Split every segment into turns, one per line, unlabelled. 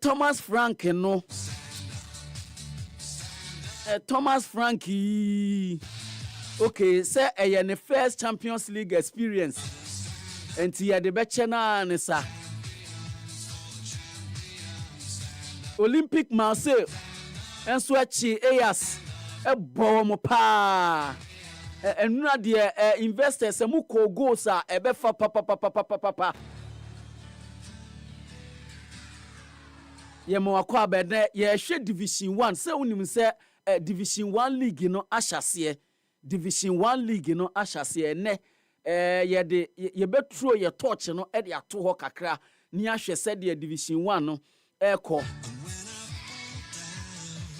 Thomas Frank no. Thomas Frankie. Okay, say the first Champions League experience. And he had the Bechena Nessa Olympic Marseille and Swachi Ayas a Bomopa and not the investors a Muko Gosa a Befa Papa. Yemoakwa bede ye hwe Division 1 se unim se Division 1 league no ahyase Division 1 league no ahyase ne ye de ye betro ye torch no e de ato ho kakra ni ahwe se de Division 1 no eko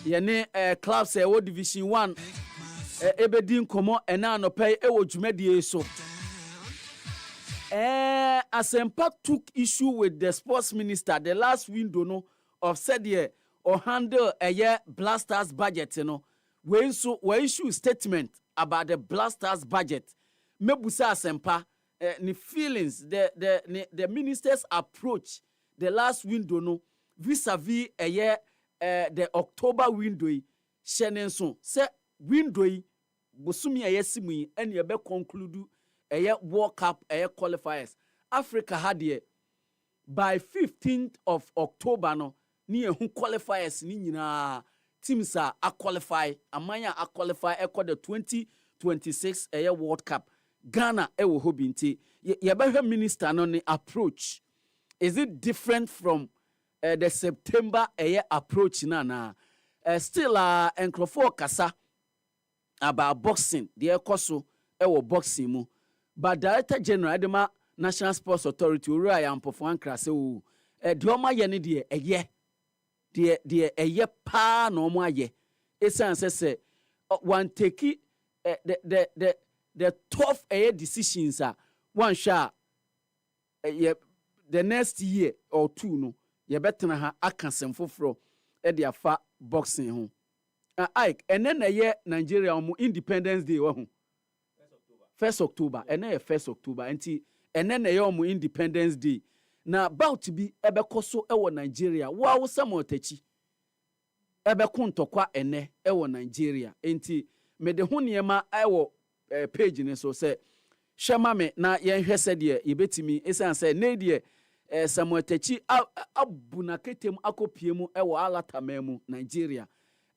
ye ne clubs e wo Division 1 ebedi nkomo ena anopai e wo dwumadie so Asempa took issue with the sports minister the last window no of said year or handle a year Blasters budget, we issue statement about the Blasters budget. Mebusa Asempa, the feelings, the minister's approach, the last window, no, vis-a-vis a year, the October window, Shenenson, say window, Busumi a yesimi, and ye be conclude a year World Cup, a year qualifiers. Africa had ye by 15th of October, no. Ni who qualifiers ni nyina teams are qualify amanya qualify echo the 2026 World Cup Ghana wo hobi nti ye be minister no ni approach is it different from the September approach na still enkrofo kasa about boxing the ekoso wo boxing mu but Director General Adema National Sports Authority ori ayampofo ankra se o de o ma ye ne de eye the eye pa no mo aye esan say one take the tough decisions one sha the next year or two no ye betena ha akasem foforo e de afa boxing ho Ike and then Nigeria Independence Day ho 1st October and then 1st October and then Independence Day na about to be ebekoso ewo Nigeria wa wo samotachi ebeko ntokwa ene ewo Nigeria enti me de ho niema ewo page ne so se hwema me na yen hwese de yebetimi esan se ne de samotachi abuna ketem akopie mu ewo alatama mu Nigeria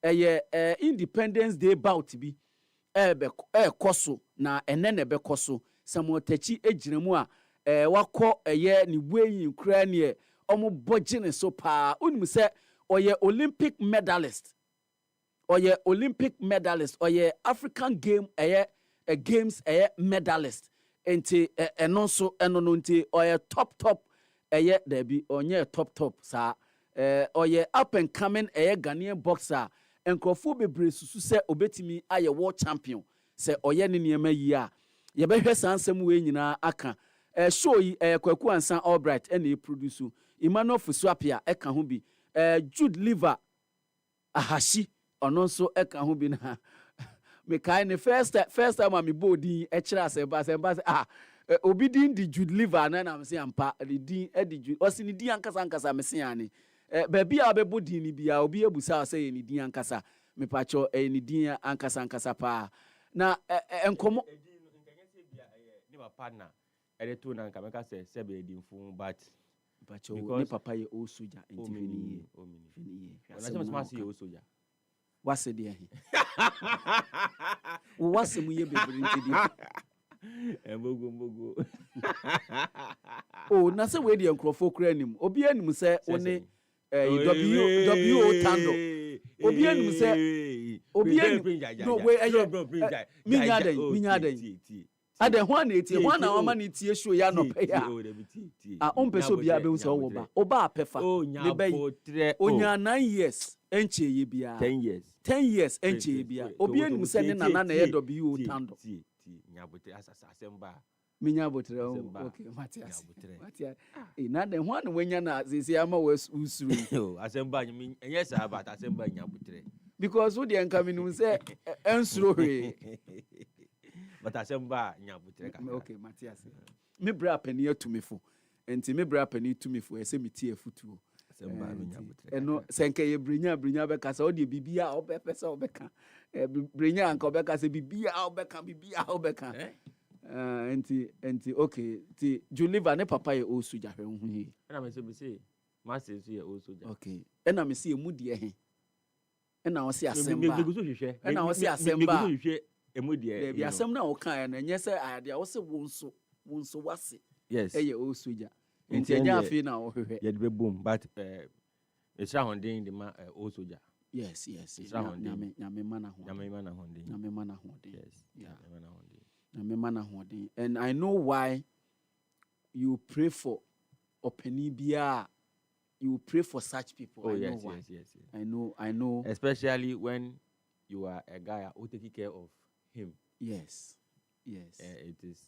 eye Independence Day bout bi koso na ene ne bekoso samotachi ejina mu a wako ni way Ukraine omo bojine so pa unim se oye Olympic medalist oye African game games medalist enti eno so eno no nti oye top there be onye top sa oye up and coming Ghanaian boxer enkrofo bebre susu se obetimi aye world champion se oye ne niema yi a ye behwe sansem we nyina aka show yi Kwaku Ansan Albright and produce Emmanuel Fusuapia eka ho bi Jude Liver ahashi ono so eka ho bi na me kai ne first time am bodi e kira semba obi din di Jude Liver na am se ampa di din di Jude o si ni din ankasa me se ani ba bia obebo din ni bia obi ebusa say ni din ankasa me pacho ni din ankasa pa na enkomo
ni ma partner Ereto na nka meka se be edinfu but
ni papa ye o soja entifini ye
na se ma se ye o soja
wase de ahi wase mu ye bebre ntidi
embogo
o na se we de enkrofo kra nim obi anim se one w tando obi anim se obi anim no we minyaden ade ho na etie ho na wama na tie show ya no pe ya ompeso bia be so wo ba oba apefa le be onya 9 years enche ye bia 10 years enche ye bia obi anim se ne nana na ye w tando
nyabotre asemba
minya botre okay Matias na de ho na wanya na sisi ama usuru
asemba enye sa ba asemba nyabotre
because who the enkaminu say ensuro he
but asemba nyabotre ka
okay Matias me bra pani atumefo enti me bra pani tumefo ese metie futuo eno senke ye brinya be kasa o de bibia o be pesa o be ka brinya anka o be kasa bibia o be ka enti okay ti Juliva ne papa ye o suja hwe hu hi
na me say master so ye o suja
okay na me say emu de he na o se asemba
me go so hwehwe
na o se asemba
me go so hwehwe emu de
bi asem na o kan na nye se ade o se wonso wase
yes
eye o suja enti enya afi na o hwehwe
ye de boom but Esra Hondin the ma o soja.
Yes. Nyame mana honden. Yes. Nyame mana honden. And I know why you pray for Openibia. You pray for such people.
Oh,
I
yes,
know why.
yes.
I know.
Especially when you are a guy who taking care of him.
Yes.
It is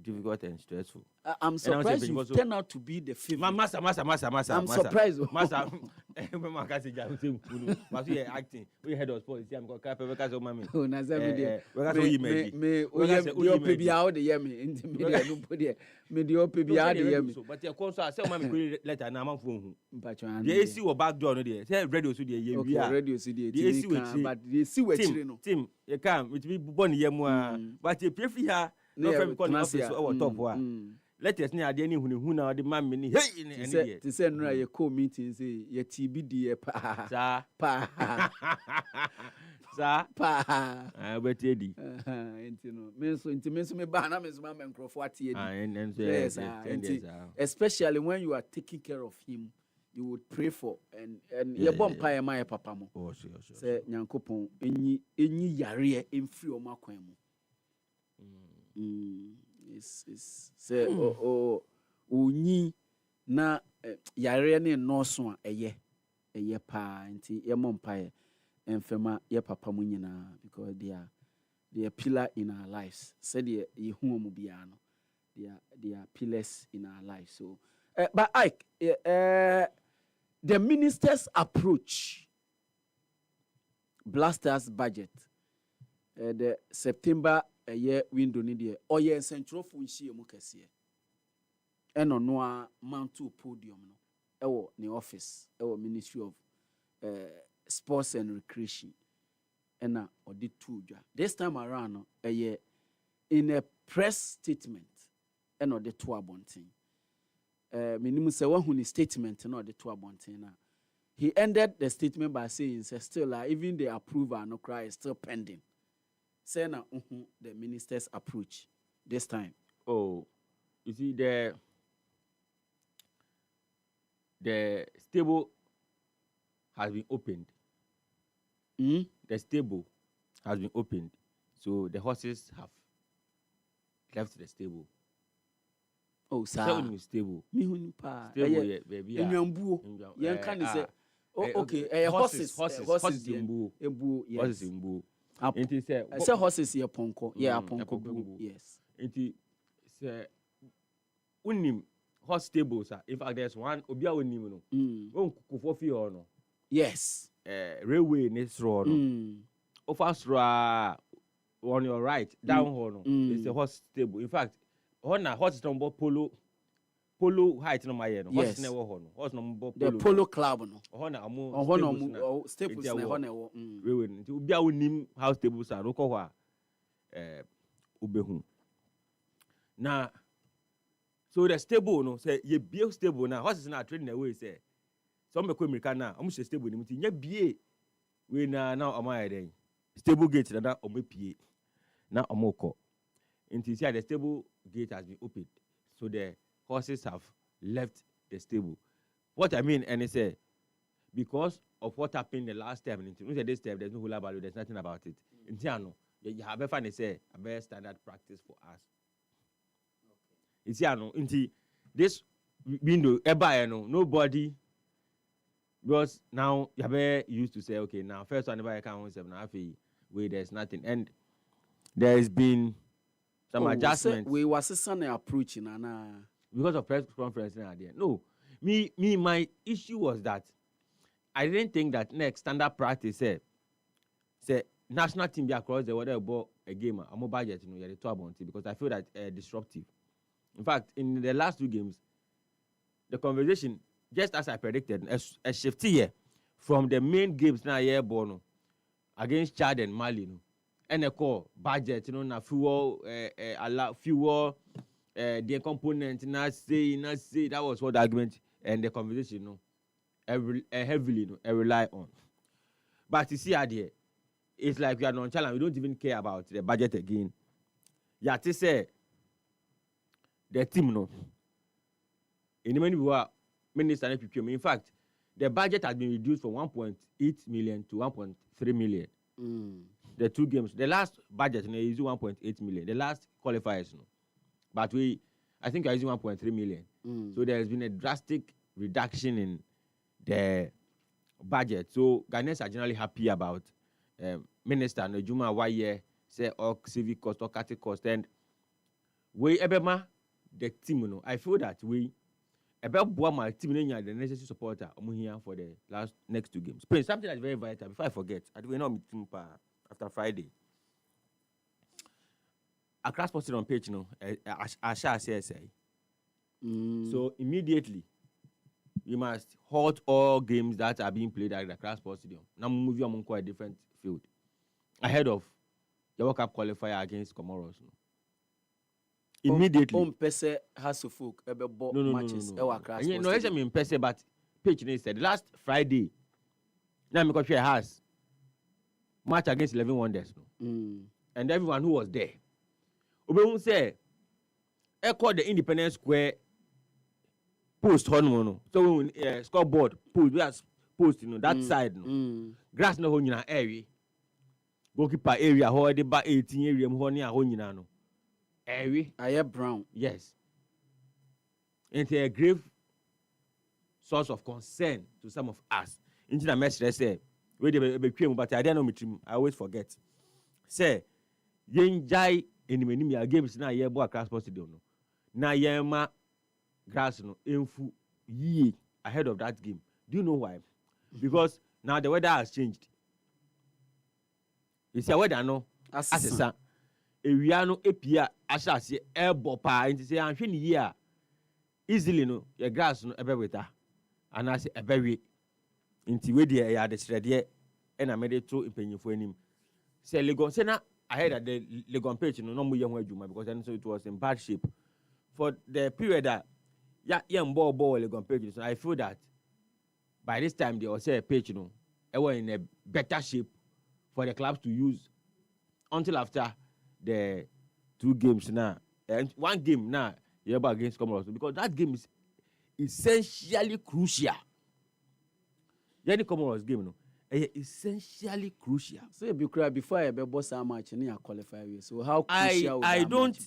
difficult and stressful.
I'm surprised you turn out to be the favorite.
Master.
I'm surprised.
Master, I can't say but we are acting. We head of sports. I'm going to because of mommy.
Oh, na me
you
ope bia o de yemi into me no put me the ope bia de yemi.
But your concern say mommy letter na man phone hu.
Mpacho
The AC wo back door no there. Say radio so there ye
wi. Okay, radio so there.
The AC we
but the AC we chire no.
Team, you can with me born yemu a. But you pray for her. No from corner office or top wa. Let us near the any who now the man mini hey
to say no ye call meeting say ye TB die pa
sa betedi
enti no me ba na me so ma microphone atie
and
especially when you are taking care of him you would pray for and ye bom pa ye ma ye papa mo
sure
say nyankopon enyi yare emfiri o makwan mu is say onyi na yare ne noso a eye pa nti ye mompa ye emfema ye papa mu nyina because they are pillar in our lives said ye hu mu bia no they are pillars in our lives so but Ike the minister's approach blasters budget the September a year window ni de oye central fo nhie mu kese eno no a mount to podium no ewo ne office ewo Ministry of Sports and Recreation ena odi tudwa this time around no in a press statement ena odi to abonten minimu se wahu ni statement na odi to abonten na he ended the statement by saying still even the approval no cry is still pending. Say na the minister's approach this time.
Oh, you see the stable has been opened. The stable has been opened, so the horses have left the stable.
Oh, sir.
Stable.
Me huni pa.
Stable, baby.
Enyambuo. Yen kan say. Oh, okay. Horses.
Embu.
Yes.
Horses embu.
Inti say horses ye ponko. Yeah, ponko. Yes.
Inti say unim horse stables. In fact, there's one. Obia unim no. Won kufo fi no.
Yes.
Railway nesro no. Ofasra on your right down no. It's a horse stable. In fact, na horse number polo height no my no. Horse never no. Horse number polo.
The polo club no.
Na amu
staples na ho
railway. Nti obia unim house tables are no ko ho ubehu. Na so the stable no say ye build stable na horses na trading away say some be ko America na omo she stable ni mti nya bie we na omo den stable gate na omo pie na omo ko nti see the stable gate has been opened so the horses have left the stable. What I mean and say because of what happened the last time into this time there's no hula value, there's nothing about it. Intiano you have find say a very standard practice for us. It's inti this window nobody because now you have used to say okay now first one never can 7.5 where there's nothing and there has been some adjustments.
We was a approach in
because of press conference now there. No, my issue was that I didn't think that next standard practice say national team be across the water about a game a mobile budget you the top on because I feel that disruptive. In fact, in the last two games, the conversation just as I predicted, a shift here from the main games now here born against Chad and Mali, no, and a core budget, you know, na fuel, fuel, the component, not say that was what the argument and the conversation, you know, heavily, you know, rely on. But you see, idea, it's like we are nonchalant. We don't even care about the budget again. Yeah, to say the team, no. In many people, minister, in fact, the budget has been reduced from 1.8 million to 1.3 million. The two games, the last budget is 1.8 million. The last qualifiers, no. But I think we are using 1.3 million. So there has been a drastic reduction in the budget. So Ghanaians are generally happy about minister no Juma why year say or civic cost or catty cost, and we ebema the team, you know. I feel that we about my team the necessary supporter here for the next two games. Prince, something that's very vital before I forget. I will not meet team after Friday. Accra Sports on page, you know, I shall say. So immediately we must halt all games that are being played at the Accra Sports Stadium. Now move you on a different field ahead of the World Cup qualifier against Comoros. No? Immediately.
Pese has to folk matches.
No, I mean Pese, but page said last Friday. Now because she has match against 11 Wonders, no? And everyone who was there. Obi say, echo the Independence Square post honeymoon. So when scoreboard post, you know, that side, no. Grass no honey area. Goalkeeper area, how they ba 18 area, honey no. Area.
I brown.
Yes. It's a grave source of concern to some of us. Into the message say, we but I don't know me. I always forget. Say, yenjai enemy games na ye bo Accra Sports Stadium no. Na yema grass no enfu ye ahead of that game. Do you know why? Because now the weather has changed. You see weather no asesa ewia no epia asase ebo pa nti say anhwe ni ye a easily no your grass no ebe weta and as ebe we nti we dey ya de srede e na me dey to impanyifo anim say Legon say na I heard that the Legon page no mo ye ho adwuma because then so it was in bad shape for the period that ball Legon page. So I feel that by this time they also a page no were in a better shape for the clubs to use until after the two games now and one game now against Comoros, because that game is essentially crucial. The Comoros game no essentially crucial.
So before I be boss how much in qualify. So how crucial
I don't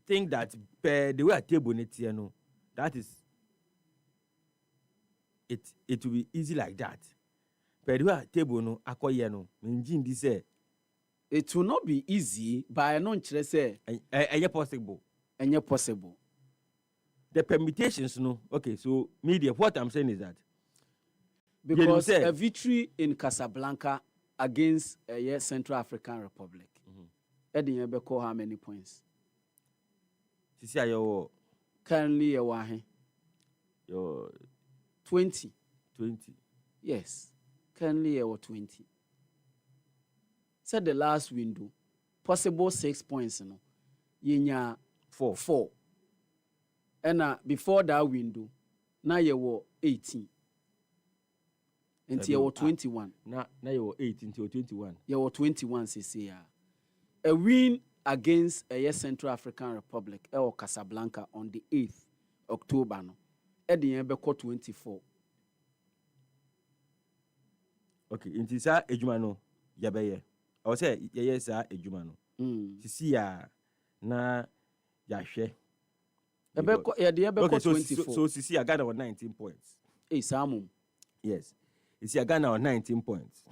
think that the way I table it here no, that is it will be easy like that. But the way I table no akoye no engine this
it will not be easy, but I don't say
possible.
Possible.
The permutations no. Okay, so media, what I'm saying is that
because a victory in Casablanca against Central African Republic, Eddie Ebeko how many points? Currently
you're
20.
20.
Yes, currently you're 20. Said the last window, possible 6 points, no. Yenya 4. And before that window, now you were 18. Until you were 21.
Now you were 18 until 21.
You were 21, CC. A win against a Central African Republic or Casablanca on the 8th October. No. Eddie Ebeko 24.
Okay, until sa ejumano yabeye. I was say yes sir ejumano. Sisi ya na yahwe.
Ebeko Ebeko 24.
So sisi Ghana on 19 points.
Samum.
Yes. Sisi Ghana on 19 points.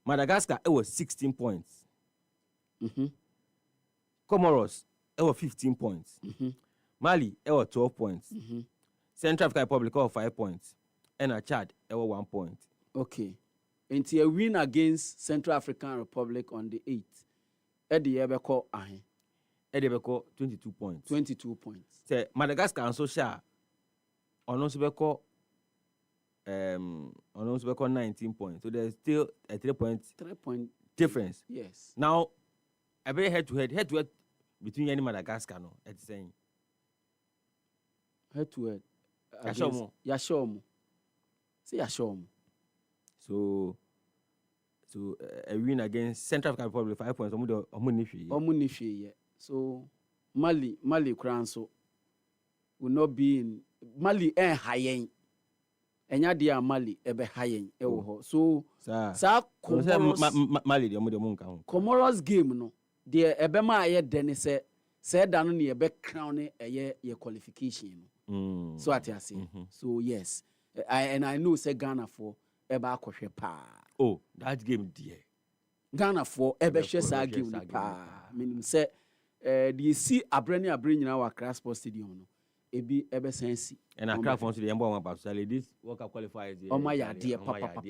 Madagascar it was 16 points. Comoros it was 15 points. Mali it was 12 points. Central African Republic it was 5 points. And Chad it was 1 point.
Okay. Until a win against Central African Republic on the 8th. Eddie Ebeko ahe.
Eddie Ebeko 22 points.
22 points.
Say Madagascar and Social on also record 19 points. So there's still a 3 point difference.
Yes.
Now, a very head to head between any Madagascar no. It's saying
head to head.
Yashomo.
See Yashomo.
So a win against Central African Republic 5 points.
Omunifi. So Mali Kranso will not be in Mali high. Enya dia Mali ebe hayen ewo ho. So sa
Mali de munka ho.
Comoros game no de ebe ma aye dene se da no ne ebe crown eye ye qualification no. So at you say. So yes. I know say Ghana for ebe akohwe pa.
Oh, that game dear.
Ghana for ebe hwe sa game ni pa. Meaning say the see abrani nyina wa Accra Sports Stadium no. Ebi ebe sensi.
And Accra for the Yamba one absolutely this World Cup qualifiers.
Omo ya dear papa.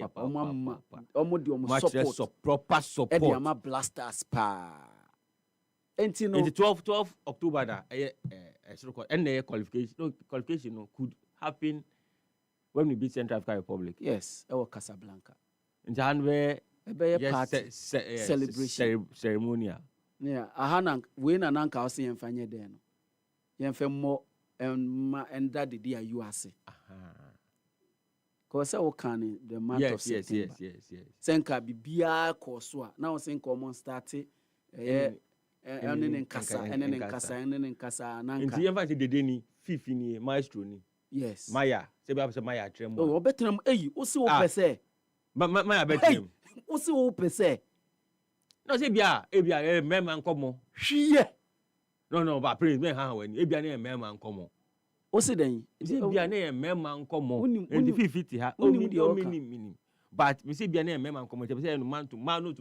Omo di omo support.
Proper support.
Edi ama blasters pa. Enti no.
In the 12 October da and qualification no could happen when we beat Central African Republic.
Yes, ewo Casablanca.
In January
ebe party celebration
ceremonial.
Yeah, ahana we na nanka o se yemfanye den no. Yemfemo and that the day you are say. Cause I can the month of September.
Yes.
Senka bibia koso now sen common start enen kasa nanka.
Nti yemfa se dede ni fifi ni maestro ni.
Yes.
Maya, se be say Maya trem.
Oh, betrem o se o pese.
Maya betrem.
O se o pese.
No se bia mema nkomo.
Hwie.
No, but prince men ha when ebia na mema nkomo.
O se den.
Ebia na mema nkomo. Enti 50 ha. Minim. But me say bia na mema nkomo. Te say no man to mano.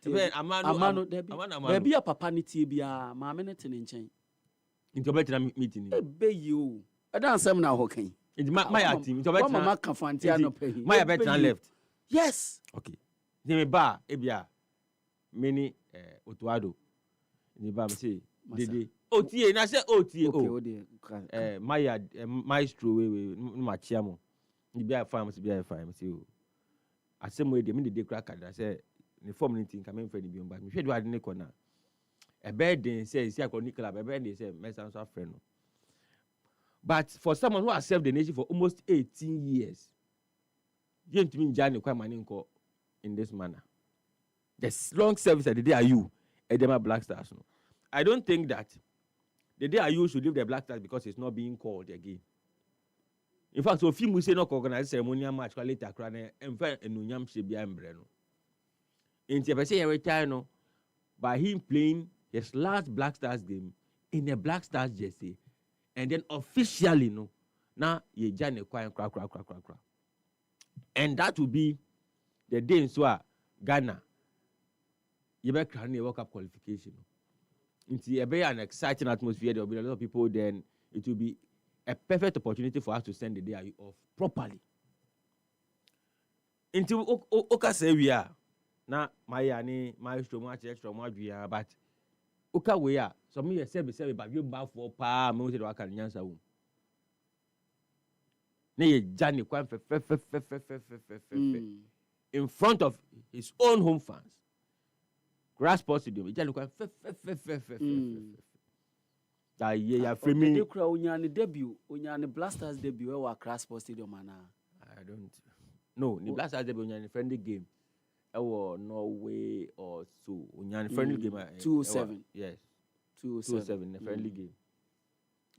Te be amano.
Baby ya papa ni tie bia ma me ne tene nchen.
Nti obetena meeting ni.
Ebe you. Ada ansem na ho kan.
Nti Maya team. Nti obetena.
Mama ka fanti anope.
Maya betena left.
Yes.
Okay. Nti me ba ebia many Otuado. Nti ba me say Dede. Otie na say otie o. Maya maestro we ma chiamo. Ni bia fine me say o. Asem we dey me dey crack kada say ni form ni tin ka me mfa ni bi on ba. Me hwe do ade ne kona. E be den say si akọ ni club e be den say mesan so friend no. But for someone who has served the nation for almost 18 years, you to me Johnny kwa mani nko in this manner. The long service that the day are you Edema Black Stars no. I don't think that the day I should leave the Black Stars because it's not being called again. In fact, so if you say not organize ceremonial match later, and fact, and Nunyam should be umbrella. In the retire no, by him playing his last Black Stars game in a Black Stars jersey, and then officially no, now ye Johnny cry. And that will be the day in Swa Ghana. You better crown a World Cup qualification. It's an exciting atmosphere. There will be a lot of people. Then it will be a perfect opportunity for us to send the day off properly. Into Oka say we are now. My maestro much extra much we are, but Oka we are. So me say but you bow for pa. Me say do aka nyansa wo. Na ye Johnny kwan in front of his own home fans. Grass Sports Stadium. Johnny kwan that yeah framing.
They kura onyane Blasters debut we Grass Sports Stadium ana.
I don't. No, the Blasters debut onyane friendly game. Norway or so. Onyane friendly game.
2-7.
Yes.
2-7
in a friendly game.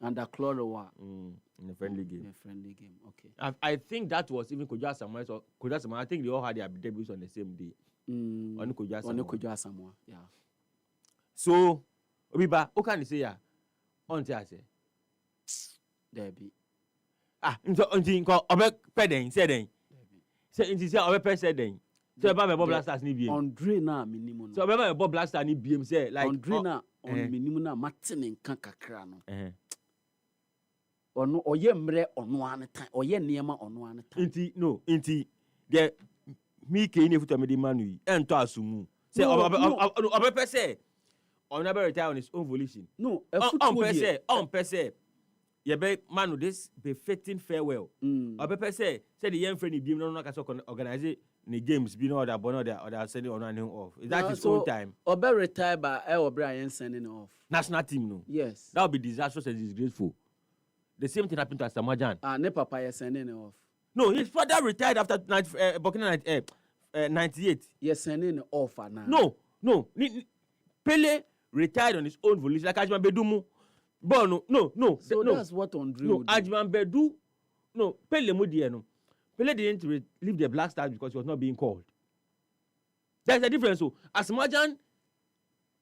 And the Clorowa.
In a friendly game.
In a friendly game. Okay.
I think that was even Koja Samoa. So Koja Samoa, I think they all had their debuts on the same day. On Koja Samoa. Yeah. So, Obiba, what can you say? Yeah. On to say.
Debbie.
Until Obe Peden said then. Say, into say Obe Peden said then. So about Bob Blasters ni BM.
Andre na minimum.
So about Bob Blasters ni BM say like
Andre na on minimum na Martin nkan kakra no. Ono oye mre ono an time. Oye niema ono an time.
Inti the me ke ni futa me di manu ento asumu. Say Obe Peden say on never retire on his own volition.
No,
on per se you be man this befitting farewell. Or Pepe say the young friend he be no can organize the games be no other or they sending on him off. Is that his own time?
Or be retired by O'Brien sending off.
National team no.
Yes.
That would be disastrous and disgraceful. The same thing happened to Asamajan.
Ne papa is sending off.
No, his father retired after Burkina 98.
Yes, sending off
now. No. Pele retired on his own volition, like Ajman Bedumu. But no.
So that's what Andre
No,
would do.
Ajman Bedu. No, Pele Mudia no. Pele didn't leave the Black Stars because he was not being called. There's a difference. So Asamajan.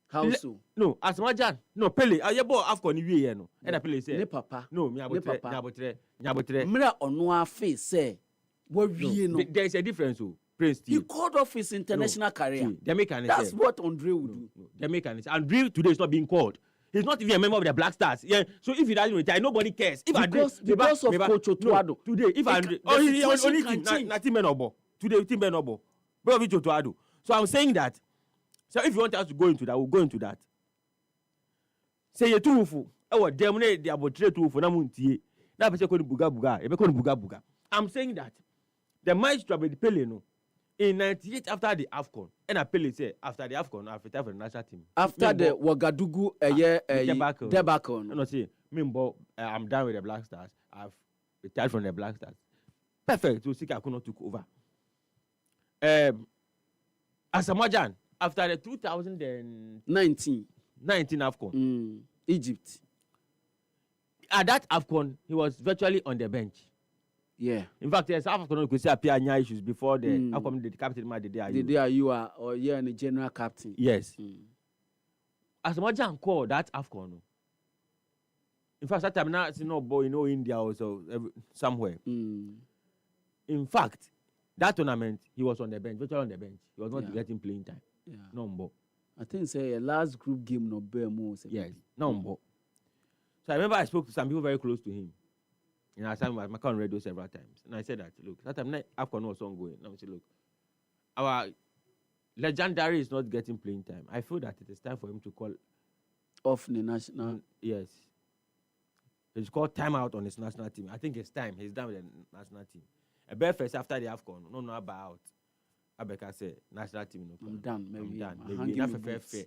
How so?
No, Asamajan. No, Pele. I bought Afcon you no. And Pele say.
Ne papa.
No, Nyabotre.
Mira onwa face say. What we know.
There is a difference. So Prince.
He called off his international career.
That's
what Andre would do.
No. Andre today is not being called. He's not even a member of the Black Stars. Yeah. So if he doesn't retire, nobody cares. If
because of Coach Otuado.
No, today, if Andre, only team, nothing Benobo. Today, team Benobo. But with Otuado. So I'm saying that. So if you want us to go into that, we'll go into that. Say you too full. Oh, demone the abotre too for na muntie. Na be say ko ni buga. E be ko ni buga. I'm saying that the match to be Pele no. In 98 after the AFCON, and I Pele say after the AFCON, I've retired for the national team.
After the Ouagadougou debacle.
No, say, I'm done with the Black Stars. I've retired from the Black Stars. Perfect. So Sika Kuno took over. Asamajan, after the 2019 AFCON,
Egypt.
At that AFCON, he was virtually on the bench.
Yeah.
In fact, there's AFCON could say appear issues before the AFCON the captain the day
you are or you're the general captain.
Yes. Asamajan called that AFCON. In fact, that time now it's no boy, India also somewhere. In fact, that tournament he was on the bench, virtually on the bench. He was not getting playing time.
Yeah.
No more.
I think say a last group game no bear more.
Yes. No more. So I remember I spoke to some people very close to him. And I said my current radio several times. And I said that, look, that time AFCON was ongoing. Now I said, look, our legendary is not getting playing time. I feel that it is time for him to call
off the national.
Yes. It's called timeout on his national team. I think it's time. He's done with the national team. A bare first after the AFCON, no about Abeka said national team. No,
I'm done. Maybe
enough fair.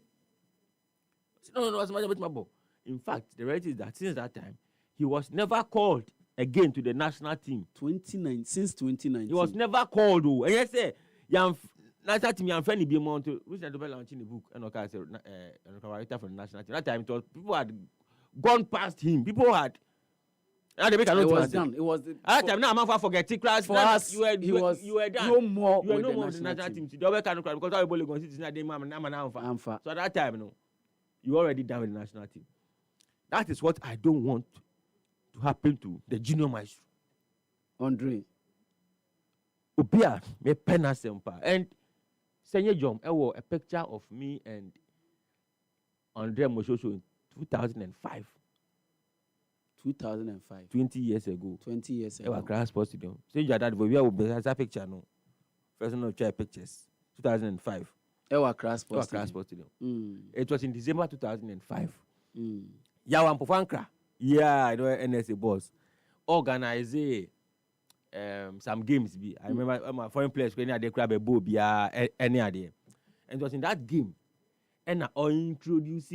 No, as much as my ball. In fact, the reality is that since that time, he was never called again to the national team.
Since 2019.
He was never called. And yes, national team, your friend, be more to which I do launching the book and okay, writer for the national team. That time, it was people had gone past him. People had.
It was done. It was.
At that time, now I'm forgetting class.
For us,
you were done.
No more.
You were no more with the national team. You don't cry because I was going to sit in the man. So at that time, no, you already done with the national team. That is what I don't want to happen to the junior maestro.
Andre.
Obia, me penna sempa. And Senye Jom, a picture of me and Andre Moshosho in 2005.
2005.
20 years ago.
20 years ago.
Ewa Crown Sports Stadium. So you that we will be that picture no. First no try pictures. 2005.
Ewa Crown Sports
Stadium. It was in December 2005. Yawan Pofankra. Yeah, I know NSA boss. Organize some games. I remember my foreign players when they grab a bow any idea. And it was in that game. And I introduced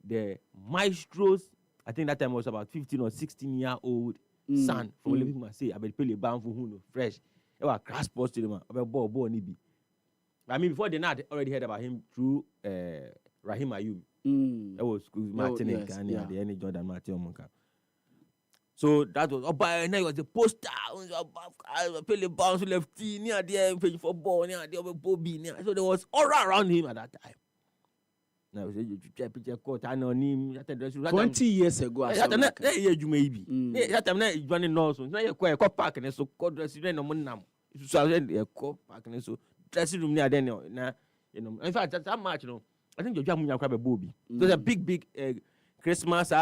the maestros. I think that time was about 15 or 16-year-old son from Olympic Marseille. I bet Pele Bamfu Huno fresh. It was crash post to them. I bet ball nibi. I mean, before then, I already heard about him through Rahim Ayumi. That was Martin and the any Jordan Martin Monka. So that was by now was the poster. Pele bounce lefty near there playing for ball near there Bobby near. So there was aura around him at that time. Now you try picture court anonym
20 years ago.
You may be. That time you running no so. Now you quite park and so court dress no monam. So you park and so dressing room near there now. In fact that much I think you're going to Bobby. There's a big Christmas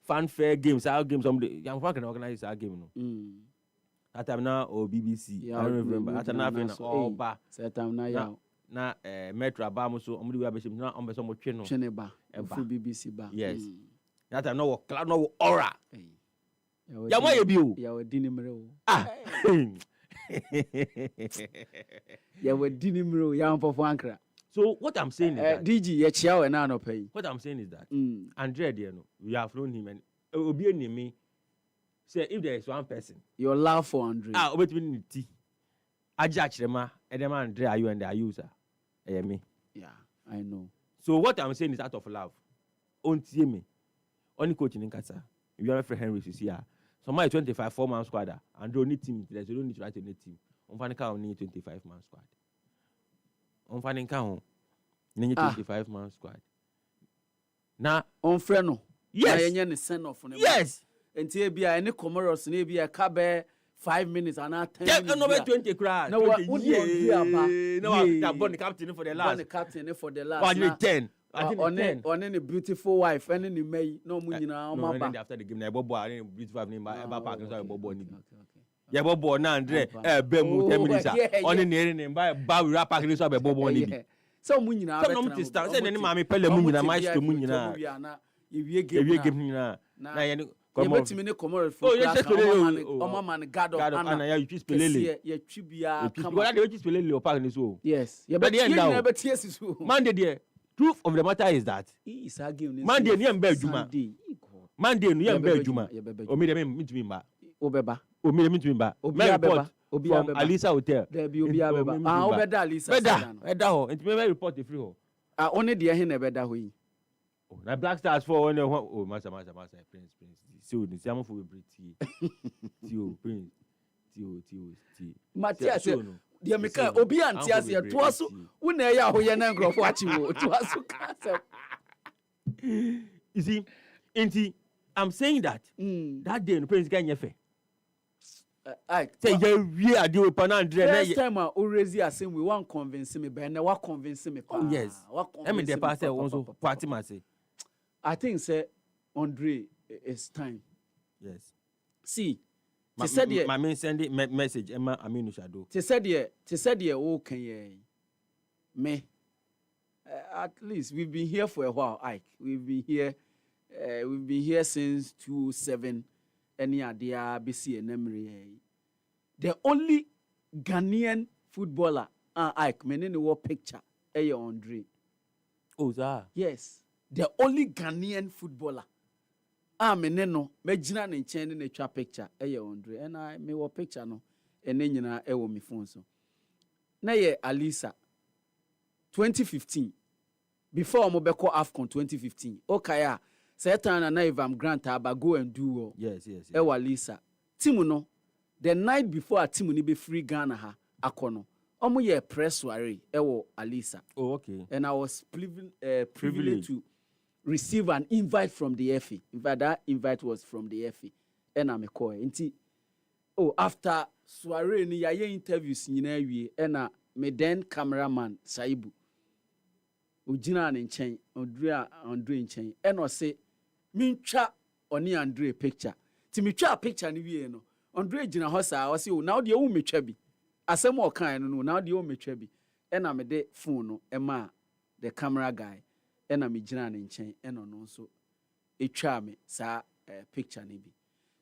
fanfare games. Our games young can organize our game. That time now or BBC. I remember. That time now all bar.
That time now
na Metro Abamuso. Omudi we abeshim na ombe so mo twe no.
Cheneba. For BBC bar.
Yes. That time no cloud, no aura.
Ya
why you be?
Ya we dinimre.
Ah.
Ya we dinimre. Ya mpofo ankra.
So what I'm saying is that
DG ye chia we na no pay.
what I'm saying is that Andre there no, we have known him and obi enemy. Say if there is one person,
your love for Andre.
Obetimi ni ti. Aja chirema, edema Andre are you and the user. Me.
Yeah, I know.
So what I'm saying is out of love. Ontie me. Only coaching in Kasa. If you have a friend Henry is here. Somebody 25 4-man squad. And don't need team. There's don't need to write any team. On find count need 25-man squad. On finding count need 25-man squad. Now
on friend no.
Yes.
Na send off on
yes.
Enti e bia any Comoros na bia ka be 5 minutes and 10 minutes.
Yeah, no 20 crowd.
No, what you
no, that born the captain for the last.
Born the captain for the last.
I did 10. On
the beautiful wife and the May no munyina
no and after the game na bobo I beautiful name ba park so bobo ni yeah bobo na Andre be mu 10 minutes on the name ba we rap park so be bobo ni bi
so munyina
be no stand say ne maame pele munyina maestro munyina
ye game
na ye
come on me Comoros for o man guard of
ana ya you choose pelele
ye twibia
come on dey choose pelele o park ni so
yes ye be so
Monday there. Truth of the matter is that Monday ni embe adwuma. Monday ni embe adwuma. O me dem mitumi mba.
Obeba.
O me dem mitumi mba.
Obi abeba.
Obi abeba. Alisa Hotel.
There be obi abeba. Obeda Alisa.
Beda ho. Enti me report the free ho.
Only the he na beda ho yi.
Oh, na Black Stars for one oh massa Prince. So ni siamo for be Tio Prince. Tio.
Matias. Dia meka obi antias ye to aso una ya ho ye na nkrofo achi wo to aso ka se.
You see, Inti, I'm saying that that day, no Prince Ganya fe. Say we are doing Panandre.
Next time I already assume we want convince me, but now what convince me?
Oh yes. I mean the pastor also party man say.
I think say Andre, it's time.
Yes.
See.
My main send message Emma Aminu Shado.
Te said ye okay me. At least we've been here for a while, Ike. We've been here since 2007. Any idea BC and Emery. The only Ghanaian footballer, Ike, menene war picture, Andre.
Oh, sir.
Yes. The only Ghanaian footballer. Meneno, Megina and Chen in a trap picture, Andre. And I may war picture no, and then you know, me phone so. Na ye Alisa 2015. Before Mobeko AFCON 2015. Okay, Satan na if I'm grant aba go and do.
Yes.
Ewa Lisa. Timu no. The night before a timu ni be free Ghana ha akono. Omo ye press soiree ewo Alisa.
Oh, okay.
And I was privileged to receive an invite from the FA. In fact, that invite was from the FA. And I'm a call. After soiree ni ya interviews nyina wie and me then cameraman Saibu. Ujina ne nchen, Andre nchen. And I say, Mincha oni Andre picture. Ti me twa picture ni wie no. Andre gina hosa, I say, now the old me trebi. Asem o kan no, now the old me trebi. And I me de phone no, Emma, the camera guy. And I me gina ne nchen, and on also a charm sa picture ni bi.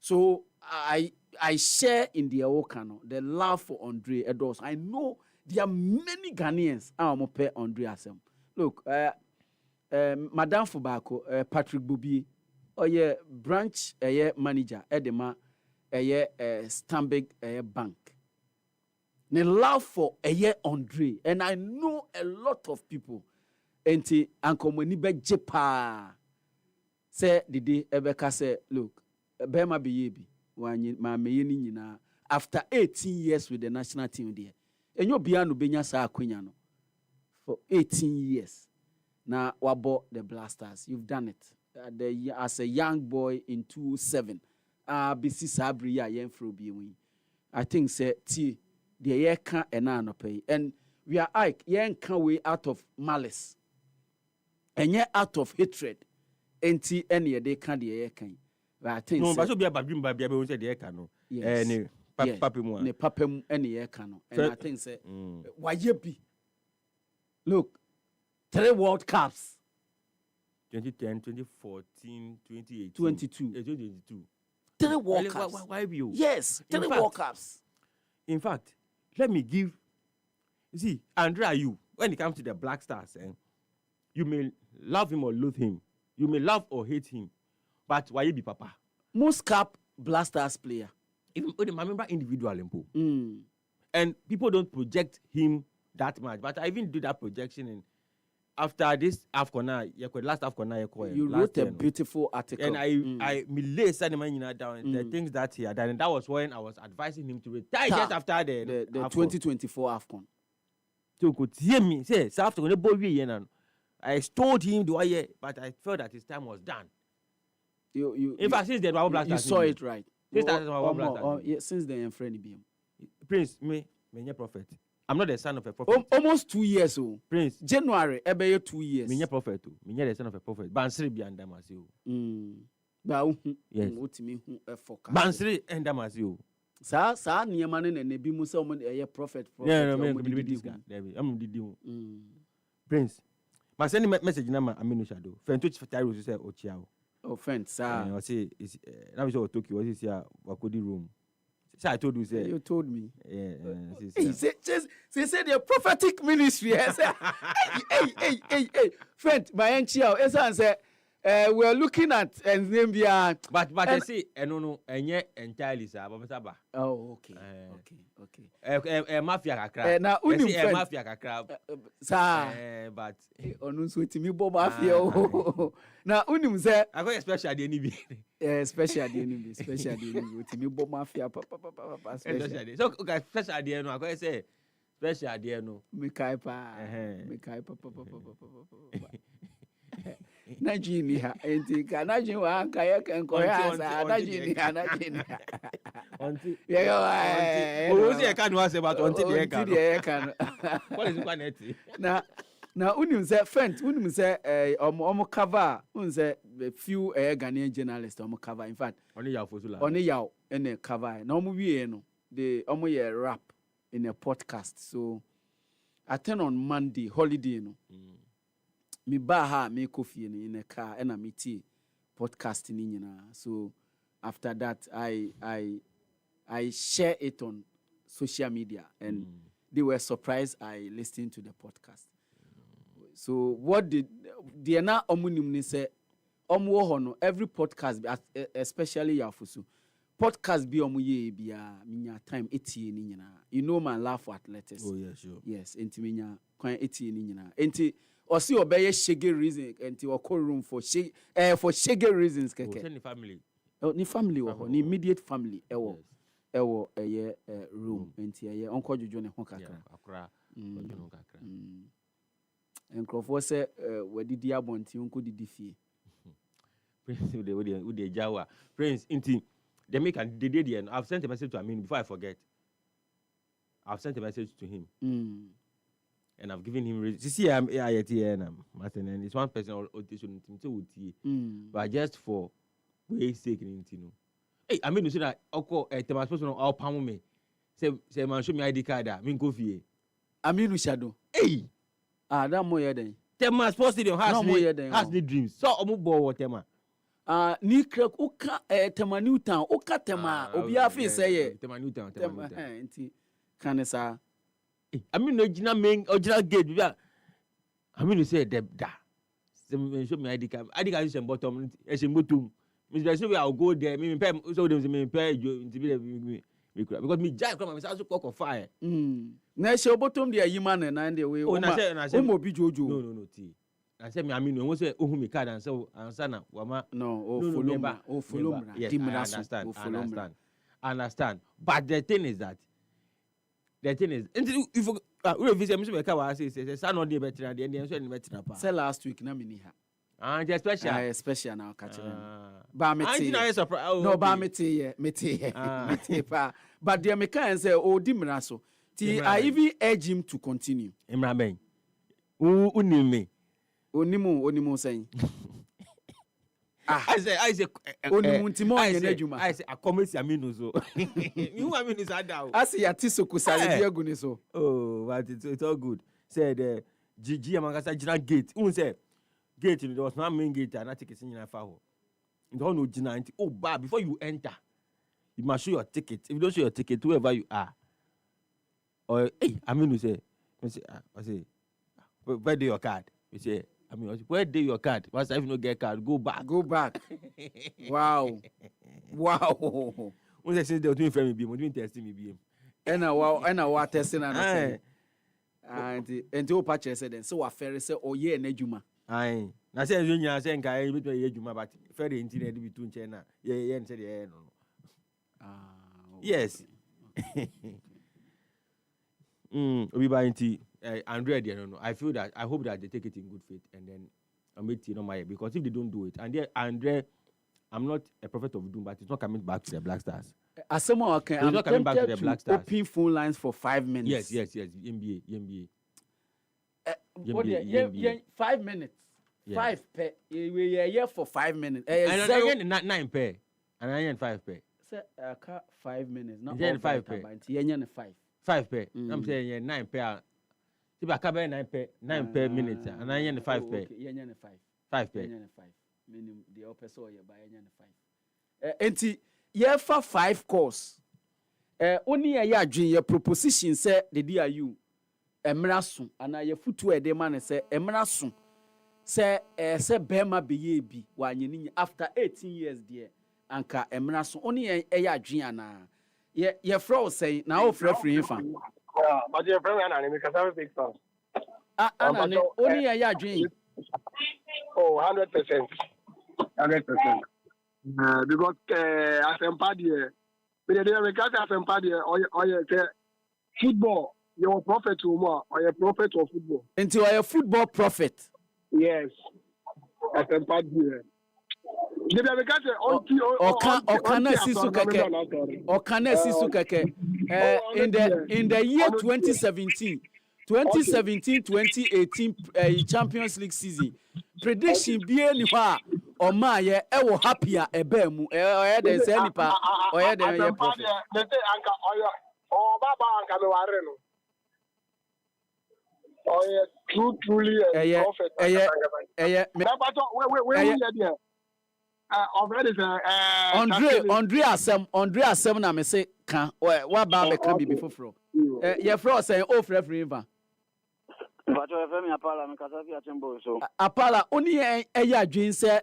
So I share in the Okano the love for Andre Edos. I know there are many Ghanaians am pay Andre asem. Look, Madame Fubako, Patrick Bubi, oye branch manager Edema, Stanbic Bank. The love for Andre, and I know a lot of people. Enti Uncle Monibe Jepa say the day Ebeka say, look, Bema Biyebi, after 18 years with the national team there, and you'll be able to sa Quiniano for 18 years. Now, what bought the Blasters? You've done it. As a young boy in 2007, BC Sabri ya yen fro biwi. I think say T the year can and pay. And we are like yen can way out of malice. And yet out of hatred. And T any day can the year can. I think
no, but so be a bad dream by be say the year can no.
Yes.
Papi mo.
Ne papem any year can no. And I think say why ye be. Look, 3 World Cups.
2010, 2014, 2018.
22.
2022.
3 World Cups.
Why you?
Yes, 3 World Cups.
In fact, let me give. You see, Andrea, when it comes to the Black Stars, you may love him or loathe him. You may love or hate him. But why you be papa?
Most cap Blasters player.
Even I remember individual impo.
Mm.
And people don't project him that much. But I even do that projection and after this AFCON, last AFCON,
you wrote a beautiful article.
And I lay Sanimanyina down and the things that he had done. And that was when I was advising him to retire just after the
2024 AFCON.
So could hear me say, after I told him the way, but I felt that his time was done. In fact, since then,
you saw it right.
Since
then, I'm friendly being.
Prince, me prophet. I'm not the son of a prophet.
Almost 2 years old.
Prince.
January, ebe 2 years.
Me prophet. Me the son of a prophet. Bansri bi andamasi o.
Ba
yes.
Utimi hu e forecast.
Bansri andamasi o.
Sa niyama ne na bi mu se omo eye prophet.
Yeah, me this guy. I'm didi o. Prince. Ma send message na ma Aminu Shado. Fento Chifatairo say Ochiao.
Oh, friend, sir.
I say now we saw Tokyo was this here Wakodi room. So I told you, say.
You told me.
Yeah.
He said the prophetic ministry. I said, hey, friend, my enchiao. Esa say, we're looking at and then we are.
But I see, no, entirely, sir.
Oh, okay.
Mafia kakra.
Na unim friend.
Mafia kakra.
Sir.
But
onu so timi bo mafia o. Na unim say.
I got a special day ni bi.
Special day ni bi. Timi bo mafia papa special.
So okay, special day no. I go say special day no.
Me kai pa. Papa. Najini ha enti ka najini wa anka ye kan ko ya sa najini ha
onti
ye
o se kan wa se but onti de kan what is it
na unim say friend unim say omo cover unim say a few Ghanaian journalists omo cover in fact
oni
yaw ene cover na omo wie no the omo ye rap in a podcast so attend on Monday holiday no me ba ha me coffee in a car and I meet podcast ni nyina so after that I share it on social media and they were surprised I listened to the podcast. So what did the na omunim ni say omo ho no every podcast especially yafusu podcast bi omo ye bia minya time etie ni nyina you know my love for athletics.
Oh yeah sure.
Yes enti minya kwan etie ni nyina enti osi obeye shege reason enti okọ room for shege reasons keke.
Ni family.
Ni family wo ni immediate family ewo eye room enti eye onko jojo ne ho kakra.
Akra. Jojo kakra.
Enkrofo se wadidi abonti onko didi fie.
Prince we dey jawa. Prince inti they make and they did I've sent a message to Amin before I forget. I've sent a message to him. And I've given him reason. See, I'm Martin, and it's one person or but just for way sake, hey, I mean, you see that the person all palm me. Say, man, show me ID card. I mean, go for you.
I mean, Shadow.
Hey,
that more than.
Tema sports stadium has the dreams. So, Omubo or Tema.
Ni krek uka Tema Newtown, uka Tema, Obia fi say
Tema Newtown.
Tema, Kanesa.
I mean, original gate. I mean, you say that. Show me ID card. ID card is a bottom. It's a bottom. Mr. I'll go there. Me pay. So them pay you to be because me just come. I also cock of fire.
Na show bottom there. You man and the way.
Oh, na say.
Mo bi jojo.
No. T. I say me. I mean, no. Say oh me card and so ansana. Wama.
No. Follow me.
Yes, I understand. But the thing is that. If you visit me, I say, "Son, not the better than the end." Better pa.
Say last week na mini ha.
Just special.
Special now catch me. Ba me
te.
No, ba me te. Pa. But the American say, "Oh, di mraso." Ti I even urge him to continue.
Imra ben. Unime.
Onimu saying.
I say, I say, I come with Aminu so. You Aminu is down.
I say, Atiso Kusari Diago
so. Oh, but it's all good. Say the Gigi Amangasa General Gate. Say, gate, there was one main gate, and I take a senior foul. You don't know Gina. Oh, but before you enter, you must show your ticket. If you don't show your ticket, whoever you are, or hey, I mean, I say, where do your card? We say, I mean, where do your card? Once I no get card, go back.
Go back. Wow. Wow.
Once I say they were doing friend me, be doing testing me, be.
And I testing and and you patch said then so affair say oh yeah na juma.
Aye. Na say you nya say nka e beto ye juma but fair the internet be too nche na. Ye say the no. Yes. Obiba inti Andrea there no. I hope that they take it in good faith and then I make it no my because if they don't do it and there Andrea, I'm not a prophet of doom, but it's not coming back to the Black Stars.
As someone okay, I'm not coming back to the Black Stars. Open phone lines for 5 minutes.
Yes. NBA.
What 5 minutes. Yeah. 5 per. We are here for 5 minutes.
And I 9 per. And I 5 per.
Say 5 minutes. Not
5 per.
Yeah, 5.
5 per. I'm saying 9 per. See, I can 9 per minutes. And I 5 per.
Yeah, 5.
5 per.
5. Meaning the upper so you buy 5. Enti yeah for 5 course. Only a ya dream your proposition say the DIU emrasun and your footwear de man say emrasun say bema be ye bi wa nyini after 18 years there anka emrasun only a ya dream ana ye fro say na o free fa
but your friend and me cause big fan
only a ya dream.
Oh, 100%. 100%. Because as empire, we as empire or football, you're a prophet or you're a prophet of football.
Into a football prophet.
Yes. As empire.
In the year 2017, 2018 Champions League season, prediction be any far or my ye ever happier a bemu or there is any part or there is prophet.
They say anka or baba anka me wareno. Oh yeah, truly a prophet.
Andre Asem na me say kan wa ba be kan bi foforo. Ye fro say o free river.
But FM Apala me kasa fi atembo so.
Apala oni e ya adwen se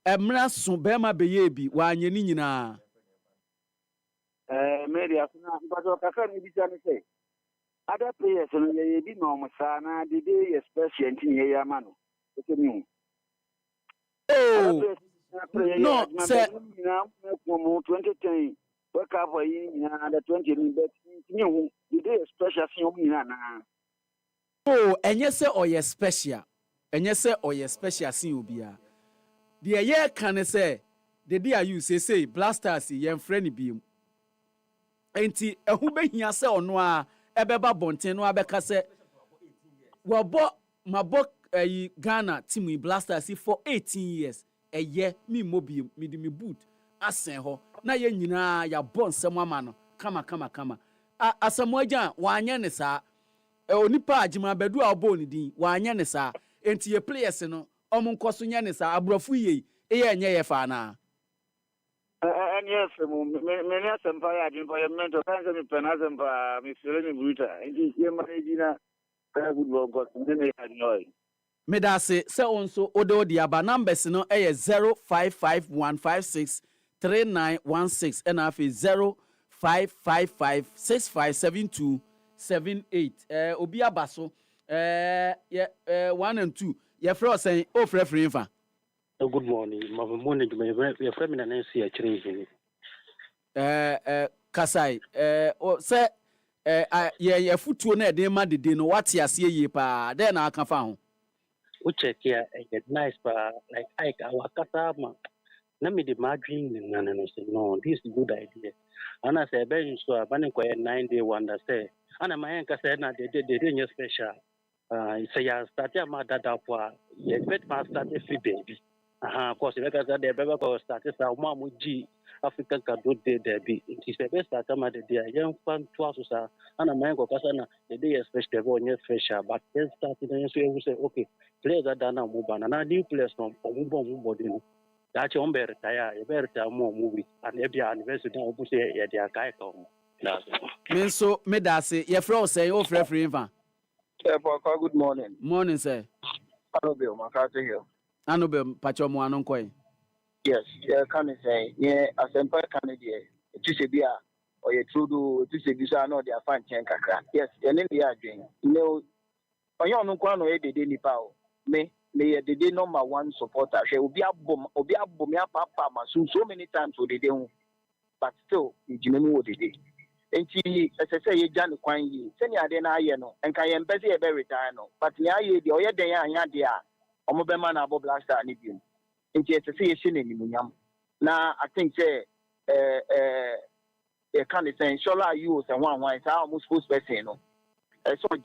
emra so be ma be ye bi wa anye ni nyina.
Media na but kasa ni bi jani say. Other players no ye bi no mo sa na de dey special ntin ye ya ma no. Okay me.
Oh. No, say
2010 work up for the 20 but you day special thing na.
Oh, and yes sir or yes special. And yes sir or yes special see obia. The year can say the day you say blasters yen friend bi. Enti ehu be hia se ono a ebeba bonten no abeka se wo mabo Ghana team blasters for 18 years. A year me mobi me di me boot asen ho na ye nyina ya bon nsem ama no kama asamo agya wanye ne saa onipa agima bedu a obo ne din wanye ne saa enti ye players no omo nkoso nye ne saa abrofo ye enye ye fa na
yes me ne asempa ya agin for your mentor kan me penazem ba me fere me bruta enti ye manage na football got ne ya noy.
Medase se onso ode aba numbers no 0551563916 and afi 0555657278 obi abaso 1 and 2 ye fro say o free fa.
Good morning. My morning your friend na nancy a chire
Kasai o se ye futuo na de ma dede no wate ase ye pa de na aka fa ho.
Check here, get nice, but like our customer, let me the margin and no, this is a good idea. And I say, Ben, so I'm going to 9-day wonder say, and I'm going to say, they didn't special. Say, I started my data for you, bet my started free baby. Of course, if I said, they better go start this, our mom would G, Africa can do there be. It is the best at the day. Young fan twice, and a man go Casana, the day especially one year fresher, but then started and we say, okay, players are done now, move on, and I new players from body. That's your better retire, you better tell more movies, and every anniversary now, we say, yeah, they are guy come.
Me so me da say your friend say o free fa.
Poakwa, good morning.
Morning sir.
Anobe, Makati here.
Anobe pacho mo anon koy.
Yes, yeah, can say, yeah, as Empire Canada, it is a beer, or a trudo, it is a visa, no, they are fine, Chankaka. Yes, and then they are doing. You know, on your no one way, the daily power. Me, the day number one supporter. She will be a bomb, papa, so many times for the day, but still, you know what they did. And she, as I say, you John Quine, send you then I know, and can embassy a very time, but the idea, the other day, I had there, or Mobile Abo Blaster, and you. Into association in Munyam. Now, I think, say, a kind of saying, shall I use and one is almost first person. I saw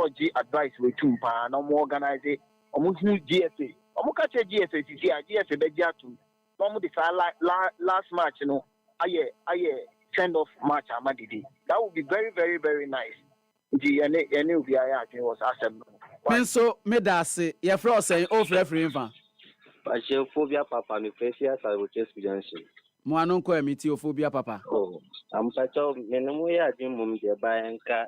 G advice with two pa, no more organize it, almost new GFA. Almost catch a GFA, GFA, Begiatu. No more last match, you know, I send off match, Amadidi. That would be very, very, very nice. The any of the I was awesome.
So, me da say, your friend say o free fa.
Phobia papa mi precious I will just be answer.
Mo anon koy mi ti phobia papa.
Oh, am pacho menemu ya dimum de bayanka.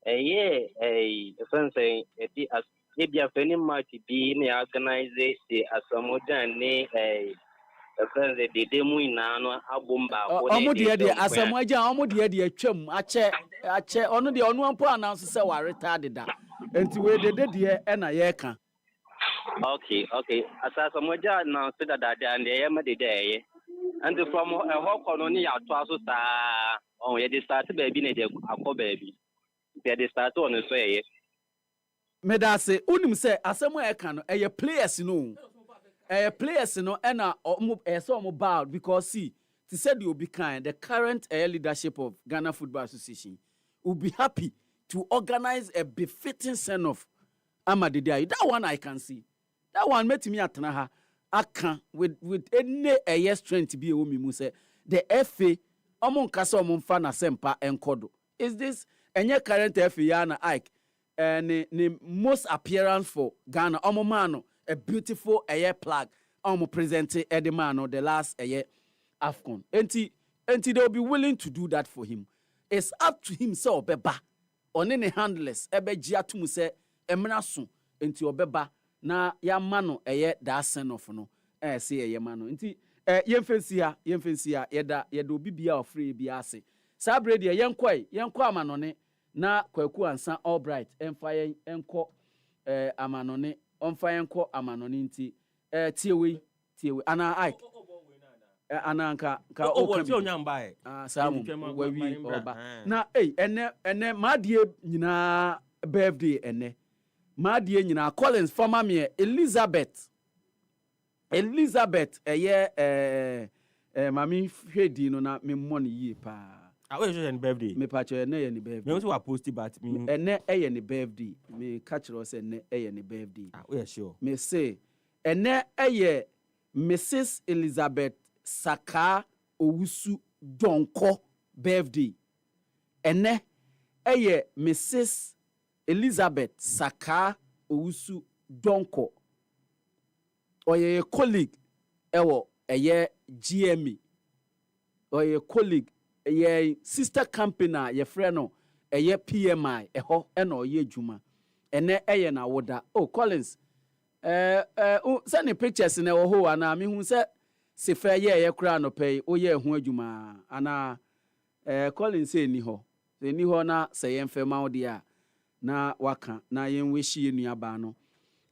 The friend saying it as if you have any match be me organize the asamoja ne the friend the demo in ano abumba.
Omo de asamoja omo de atwam ache ono de ono ampo announce say wa retarded da. Enti we de na ye ka.
Okay. As Moja now said that and the Yama the day. And from a hawk on only our trousers oh, yeah, they started baby, a baby. They start on the say.
Medase, unim say, asemo can a players no. A players no, and a so mobile because see, to said you'll be kind, the current leadership of Ghana Football Association will be happy to organize a befitting send off. Amadidai. That one I can see. That one made me at Naha. I can with any strength be a woman say the FA among Casomon Fana Sempa and Kodo. Is this any current FA Yana Ike and the most appearance for Ghana Omomano, a beautiful air plug presented Edemano the last year AFCON. And they'll be willing to do that for him. It's up to himself, Beba, on any handless, Ebe Giatum say. Emnaso enti obeba na ya mano da sen of no se ye mano enti yemfensia yeda obi bia ofre bia ase sabre de yenkwa amanone na kwaku ansa all bright emfa enko amanone onfa enko amanone enti tiewe ana ike ana nka
obi onyamba
samu wawi oba na ene madie nyina birthday ene Madie nyina Collins former me Elizabeth mami hwedi no na me money yi pa
we show birthday
me pa cho ene ye ni birthday
me also post but me
ene eye ni birthday me catch us ene eye ni birthday
we sure
me say ene eye Mrs Elizabeth Saka Owusu Donko birthday ene eye Mrs Elizabeth Saka Owusu Donko oye colleague ewo eye GME oye colleague eye sister company ye friend no eye PMI eho ena oye djuma ene eye na woda Collins send the pictures na wo ho ana me hu se se fa ye kura no pay oye hu adwuma ana Collins eni ho na se ye mfa ma wo dia na waka na yen weshi enua ba no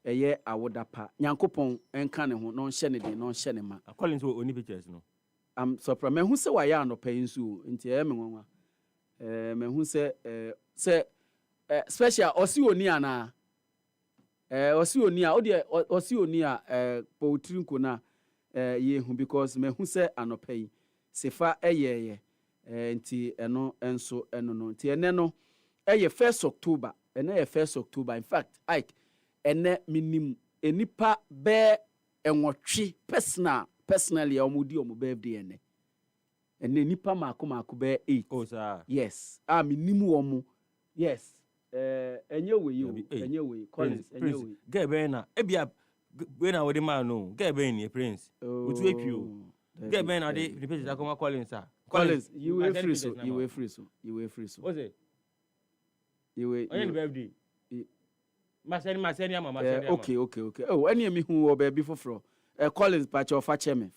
eye awodapa nyankopon enka ne ho no nhye ne de no nhye ne ma
Collins oni pictures no
am surprised me hu se wa ya no pay nsu nti me nwanwa me hu se special osi oni ana osi oni a odi osi oni a powtrinko na ye hu because me hu se anopay sefa eyeye nti eno enso eno no nti ene no eye 1st October ene ye 1st October in fact ene minim enipa be enwotwe personally omudi omo birthday ene nipa mako be 8
Oh sir.
yes me nimu omo yes enye we Collins enye we
get be na ebia we na we man no get be ni Prince otu epio get be na the page akoma Collins sir.
Collins you were free so
What's it
you were
on your birthday maseni mama
okay oh any me hu oba bi foforo Collins pacho fa cheme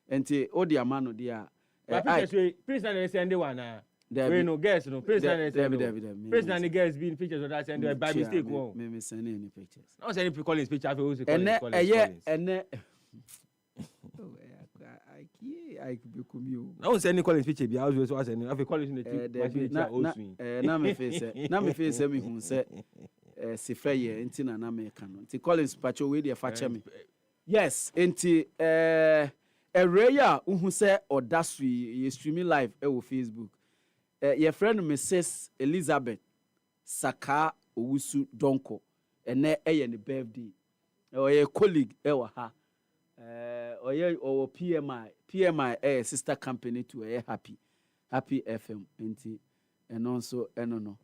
enti odi amano dia
Prince na send one na we no guess no Prince na send Prince na guess be pictures of that send by mistake one
me send any pictures
no send Collins picture of who
Collins I be kumio
no send Collins picture bi house so send I Collins in the
na me face me hu say si faye enti na me ka no enti Collins pacho we dey fa cheme yes enti Ereya uhu se odasu ye streaming live e Facebook. Your friend Mrs. Elizabeth Saka Owusu Donko ene eye ne birthday. Oye colleague e wa ha. Oye o PMI sister company to Happy FM enti eno so eno no.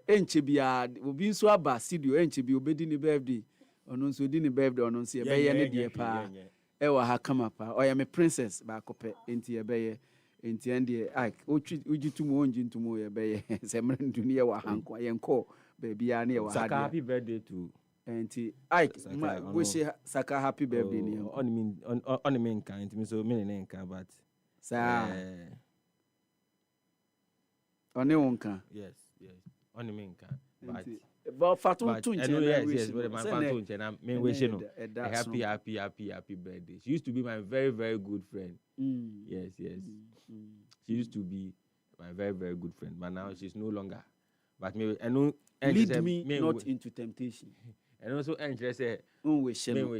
Enche bia obi nso aba studio enche bi obedi ne birthday. Ono nso di ne birthday ono nso e be ye ne die pa. Ewa ha kama pa oya me princess ba kope enti ebeye enti ande ai ujitumu onjintumu ebeye se mrendu ne wa hanko yenko baby ya ne wa
Saka happy birthday to
enti ai wish Saka happy birthday ni
on me nka enti me so me ne nka but
sa one wonka
yes on me nka
but Fatun Tunche
yes but my Fatun Tunche na me wish no happy birthday. She used to be my very very good friend. Yes. She used to be my very very good friend, but now she's no longer. But me
lead me not into temptation.
And also interested
wish
no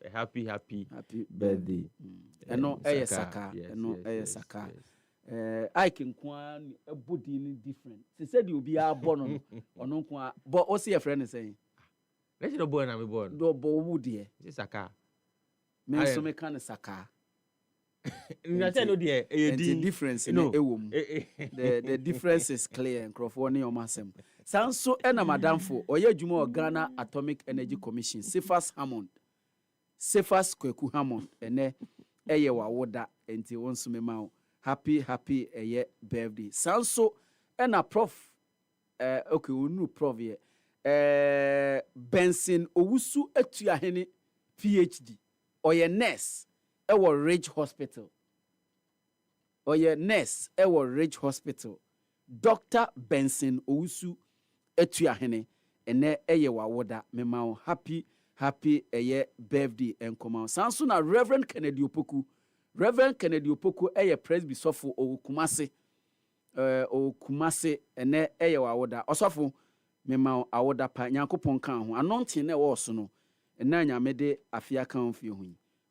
a happy birthday.
And no Saka Saka. I can kwan a body different. She said you'll be our born on kwa, but what's your friend saying?
Let's not born, I'm born.
Do bo woody.
It's Saka.
Me so me can Saka.
No, dear,
the difference in the difference is clear and Crawford or Massam. Sounds so ena madam for Oye Jumo Ghana Atomic Energy Commission, Cephas Kweku Hammond, and Eyewa Woda, and Tiwonsu Memao. Happy birthday. Sounds so and a prof okay we know prof here Benson Owusu Etuahene PhD or your nurse our Ridge Hospital Dr. Benson Owusu Etuahene ene eyewa woda memao happy birthday and come out. Sounds so na Reverend Kennedy Opoku eye presby sofo o Kumase ene eye wa woda osofo mema awoda pa Nyankopon kan ho anointing na wo so no ena nyamede afia kan fie ho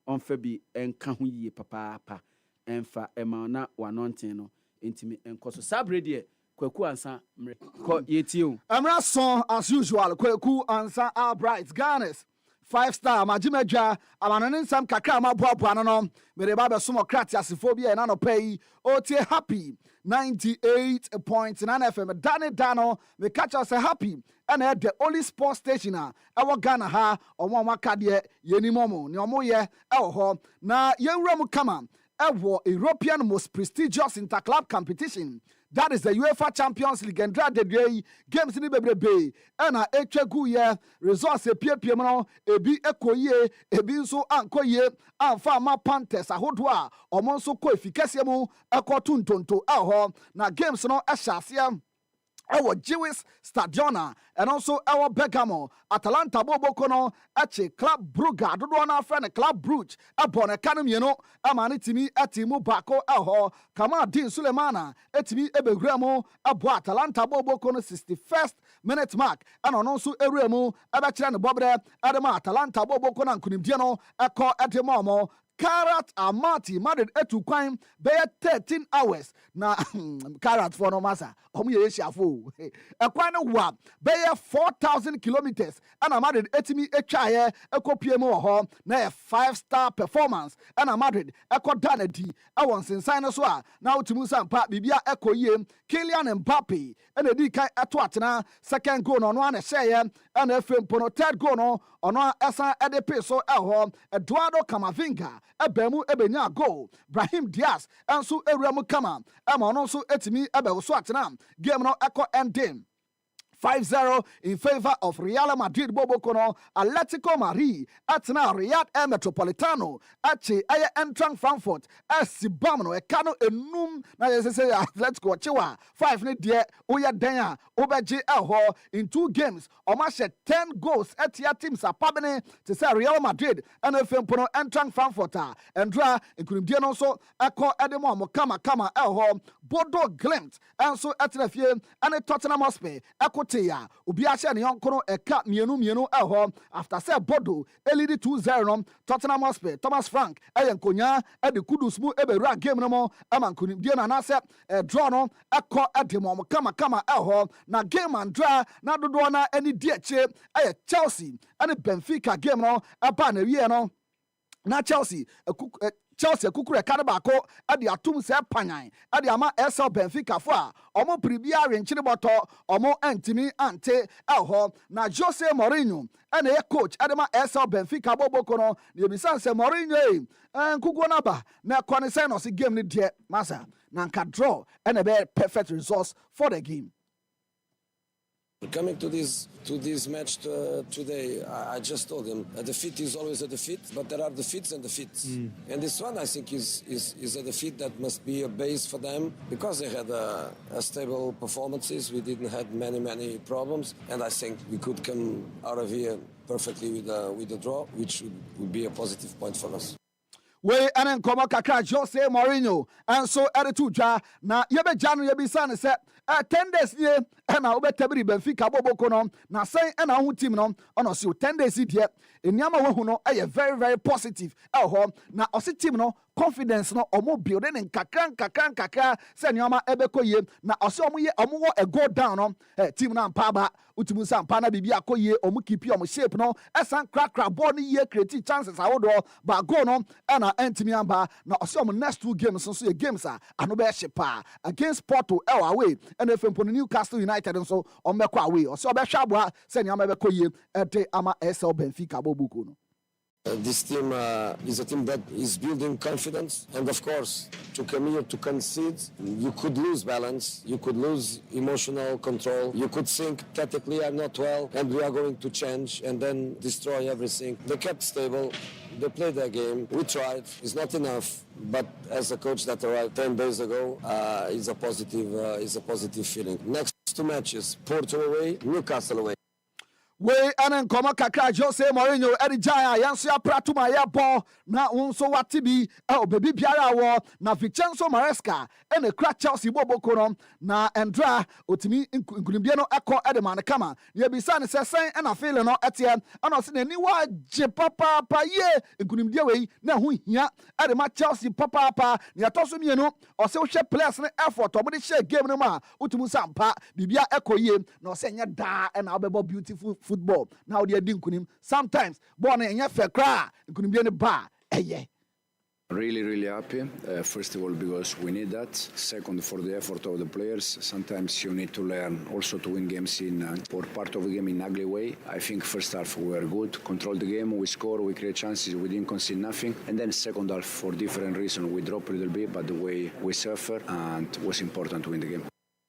onfa bi enka ho yie papa enfa ema na anointing no entimi enkoso sabre de Kwaku ansa mre ko yetio
amra son as usual Kwaku ansa our bright Ghana's 5-star majimedwa amanone nsam kakra maboaboa no mere ba be somo kratiasefobia na no pay otie happy 98.9 FM dano me catch us happy and the only sports station our Ghana ha omo makade yenimomo ne omo ye ho na yenwura mu kama ewo European most prestigious interclub competition. That is the UEFA Champions League and the day games ni bebrebe na etwegu ye results epiepiem no ebi ekoye ebi nso ankoye amfa ma Panthers ahodo a omo nso ko efikase mu ekoto ntonto ho na games no ehyasia our Jewish Stadiona and also our Bergamo Atalanta Boboko no ache Club Brugge dodo na friend Club Brugge abon economy no amani timi atimu bako ho kama Din Sulemana etimi ebeguramo abo Atalanta Boboko no 61st minute mark and ono so eremu abakira ne bobre adema Atalanta Boboko na nkunimdie no eko edemomo Karat Amati married etu kwan be 13 hours na carrot for no masa omo ye shiafo ekwan no wa be 4,000 kilometers and Madrid etimi etwaye ekopie mu ho na 5-star performance and Madrid ekoda di awon sensan no so a na otumu sampa bibia ekoyie Kylian Mbappe and edi kan eto atena second goal no na hyeye and efempo no third goal no ono esa edepe so eho Eduardo Camavinga ebemu ebenya goal Brahim Diaz enso ewuramu kama ema ono so etimi ebe so atena game no eko ending 5-0 in favor of Real Madrid Bobokono Atletico Madrid atna Riyadh Air Metropolitano achi aye entrang Frankfurt asibam no ekano enum na say Atletico chiwa 5 ne de oya den a obeje eho in 2 games omashe 10 goals etia teams apabene to say Real Madrid and efempono entrang Frankfurt endra inkunimdie no so eko edemo mo kama eho Bodo Glimt enso etna fie and Tottenham Hotspur eko ya obi ahye ne yonkono eka mienu eho after say Bodo elidi 2-0 no Tottenham Hotspur Thomas Frank eyenkonya ede kudus mu ebewura game no mo amankuni die na se draw no eko edemo kama eho na game and draw na dodo na ani die eche Chelsea and Benfica game no eba na wie no na Chelsea kukure kadabako ade atum se panyan ade ama SL Benfica fo a omo pribia renchire boto omo antimi ante eho na Jose Mourinho ene ye coach ade ma SL Benfica boboko no ne bisan se Mourinho nkugo na ba na kwane se no se game ni de masa na nka draw ene be perfect results for the game.
Coming to this match today, I just told him a defeat is always a defeat, but there are defeats and defeats. And this one, I think, is a defeat that must be a base for them because they had a stable performances. We didn't have many problems, and I think we could come out of here perfectly with a draw, which would be a positive point for us.
We anen komo kakra Jose Mourinho and so editu dwa na yebe janu yebi san se 10 days nie na obetabiri Benfica boboko no na sen na hu team no ono so 10 days die eniama wo hu no very positive ho na osi team no confidence no omo building in kakran se eniama ebekoye na osi omo wo a go down no team na mpaba utimu sampa na bibia koye omo keep omo shape no esan krakra ball ni ye create chances awodo ba go no na entimi amba na osi omo next 2 games so games ano be shepa against Porto away and if in Newcastle United and so on be away osi obe hwabo se eniama ebekoye ete ama SL Benfica bobuko no.
This team is a team that is building confidence, and of course, to come here to concede, you could lose balance, you could lose emotional control, you could think tactically I'm not well, and we are going to change and then destroy everything. They kept stable, they played their game, we tried, it's not enough, but as a coach that arrived 10 days ago, is a positive feeling. Next 2 matches, Porto away, Newcastle away.
We anen komo kakra Jose Mourinho edi jaya yanso ya pratuma ya bo na unso watibi obebi biara wo na Vincenzo Maresca ene kra Chelsea boboko no na endra otimi nkunimdie no eko edema ne kama ye bisa ne sesen ena feel no etie ana se nani wa je papa ye nkunimdie we na hu hia edema Chelsea papa ne atoso mienu o se wo hwe players ne effort omo de share game no ma otumu sampa bibia ekoye na o se nya da ena obebo beautiful football now they are doing sometimes born in your fair cry couldn't be in a bar
Really happy. First of all, because we need that. Second, for the effort of the players. Sometimes you need to learn also to win games for part of the game in ugly way. I think first half we were good, control the game, we score, we create chances, we didn't concede nothing. And then second half, for different reasons, we dropped a little bit, but the way we suffer, and it was important to win the game.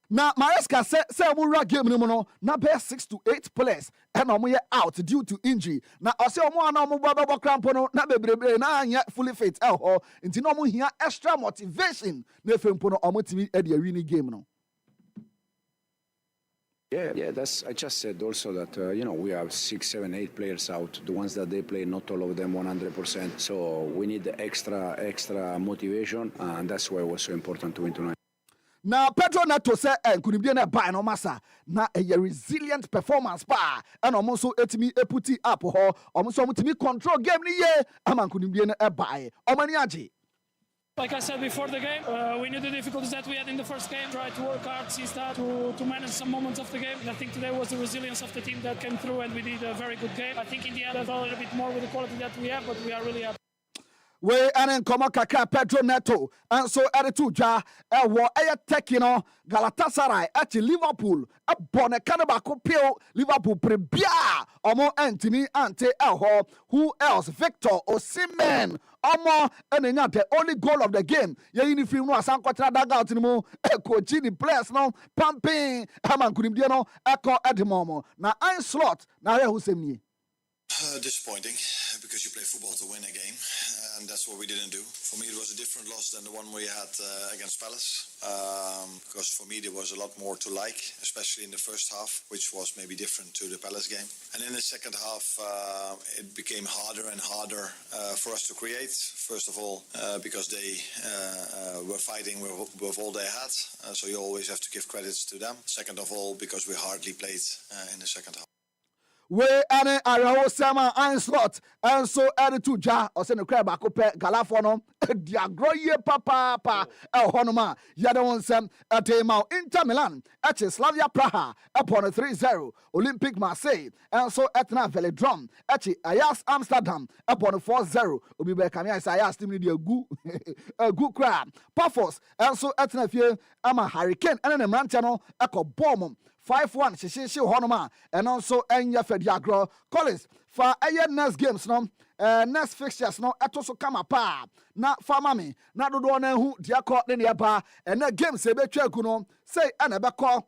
Now, Maresca say we game no na be 6 to 8 players and omo out due to injury. Now, ose omo na omo baba cramp no na bebrebe na anya fully fit ho nti no omo hia extra motivation na fempo no omo timi e dey win game no.
Yeah, that's. I just said also that we have 6, 7, 8 players out. The ones that they play, not all of them 100%. So we need the extra motivation, and that's why it was so important to win tonight.
Now, Pedro Neto say couldn't be a buy no massa. Now a resilient performance pa and almost etimi eputi up ho almost to me control game ni ye aman couldn't be a buy. Omaniaji.
Like I said before the game, we knew the difficulties that we had in the first game. Tried to work hard, seize that, to manage some moments of the game. And I think today was the resilience of the team that came through, and we did a very good game. I think in the end, a little bit more with the quality that we have, but we are really happy.
We and nkɔmɔ kakra Pedro Neto and so ɛde dwa ɛwɔ ɛyɛ teki no Galatasaray ɛte Liverpool ɛbɔ ne kane baako pio Liverpool prebia ɔmo ɛntimi ante ɛhɔ. Who else? Victor Osimhen ɔmo ɛnenya the only goal of the game. Yɛyi ni film no asan kɔtena dugout ni mu ɛkɔkyi ni players no pumping ɛma nkunimdie no ɛkɔ ɛde mɔmɔ na Anslot na ayɛ husem nie.
Disappointing because you play football to win a game, and that's what we didn't do. For me, it was a different loss than the one we had against Palace, because for me there was a lot more to like, especially in the first half, which was maybe different to the Palace game. And in the second half, it became harder and harder for us to create. First of all, because they were fighting with all they had, so you always have to give credits to them. Second of all, because we hardly played in the second half.
We ane araho sama Anslot and so to ja or send a crab akope galafono diagroye papa honoma yadon sem atema Inter Milan at Slavia Praha upon a 3-0 Olympic Marseille and so etna Velodrome at Ajax Amsterdam upon a 4-0 Obiba Poakwa Ajax team need a good crab Paphos and so etna fie ama Hurricane and a Mantiano echo bomb 5-1 sheshe honoma and also enya fediagro Collins for next games no next fixtures no etoso kama pa na famami na dodo na hu diakọ ne ne ba and na games ebetwa ku no say ana beko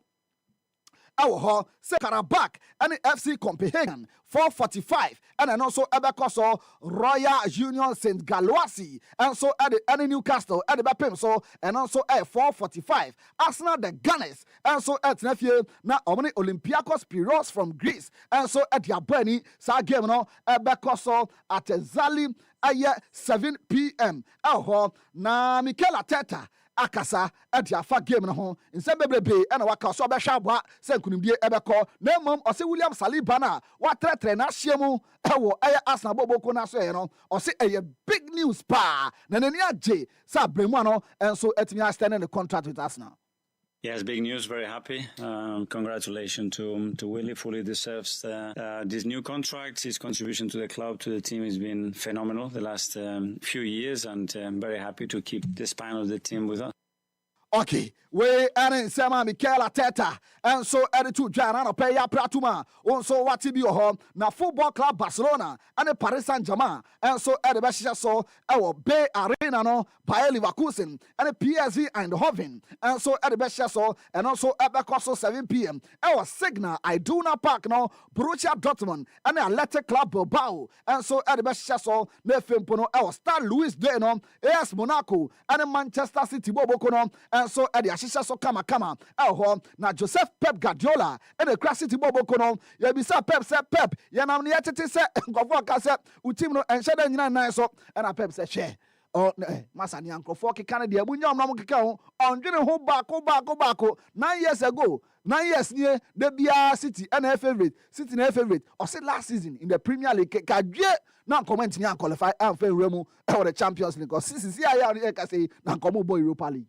awo say Karabakh and FC Copenhagen 4:45 and also Ebekoso Royal Union St. Galoisi and so at the Newcastle at the Bapem so and also at 4:45 Arsenal the Gunners and so at Nephew na Omni Olympiacos Pyros from Greece and so at Yabani sa game no Ebekoso at Zali at 7 p.m. na Mikel Arteta akasa afa game no ho nsem bebrebe na waka so behwa aboa se nkunimdie ebekọ na mmom ose William Saliba na watretre na hyiemu ewo Arsenal boboko na so no ose big news pa na nani agye sa bremu ano enso etimi extend the contract with Arsenal.
Yes, big news. Very happy. Congratulations to Willie. Fully deserves this new contract. His contribution to the club, to the team, has been phenomenal the last few years, and I'm very happy to keep the spine of the team with us.
Okay, we and Sama Mikel Arteta and so attitude Jana no pay ya pratuma on so what be na Football Club Barcelona and the Paris Saint-Germain and so at the best so our Bay Arena no Bayer Leverkusen and the PSV Eindhoven and so at the best so and also at Bekoso 7 p.m. our Signal Iduna Park no Borussia Dortmund and the Athletic Club Bilbao and so at the best so ne Fempono our Star Louis de no AS Monaco and the Manchester City Boboko no and so at the Ashisha so kama na Joseph Pep Guardiola and the City Boboko no ya bisa Pep say Pep ya na ne yetete say nkofo ka say utim no enhye da nyina nan so and Pep say share oh masa ni nkofo keka na de abunya omna mo keka ho ondwene ho baako 9 years ago 9 years nie de bia City and her favorite City na her favorite or say last season in the Premier League kadwe na comment ni qualify and fair remu or the Champions League because since ya ka say na komo boy Europa League.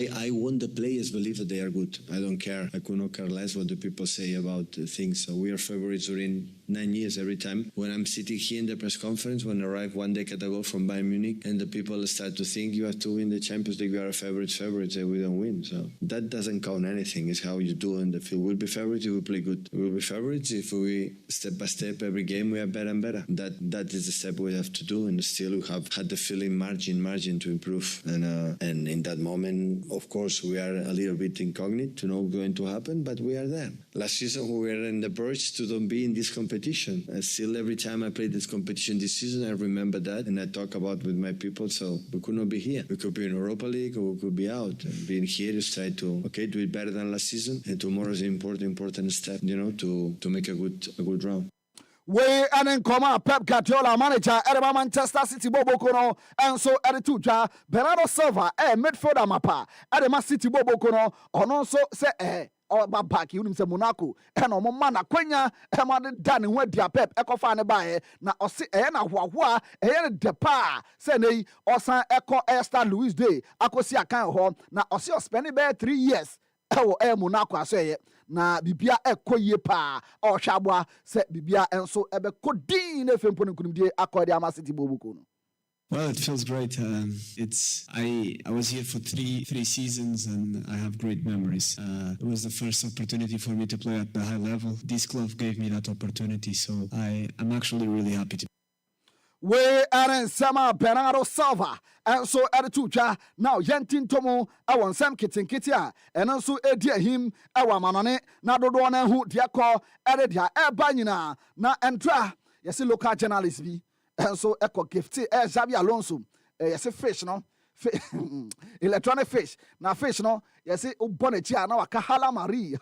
I want the players believe that they are good. I don't care. I could not care less what the people say about things. So we are favorites during 9 years every time. When I'm sitting here in the press conference, when I arrived 1 decade ago from Bayern Munich, and the people start to think you have to win the Champions League, we are favorites, and we don't win. So that doesn't count anything. It's how you do in the field. We'll be favorites if we play good. We'll be favorites if we, step by step, every game we are better and better. That is the step we have to do, and still we have had the feeling margin to improve. And in that moment, of course, we are a little bit incognito to know what's going to happen, but we are there. Last season, we were in the verge to don't be in this competition. And still, every time I played this competition this season, I remember that, and I talk about with my people, so we could not be here. We could be in Europa League, or we could be out. And being here is try to, do it better than last season, and tomorrow is an important step, to make a good round.
We and then come Pep Guardiola manager at Manchester City Bobokono and so at the two Bernardo Silva midfielder mapa at the Man City Bobokono on also say ɔba back wonim sɛ Monaco ɛna ɔmo ma na kwanya ɛma de da ne ho adi Pep ɛkɔfa ne baeɛ na ɔse ɛyɛ na hoahoa ɛyɛ ne de pa sɛ nei ɔsan ɛkɔ Esther Louis Day akɔsi akan hɔ na ɔse ɔspɛne bɛyɛ 3 years ɛwɔ ɛyɛ Monaco aso ɛyɛ na bibia ɛkɔ yie pa ɔhwɛ aboa sɛ bibia ɛnso ɛbɛkɔ din na efempo ne nkunimdie akɔ de ama City bobuko no.
Well, it feels great. I was here for three seasons and I have great memories. It was the first opportunity for me to play at the high level. This club gave me that opportunity, so I'm actually really happy to.
We are in Sama Bernardo Silva and so at the now Yentin Tomo our Sam Kitten Kitia and also dear him our manane na do one who dear call added dia banina na entra yes local journalist be and so echo gifty Xabi Alonso yes fish no electronic fish na fish no yes ubonechia na waka hala Marie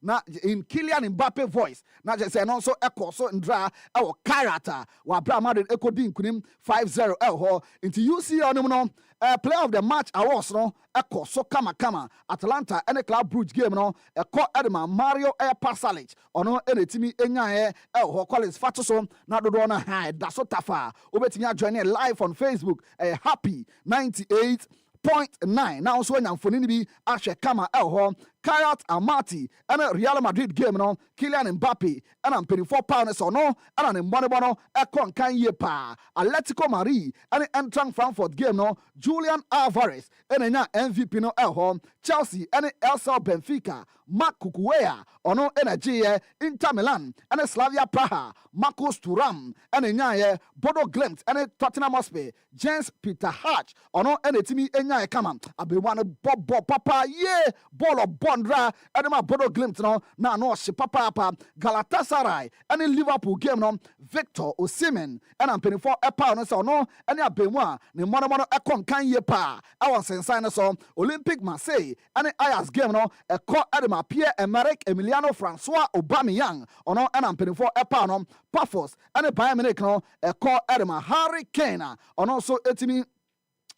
na in Kylian Mbappe voice na just say no so echo so ndra our character wa bra Madrid echo din kunim 5-0 ho into UC onum no player of the match awards no echo so kama Atlanta and Club Brugge game no echo edema Mario Pasalic ono enetimi enya ho Collins Fatoso na dodo na ha da so tafa obetimi join live on Facebook happy 98.9 now so nyamfoni bi ahwe kama ho Kayat Amati and a Real Madrid game no Kylian Mbappe and I'm paying £4 so no and an Mbono Ekon Kanye pa Atletico Madrid and Eintracht Frankfurt game no Julian Alvarez and a MVP no home Chelsea and Elsa Benfica Mark Kukuea ono energy Inter Milan and Slavia Praha Marcus Thuram and a Bodo Glimt and Tottenham Hotspur James Peter Hatch ono and a Timmy enya kama abewana bob papa yeah ball of Bondra and my Bodo Glimt no na no she papa Galatasaray and in Liverpool game no Victor Osimhen and I'm paying for a pound so no and ya benwa ne mono ekon kan ye pa I was inside so Olympic Marseille and Ajax game no a call Edema Pierre-Emerick Emiliano Francois Aubameyang ono and I'm paying for a pound no Paphos and a Bayern Munich no a call Edema Harry Kane ono so etimi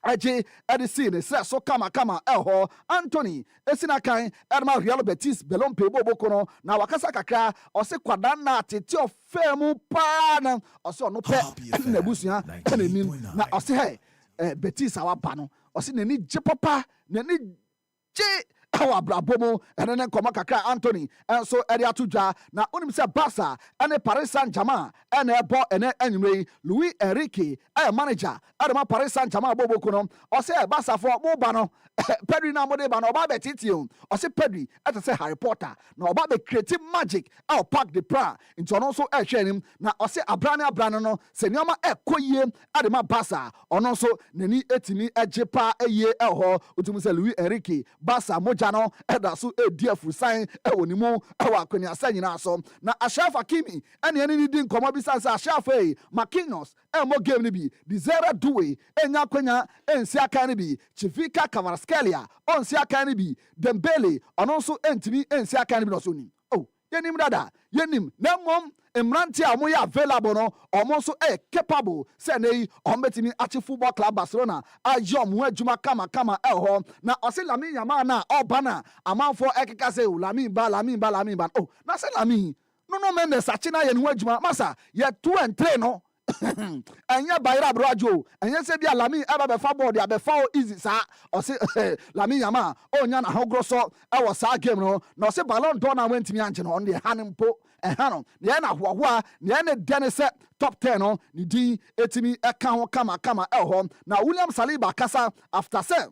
Aje Edison says so kama elho Anthony Esinakan Edma Real Betis Belon Pebo Bokono na wakasa kakra ose kwadana tete ofemu pa ose ono pe nebusia enenim na ose he Betis awapa no ose nani je papa nani je awa brabomo ene nkoma kakra Anthony and so area tuja na unim se Barca and Paris Saint-Germain and ebo ene anyway Louis Enrique manager adama Paris Saint-Germain boboko no o se Barca for mo ba no Pedri na mo de ba no ba betitio o se Pedri at say Harry Potter na oba be creative magic au park the pra into no so hwenim na o se abrane no se nyoma ekoyie adama Barca ono so nani etimi ejepa eye ho utum se Louis Enrique Barca no eda so edia fusan woni mu akwani asa nyina so na Ashraf Hakimi ene ni di nkomo bi sanse Ashraf Marquinhos mo game ni bi Desire Doué enya kwanya ensi aka ni bi Chivika Kvaratskhelia onsi aka ni bi Dembele ono so entimi ensi aka ni bi no so ni yenim dada yenim na mom Emranti a moya available no omo so capable say nei ombetimi achi football club Barcelona ajom ho adwuma kama ho na ose Lamine Yamal na obana amanfo ekeka say Lamine ba oh na say Lamine no Mendes achi na ye no adwuma masa ye 2 and 3 no anya bayra brojo anya se bia Lamine eba be fa board ya be fa easy sa ose Lamine Yamal onya na hogro so e wo sa game no na ose Ballon d'Or na wentimi anche no on the hanimpo ehano ne na hoahoa ne ne dene se top 10 no ni din etimi eka ho kama ho na William Saliba kasa after say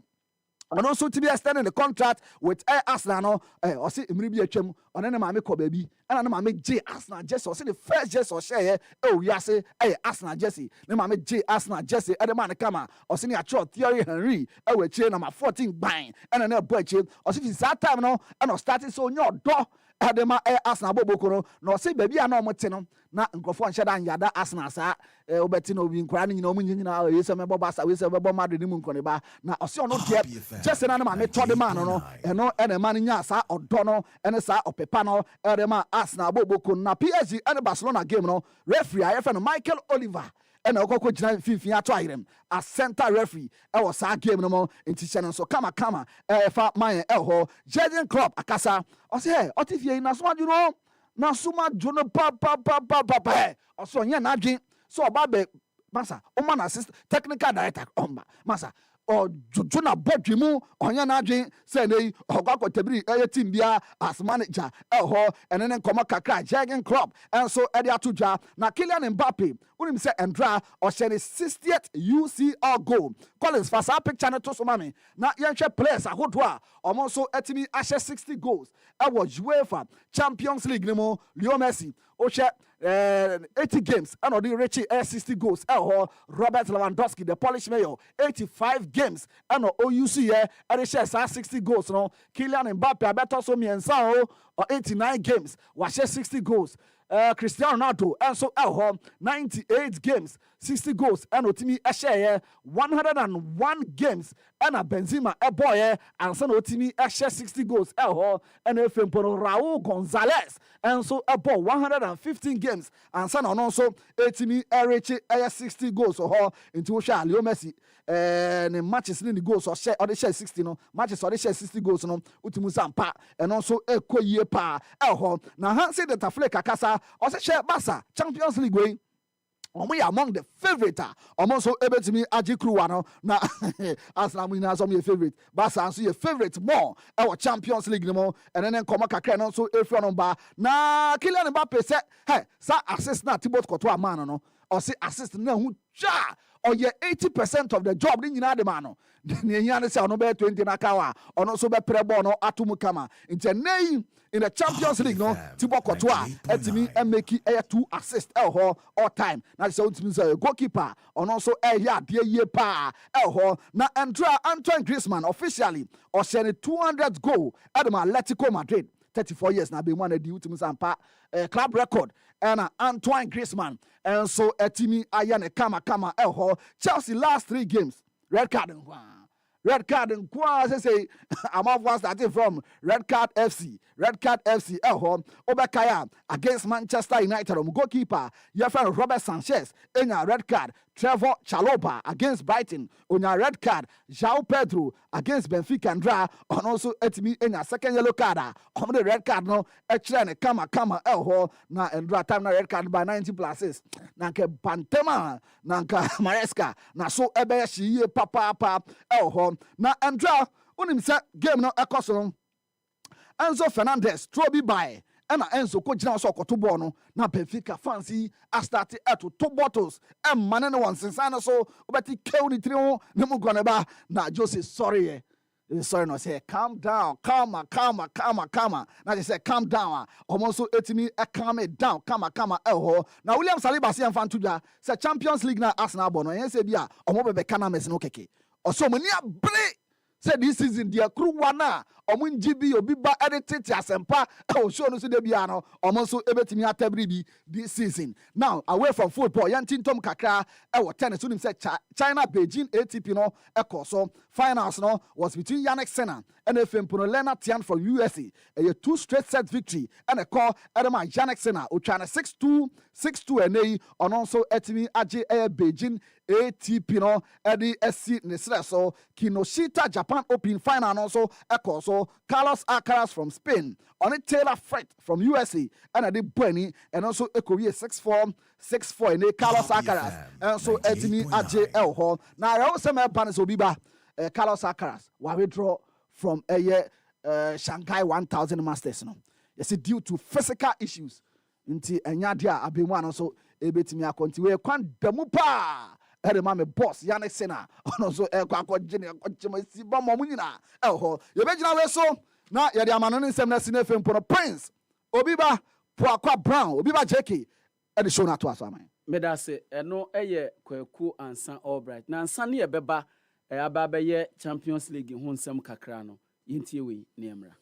and also to be extending the contract with Arsenal no or see imri bi atwam one ne ma me ko baby and na ma me J Arsenal jersey or see the first jersey or share oh ya say Arsenal jersey ne ma me J Arsenal jersey e de man kama or see a short Thierry Henry e we che number 14 ban and na boy che or see that time no and starting so nyo do adema Arsenal boboko no say baby a na omote no na nkofo nhyɛ da nyada Arsenal saa obeti no obi nkora no nyina omu nyina yese mebo Barca yese mebo Madrid mu nkone ba na ɔse ɔno deɛ just na ma me tɔde man no ɛno ɛna ma no nya saa ɔdɔ no ɛne saa ɔpepa no ɛde ma Arsenal boboko na PSG ɛne Barcelona game no referee a yɛfɛ no Michael Oliver ɛna ɔkɔkɔ gyina mfimfini ato ayerɛm as center referee ɛwɔ saa game no mu nti hyɛ no nso kama ɛfa man ɛwɔ Jurgen Klopp akasa ɔsɛ hɛ ɔte fie yi nasoma dwono pa ɔsɛ ɔnyɛ n'adwen so ɔba bɛ masa ɔma na assist technical director ɔmba masa ɔdwodwo na bɔdwe mu ɔnyɛ n'adwen sɛ ne ɔkɔkɔtabiri ɛyɛ team bia as manager ɛhɔ ɛne ne nkɔmɔ kakra Jurgen Klopp ɛnso ɛde ato dwa na Kylian Mbappe wonim sɛ Ndra ɔhyɛ ne 60th UCL goal Collins fa saa picture ne to so ma me na yɛnhwɛ players ahodoɔ a ɔmo nso atumi ahyɛ 60 goals ɛwɔ UEFA Champions League ne mu Leo Messi wohwɛ 80 games and ɔde Richie 60 goals Robert Lewandowski the Polish mayor 85 games and OUC ɛde hyɛ saa 60 goals no Kylian Mbappe abɛtɔ so mmiɛnsa or 89 games wahyɛ 60 goals Cristiano Ronaldo and so 98 games 60 goals and otimi ɛhyɛ 101 games and a Benzema boy and so otimi ɛhyɛ 60 goals and Raul Gonzalez and so ball 115 games and so also otimi reach 60 goals into Leo Messi ne matches ni goals or share 60 no matches or share 60 goals no utimu sampa and also ekoyie pa na Hansi de Tafle Kakasa or share Barca Champions League way omo among the favorite omo so ebetimi agi crew no na Arsenal na so my favorite Barca so your favorite more our Champions League no mo and then come kakra no so efra no ba na Kylian Mbappe say hey sa assist na Thibaut Courtois man no or say assist na hu cha or ye 80% of the job ni nyina de man no ne hia ne say ono be 20 na kawa ono so be prebo no atumu kama in the Champions League no Thibaut Courtois etimi make 2 assists all time na say ontimi say goalkeeper ono so ya de ye pa na Antoine Griezmann officially or send 200 goal at the Atletico Madrid 34 years na be one of the ultimate sampa club record and Antoine Griezmann and so etimi ayane kama Chelsea last 3 games red card and say I'm off one starting from Red Card FC Obekaya against Manchester United goalkeeper your friend Robert Sanchez in a red card Trevor Chalobah against Brighton on a red card João Pedro against Benfica and on also etimi in a second yellow card on the red card no actually kama na Ndra time na red card by 90 places nanke Bantema nanka Maresca na so ebe shi papa na Ndra unim se game no ekoso Enzo Fernandez Trobi by and Enzo ko gina so koto ball no na Benfica fancy a start to 2 bottles and man no one since so obeti kill ni three ne mu gone ba na Jose sorry no say calm down calm na they say calm down almost etimi calm it down calm na William Saliba say fan tuja say Champions League na Arsenal bono yen say bia omo bebe kana mes no keke oso mani abre say this season dia crew wana omo njibi Obiba edited asempa show no so de bia no omo so ebetimi atabri bi this season now away from football yantin tom kakra tennis unim say China Beijing ATP no so finals no was between Yannick Sinner and Lena Tian from USA a 2 straight set victory and a call Edema Yannick Sinner Uchana 6-2 and on also etimi aje Beijing ATP no Eddie SC Nesreso Kinoshita Japan Open final also so Carlos Alcaraz from Spain on it Taylor Fritz from USA and I did Bueni and also Korea 6-4 and Carlos Alcaraz and so etimi aje hall now I also my panis Obiba Carlos Alcaraz will withdraw from Shanghai 1000 Masters no yes due to physical issues nti enyadia abemwa so ebetimi akonti we kwan damu pa ere ma me boss Yannick Sinner ono so akogene si ba mo nyina ye begina we so na ye de amano nsem na sine fempo no Prince Obiba Poakwa Brown Obiba JK e de show na to aso aman
meda se eno eye kwaku ansa Albright na ansa ne ye beba aba ye Champions League ho nsem kakra no yintie we ne emra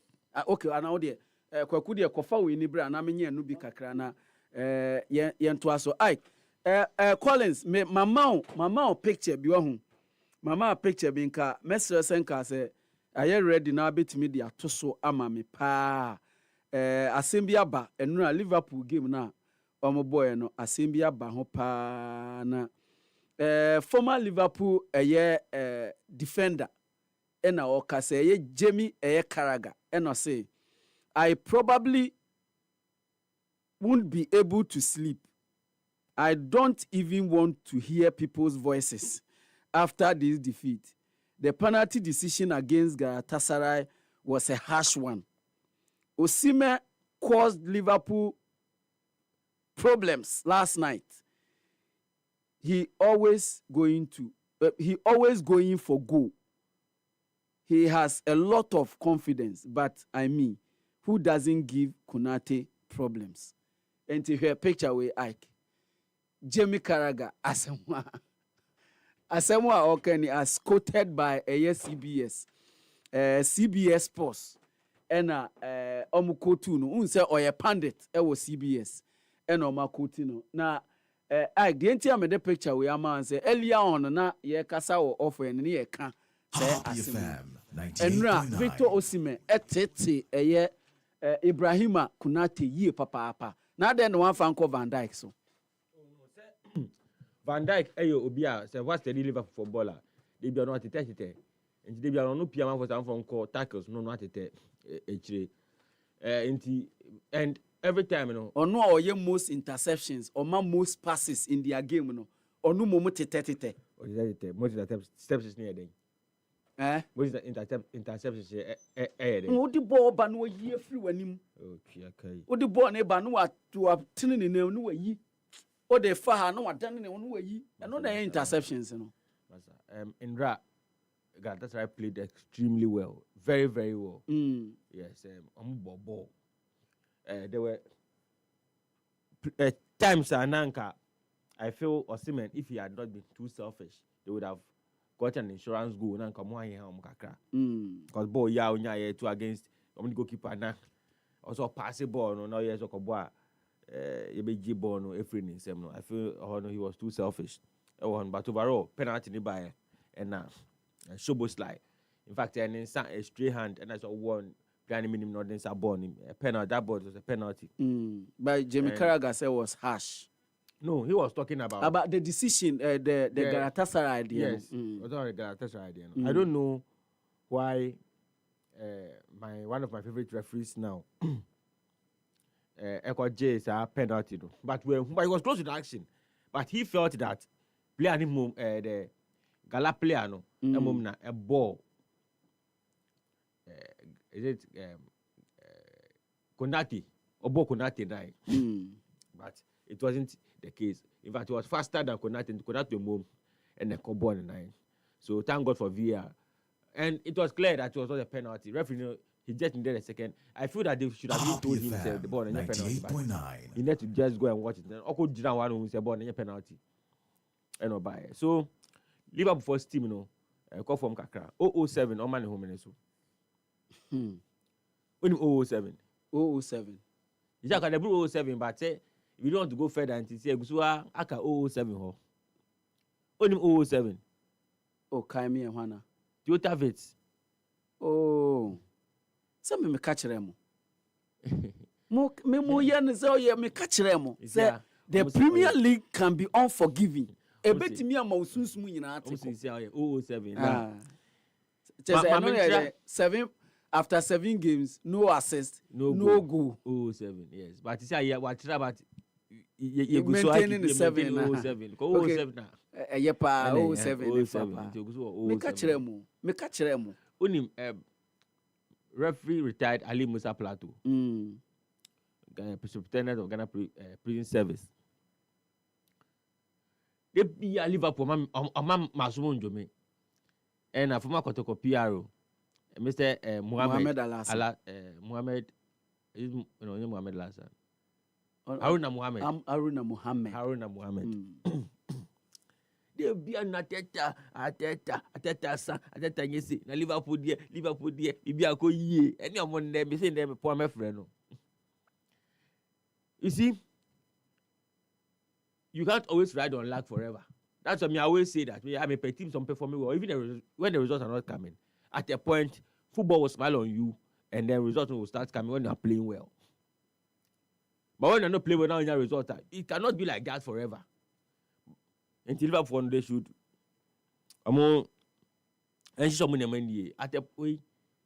okay ana wo de kwaku de kofa we ni bra na menye anu bi kakra na ye to aso Collins me mama picture bi wo hu mama picture bi nka mesre senka se aye ready na betimi de atoso ama me pa asem bi aba enura Liverpool game na omo boy no asem bi aba ho pa na former Liverpool defender ɛna ɔka sɛ Jamie Carragher ɛna say I probably won't be able to sleep. I don't even want to hear people's voices after this defeat. The penalty decision against Galatasaray was a harsh one. Osimhen caused Liverpool problems last night. He always going for goal. He has a lot of confidence, but who doesn't give Konate problems? And to her picture with Ike, Jamie Carragher, Asamoah Okeni, as quoted by CBS, CBS Sports, and Omukotu no, unse oye pandit, was CBS, and Omakotino. Now, Ike, the entire me the picture we are say earlier on na ye kasa wo offer and ye ka say Enra Victor Osimhen etete Ibrahima Konate ye papa. Now then one fan call Van Dijk so.
Van Dijk obi a say what's the Liverpool footballer? They be not tete. And they be no piama for some phone call tackles no tete and every time
or no most interceptions or most passes in their game or no moment tete.
Most interceptions near them. Most interceptions
what the ball ban no year free when him.
Okay.
What the ball neighbor no to a tin in no ye. Or the far no done in one way. And no interceptions,
in Ra Galatasaray played extremely well. Very, very well. Yes, ball. There were times Ananka, I feel Osimhen, if he had not been too selfish, they would have got an insurance goal and come on here because ball two against goalkeeper now. Also pass the ball no yes Okoboa ball no everything no. I feel he was too selfish. But overall penalty ni by and now Szoboszlai. In fact, a straight hand and I saw one. Minimum not then born a penalty. That ball was a penalty.
But Jamie Carragher said was harsh.
No, he was talking about
the decision, the Galatasaray idea.
Yes, the Galatasaray idea. I don't know why one of my favorite referees now, Eko J is a penalty, but he was close to the action, but he felt that player the Gala player a ball. Is it Konate? Obo Konate died. But it wasn't the case. In fact, it was faster than Konate and Konate move and the Kobo on the 9. So thank God for VR. And it was clear that it was not a penalty. Referee, he just needed a second. I feel that they should have told him say the ball and a penalty. He need to just go and watch it. Then Oko Jira one who say ball and a penalty. And no buy. So Liverpool first team, call from Kakra 007 on man home so. When 007. You just can 007, but say if you don't want to go further and say Gusua aka 007 ho. Only 007.
Oh, Kaimi and Hana.
Toyota Vitz.
Oh. Some me catch them. Mo yen say me catch them. Say the Premier League can be unforgiving. E beti me am osunsun nyina ate.
Say 007.
Seven after 7 games, no assist, no goal.
007, yes. But you say what about
you maintaining the 7.
007. 007 now.
Yepa 007. Me catch them.
Only referee retired Ali Musa Plateau. Superintendent of Ghana Prison Service. They be a Liverpool man Masumo Njome. And a former Kotoko PRO. Mr. Mohamed Alassane. Mohamed is Mohamed Alassane. Haruna Mohamed. They be an Ateta yesi. Na Liverpool there. Ibi ako ye. Any among them, be saying them poor my friend. You see, you can't always ride on luck forever. That's why I always say that. I mean, teams some performing well, even when the results are not coming. At a point, football will smile on you, and then results will start coming when you are playing well. But when you're not playing well, now in your result, it cannot be like that forever. And Liverpool they should. Among and someone in at the way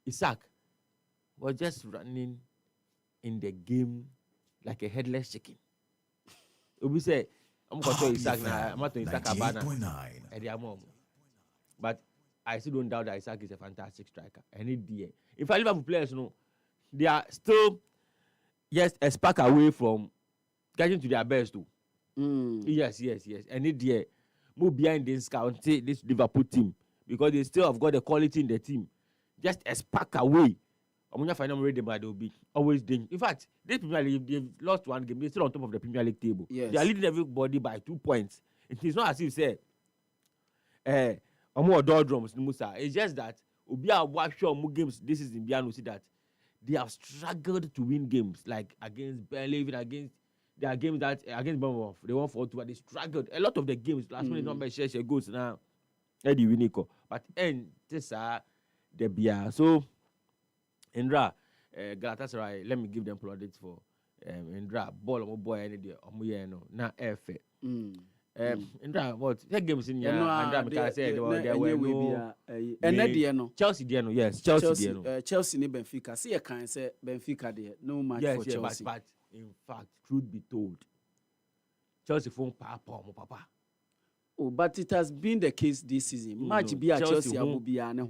Isaac was just running in the game like a headless chicken. We say, I'm going to Isaac now. I'm not to Isaac Abana. But I still don't doubt that Isaac is a fantastic striker. And in fact, Liverpool players, they are still a spark away from getting to their best too. Yes. And they move behind this county, this Liverpool team, because they still have got the quality in the team. Just a spark away. I'm going to find them ready, but they'll be always dangerous. In fact, this Premier League, they've lost one game. They're still on top of the Premier League table.
Yes.
They are leading everybody by 2 points. It is not as if say, I'm more doldrums, Musa. It's just that Obia watch more games this season. Biano see that they have struggled to win games, like against Burnley, even against their games that against Bournemouth. They won 4-2, but they struggled. A lot of the games last minute number share goals now. Eddie Winiko, but this the Bia so. Indra, Galatasaray, let me give them plaudits for Indra, ball of boy any day, na F. Indra, what? That game's in here, Indra, because there were no.
And
Chelsea, yes, Chelsea,
Chelsea, ni Benfica. See, I can say Benfica there, no match for Chelsea.
But in fact, truth be told, Chelsea phone papa.
Oh, but it has been the case this season. Match be at Chelsea will be an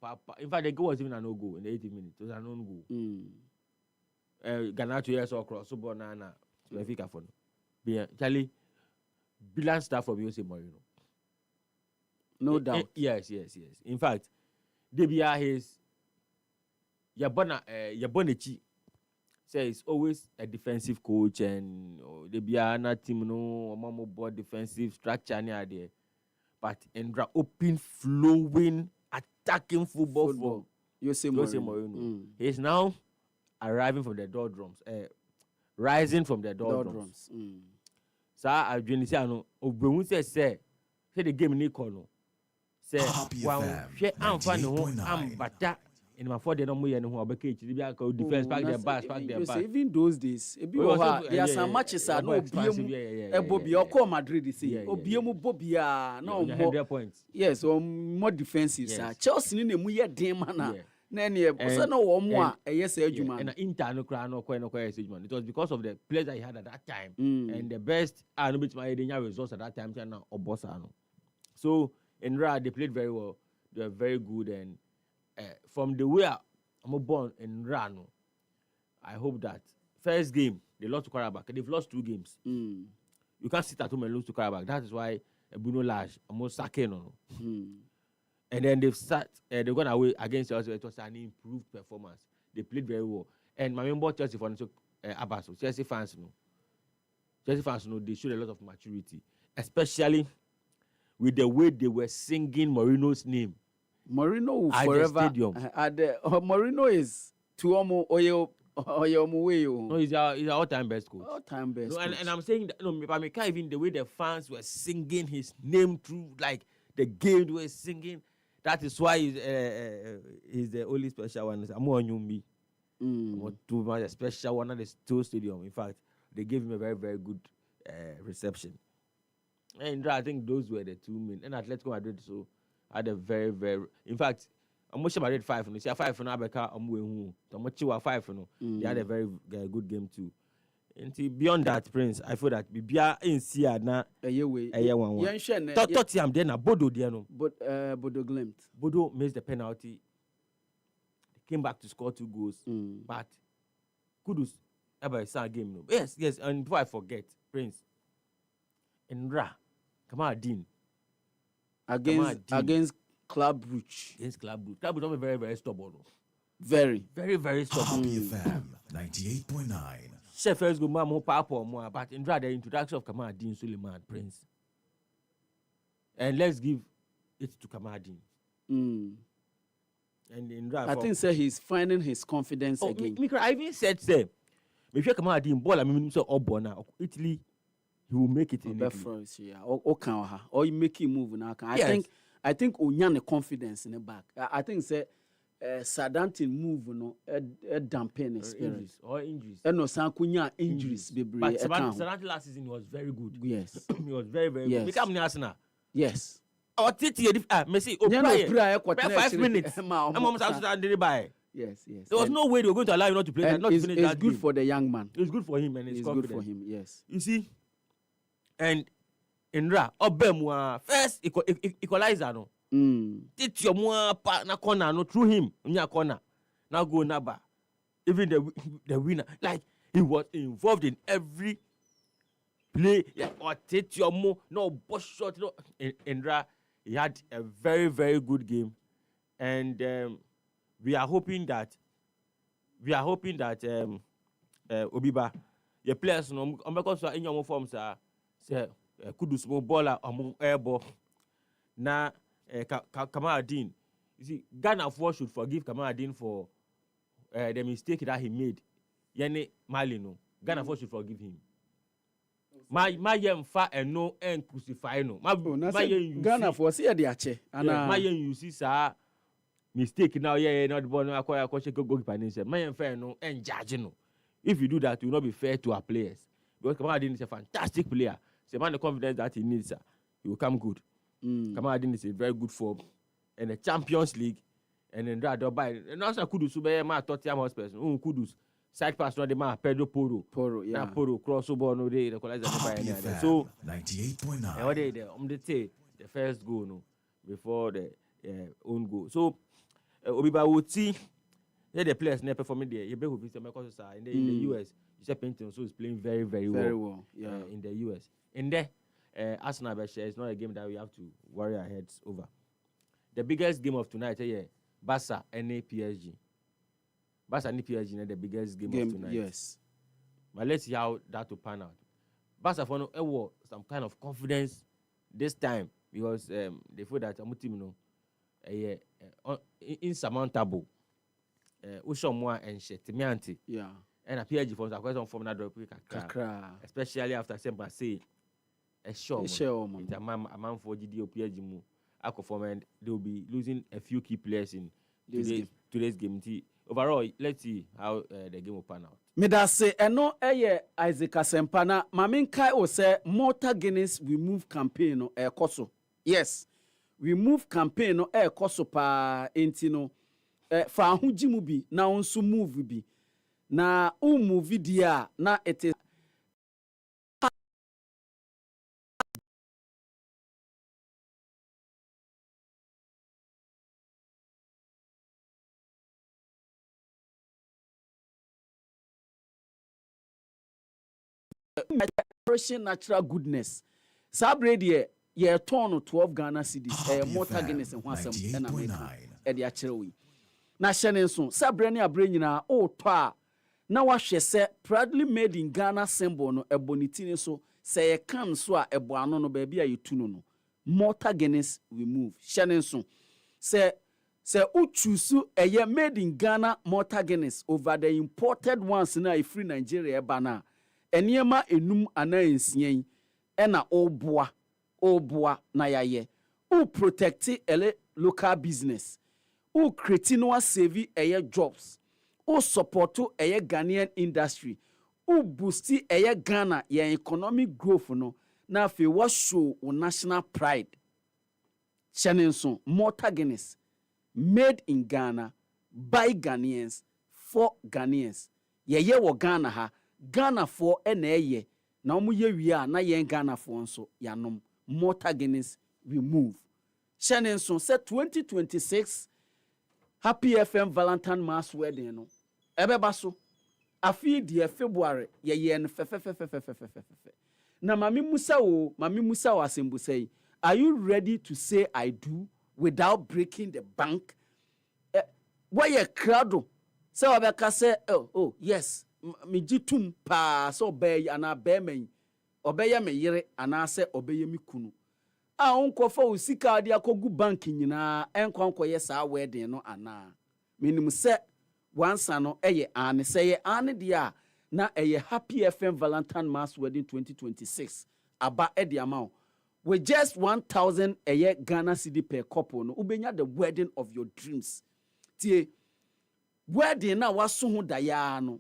papa. In fact, the goal was even a no goal in the 80 minutes. It was a non goal. Ghana 2 years or cross. So banana. So if you can follow. Bien, Charlie. Brilliant stuff from Jose Mourinho.
No doubt.
Yes. In fact, they be his. Yabonechi. Say it's always a defensive coach and they be another team more board defensive structure near there. But Indra open flowing attacking football.
Jose Mourinho.
He's now arriving from the doldrums. Rising from the doldrums. So I join say no Obewun say the game ni kono. Say one she amfa ne ho ambata in my 4 day no moye ne ho obeka echi bia ka defense pack the bars pack the bars.
Even those days there are some matches no obiem ebobia okọ Madrid say obiem bobia no
100 points.
Yes, more defensive sir. Chelsea ni mu ye den mana na ne so no wo mo a yes adwuma.
And Inter no kra no kwai adwuma. It was because of the players that he had at that time and the best no bit my edenya results at that time na obosa no. So in Ra they played very well. They were very good and from the way I'm born in Rano, I hope that first game they lost to Karabakh. They've lost 2 games. You can't sit at home and lose to Karabakh. That is why Bruno Lage almost sacking on. And then they're going away against Chelsea. It was an improved performance. They played very well. And my member Chelsea fans, Abaso, Chelsea fans know they showed a lot of maturity, especially with the way they were singing Mourinho's name.
Mourinho forever. Mourinho is Tuomo Oyo.
No, he's our all-time best coach.
All-time best.
No, and I'm saying that but even the way the fans were singing his name through like the game they were singing, that is why he's the only special one. I'm on you, too much a special one at the Stowe Stadium. In fact, they gave him a very, very good reception. And I think those were the 2 main. And Atletico Madrid so had a very, very. In fact, I'm watching Madrid 5. See, 5 for Abeka. I'm who. I'm watching 5. They had a very good game too. And beyond that, Prince, I feel that Bibia in Sia na a year 1-1. Tottenham then a Bodo Diano.
But Bodo Glimt.
Bodo missed the penalty. They came back to score 2 goals. But Kudus ever a game no. Yes. And before I forget, Prince. Indra, Kamaldeen.
Against Club Brugge.
Club Brugge is very, very stubborn.
Very,
very, very stubborn.
FM 98.9.
Sheffield's go more powerful more, but in the introduction of Kamaldeen Suleiman Prince. And let's give it to Kamaldeen.
And
in
I think he's finding his confidence again.
I even said, if you Kamaldeen ball, I mean, so Obona, Italy. He will make it in Italy. Or you make him move now. I think Onyan the confidence in the back. I think
Sadantin move no dampen spirit
or injuries.
And no sankunya injuries
But Sadantin last season was very good.
Yes.
He was very very
Yes.
good. Become the Arsenal.
Yes.
Or Messi
Opera
5 minutes. I'm almost out to buy.
Yes.
There was no way they were going to allow him not to play. Not to finish
it's
that
good
game.
for the young man.
It's good for him and
it's good for him. Yes.
You see, and Indra Obemwa first equalizer no. Did your more partner corner no through him in your corner. Now go Naba. Even the winner, like he was involved in every play. Yeah, or take your more no boss shot. No, Indra, he had a very very good game, and we are hoping that Obiba, the players no, because in your forms are say Kudus mo baller or air ball. Na Kamaradin, you see, Ghana should forgive Kamaradin for the mistake that he made. Yene Malino, Ghana should forgive him. My fa and no and crucify no.
Ghana for see the ache.
My you see sir mistake now. Yeah, not born. Acquire go financial. My fair no and judge no. If you do that, you will not be fair to our players. Because Kamaradin is a fantastic player. So man, the confidence that he needs, sir, he will come good. Kamaradin is a very good form, and the Champions League, and then that buy. And also Kudus, my Tottenham Hotspur, Kudus, side pass not the man Pedro Porro, yeah, Porro crossover no day the equalizer buy. So
98.9.
And what they the first goal no before the own goal. So Obiba would see the players never performing there. You be who visit because in the US, Jose Painting so is playing very very well.
Yeah,
in the US. In there. Arsenal is not a game that we have to worry our heads over. The biggest game of tonight, Barca and PSG. Barca and PSG are the biggest game of tonight.
Yes.
But let's see how that will pan out. Barca for some kind of confidence this time because they feel that team insurmountable. Ushomwa and Shetimianti.
Yeah.
And a PSG for some question from that especially after Semper say. A man for GDO PSG mu and they will be losing a few key players in today's game. Overall, let's see how the game will pan out.
Me da say eno Isaac Asempana mamin kai o say Malta Guinness we move campaign no ekoso. Yes. We move campaign no ekoso pa enti no fa ahoji mu bi na onso move bi. Na move dia na it is natural goodness. Sabre de ye turn 12 Ghana cedis Malta Guinness and one some and I'm actually na hyene so sabre ne abre nyina o to a na wahwe se proudly made in Ghana symbol no ebonitini so say ye kan so a ebo ano no ba bia yetu no Malta Guinness we move hyene so say uchusu made in Ghana Malta Guinness over the imported ones na free Nigeria bana eniema enum ana ensien ena oboa na yaye u protect local business u create no save jobs u support Ghanaian industry u boost Ghana your economic growth no na fe what show national pride Shanenson Malta Guinness made in Ghana by Ghanaians for Ghanaians ye wo Ghana ha Ghana for ene na omu ye wi a na ye Ghana for nso yanom Malta Guinness we move Shanenson said 2026 Happy FM Valentine Mass wedding no ebeba so afi die February ye no fe na mami musa wo asembu say are you ready to say I do without breaking the bank why ye crowd say obeka say oh yes me jitum pa so obey ana be men obeye me yire ana se obeye mi kunu a onkofa osika ade akogu bank nyina enkonko ye sa wedding no ana minim se wansa no eye ane se ye ane dia na eye Happy FM Valentine Mass Wedding 2026 aba edi amount with just 1,000 Ghana cedi per couple no ubenya the wedding of your dreams tie wedding na waso ho da ya no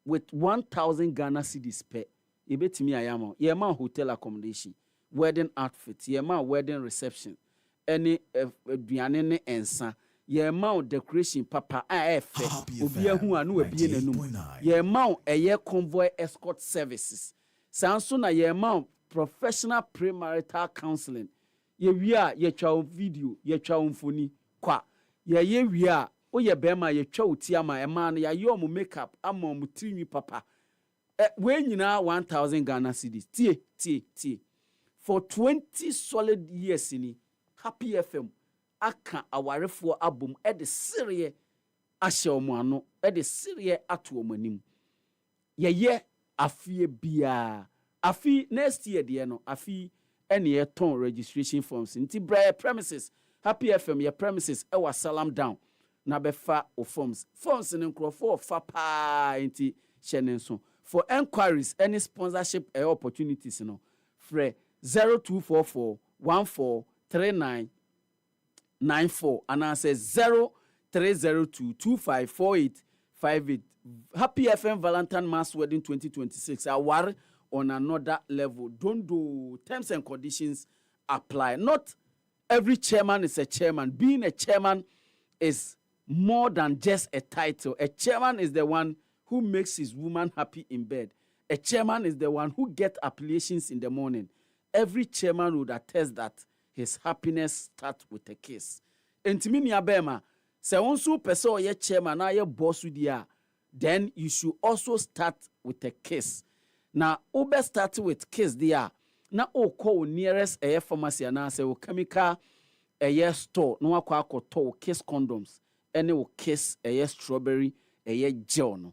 with 1,000 Ghana cedis per ebetimi ayama ye ma hotel accommodation wedding outfit ye ma wedding reception any aduane ne ensa ye ma decoration papa efe obi ahu anu abie nanum ye ma eye convoy escort services sanso na ye ma professional premarital counseling ye wia ye twa video ye twa mfoni kwa ye wia o ye bema ye twa oti ama e ma no ya ye omo makeup ama omo trinwi papa we nyina 1,000 Ghana cedis tie for 20 solid years ni Happy FM aka awarefo abom e de serie ahye omo ano e de serie ato omo anim ye afie bia afi next year de no afi ene ye ton registration forms nti bra premises Happy FM ye premises e wa salam down na befa o forms ne nkrofo fa pa nti hyene so for enquiries any sponsorship opportunities no free 0244 143994 and I say 0302 254858. Happy FM Valentine Mass Wedding 2026 aware on another level. Don't do terms and conditions apply. Not every chairman is a chairman. Being a chairman is more than just a title. A chairman is the one who makes his woman happy in bed. A chairman is the one who gets appellations in the morning. Every chairman would attest that his happiness starts with a kiss. Entimi ni abema, se onso pese oye chairman na ye boss dia, then you should also start with a kiss. Na ube start with kiss dia, na o call nearest a pharmacy na se o chemical a store no akwa akoto kiss condoms. Ene o kiss a strawberry a gel no.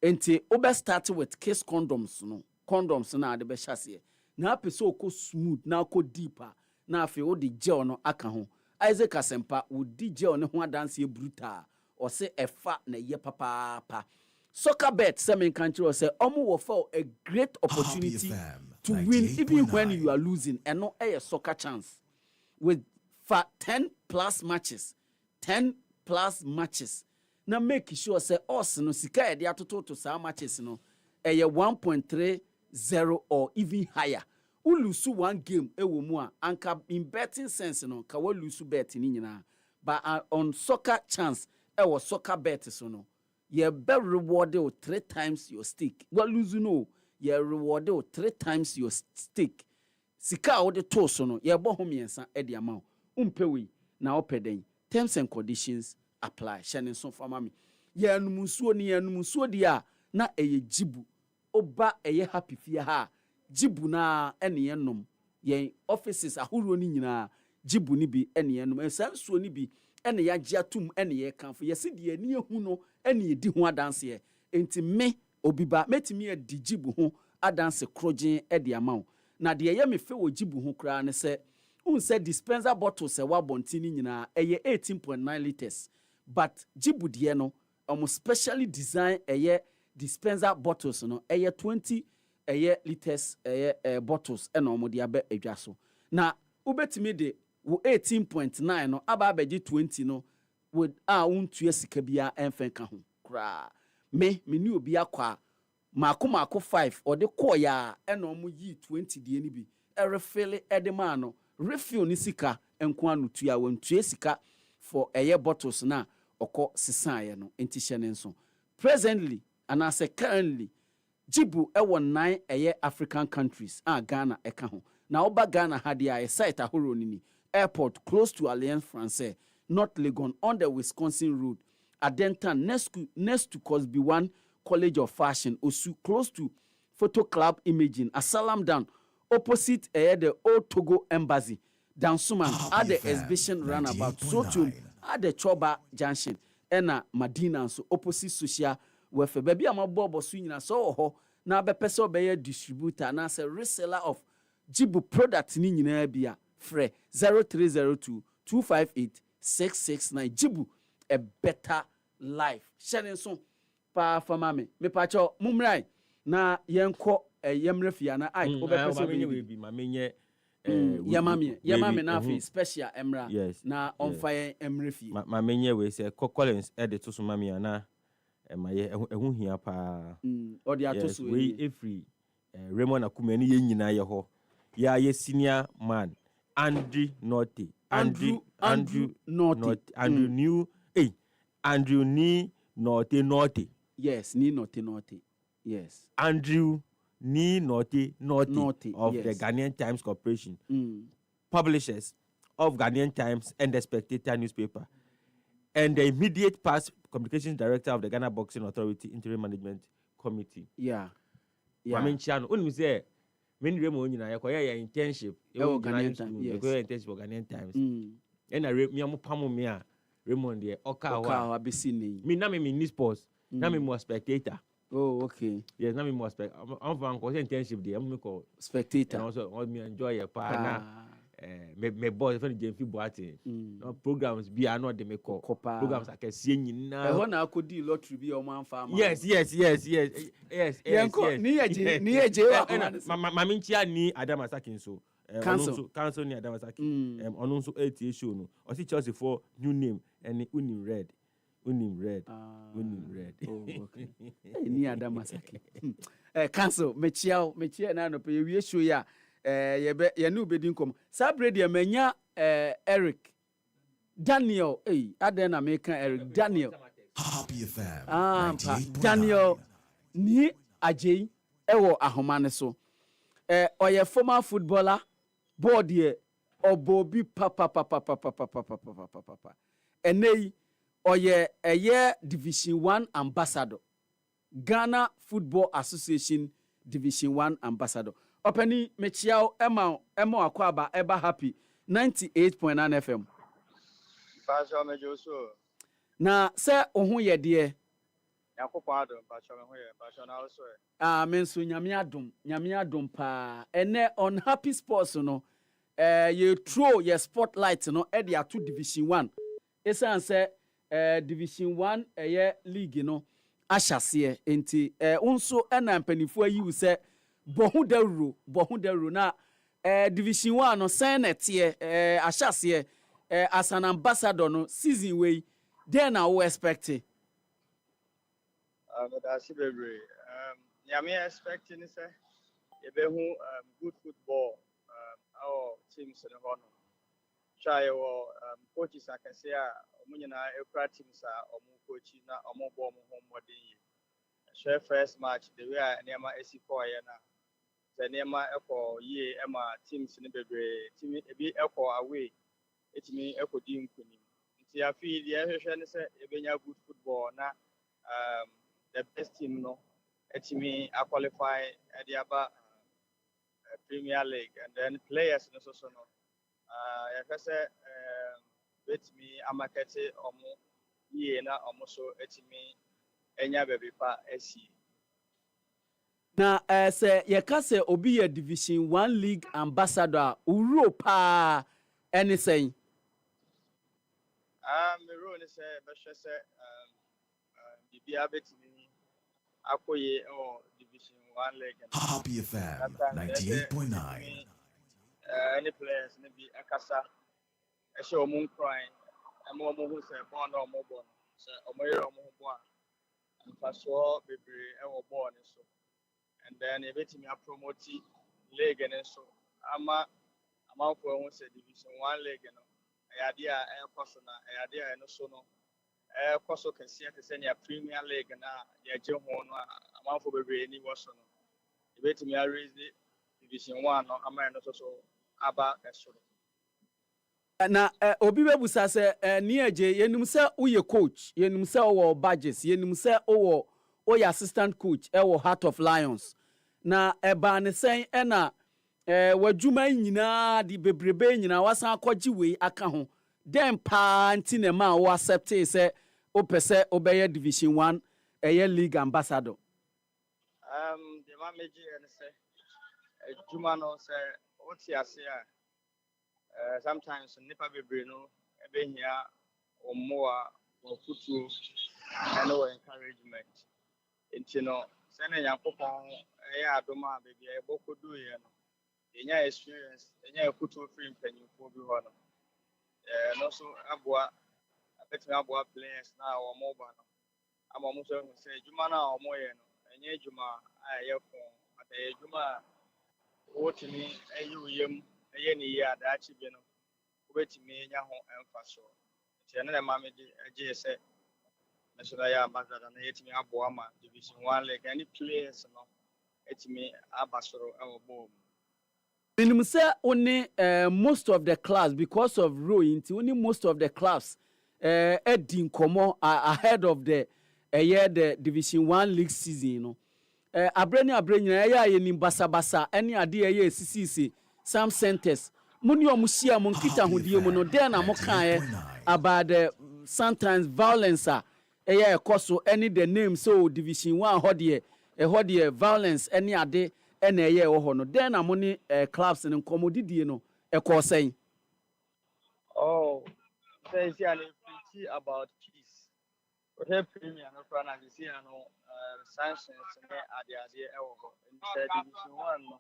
Enti ube start with kiss condoms no. Condoms na ade be hyase. Na pese ko smooth na ko deeper na afi o di gel no aka ho. Isaac Asempa wo di gel ne ho dance ye brutal. O se efa na ye papa pa. Soccer bet semen country o se omo wo for a great opportunity to win even when you are losing and no a soccer chance with 10 plus matches na make sure say us no sika e de atoto to sa matches no e 1.30 or even higher. U lose one game e wo mu a anka in betting sense no ka we lose bet ni nyina but on soccer chance e wo soccer bet so no you be rewarded with 3 times your stake. Well lose no you rewarded with 3 times your stake. Sika o de to so no you bo ho miensa e de amount umpewi na opeden. Terms and conditions apply. Shannon so for mami. Ye anumusuo ni anumusuo dia na eye jibu. Oba eye happy fie ha. Jibu na ene yenom. Ye offices ahuro ni nyina jibu ni bi ene yenom. Ensansuo ni bi ene ya giatum ene ye kanfo. Ye se de ani ehu no ene ye di ho adanse ye. Enti me Obiba metimi e di jibu ho adanse krogen e de amaw. Na de ye me fe wo jibu ho kra ne se unse dispenser bottle se wa bontini nyina eye 18.9 liters but jibu de no almost specially designed eye dispenser bottles no eye 20 eye liters eye bottles e no mo de aba adwa so na ubetimi de wo 18.9 no aba abeji 20 no with untua sika bia enfen ka ho kra me ni obi akwa mako 5 or de koya e no mo yi 20 de ni bi e refill e de ma no refill ni sika enko anu tua wantua sika for eye bottles na oko sisan no enti hyene nso presently and as currently jibu e won 9 eye African countries Ghana e ka ho na oba Ghana ha dia e site ahoro ni airport close to Alliance Française North Legon on the Wisconsin Road Adentan next to Cosby One College of Fashion Osu close to Photo Club Imaging Asalam down opposite the Old Togo Embassy Dansuman at the exhibition runabout Sotum at the Choba Junction ena Madina so opposite social welfare baby amabobo so nyina so ho na be pese obeye distributor na say reseller of Jibu product ni nyina bia free 0302 258 669 Jibu a better life sharing so pa fama me pa cho mumrai na yenko yemrefia na ai obepese
bi ma menye
Yamami na fi special emra.
Yes.
Na on fire emrefi.
Ma menye we say Collins edit to so mami ana ma ye ehu hia pa.
Or the atosu
we every Raymond Akume ni ye nyina ye ho. Ya ye senior man Andrew Norte. Andrew Norte. Andrew New Andrew ni Norte.
Yes, ni Norte. Yes.
Andrew ni Norte of
yes.
the Ghanaian Times Corporation. Publishers of Ghanaian Times and the Spectator newspaper. And the immediate past communications director of the Ghana Boxing Authority Interim Management Committee.
Yeah.
I mean, Chano, when we say, when Remo, you know, you internship, you
Ghanaian Times,
you internship for Ghanaian Times. And I Miamu Pamomia, Raymond, the Okawa,
Abisini.
Me, Nami, me, sports, Nami, more spectator.
Oh, okay.
Yes, Nami, more spectator. I'm from internship there, I'm called
spectator.
And also, I enjoy your partner. Me boss friend Jemfi Boate. No programs be are not the make programs I can see now.
E ho na akodi lottery bi o man farm.
Yes. Ni eje ma minchia ni Adam Asakin so. Council ni Adam Asakin. Ono so 8 show no. O si Chelsea for new name and Unim Red.
Oh, okay. Ni Adam Asakin. Council mechia na no pe we show ya. Ye no be din kom sabre de manya Eric Daniel aden American Eric Daniel
Happy FM
Daniel ni ajei ewo ahoma ne so oye former footballer board ye obobi papa enei oye eye Division 1 ambassador Ghana Football Association Division 1 ambassador Openi mechiao emo akwaba eba happy 98.9 FM.
Pastor mejoso.
Na se ohun ye de.
Yakopon adom pastor me ho ye pastor na also.
Menso nyame adom pa. Ene on happy sports no. Ye throw ye spotlight no e de ato Division 1. Esan se Division 1 ye league no ahyase enti unso ena mpanifo ayi se bohu dawro na Division 1 no senetie ahyase as an ambassador no season wey then I will expect it.
But I see bebre nyame expecting is e be hu good football our teams in the hono try our coaches akase a omunyina ekra teams a omu coach na omu bo omu ho modern share first match the way nyama esi4 ya na Zanema Echo ye Emma teams in the baby team be Echo away. It me Echo Dean Queen. Tia feel the Asian say Ebenya good football na the best team no. It me I qualify at the Aba Premier League and then players no so no. I say with me Amakete Omo ye na almost so it me Enya baby pa SC.
Na se ye ka se obi ye Division 1 league ambassador Europa anything.
Me ro ni se be hwe se bibia betimi akoye Division 1 league.
Happy FM 98.9.
Any players ni bi akasa e se omun crying mo hu se bon na mo bon se omoye mo bo a mfaso bebre e wo ball ni so. And then everything I promote league and so I'm for one Division 1 league no idea personal idea and so no also can see to send your Premier League na ya je ho no I'm for be any was no everything I raise Division 1 no am no so aba eso
na obi bebusa se ni eje yenum se uye coach yenum se o badges yenum se o Oya assistant coach ewo Heart of Lions na eba ne sen na wadwuma nyina di bebrebe nyina wasan akɔgye wei aka ho den pa nti ne ma wo accept say o pese obeye Division 1 league ambassador
the manager and say juma no say what you say sometimes nipa bebre no ebe hia omoa or futu and no encouragement. Nti no sene yakopon adoma baby e bokodu ye no ɛnya experience ɛnya ɛkutu free mpanyinfoɔ bi hɔ no no so aboa abɛtumi aboa players na wɔn ba no ama wɔn nso ɛhu sɛ adwuma no a wɔyɛ no ɛnyɛ adwuma a ɛyɛ fɔn ata ɛyɛ adwuma a wɔtumi ɛyi wo yam ɛyɛ ne yie a daakye bi no wobɛtumi anya ho ɛmfasoɔ nti ɛno na ɛma me de agye sɛ nso na yɛ ambassador na yɛtumi aboa ma division 1 league any players no ɛtumi aba soro ɛwɔ bɔɔl mu.
Meaning say only most of the clubs because of rowing, only most of the clubs heading come ahead of the the Division 1 league season, you know. Abreni ya ye ni basa any idea ye CCC some centers. Muni omusia monkita hodie mu no den na mo kan about the sometimes violence ekoso any the name so Division 1 hodie violence any ade na ɛyɛ wɔ hɔ no den na mo ne clubs no nkɔmmɔdidie no ɛkɔ sɛn.
Oh, say about peace. We have premier no plan and see no sanctions ne ade ɛwɔ hɔ. Instead Division 1 no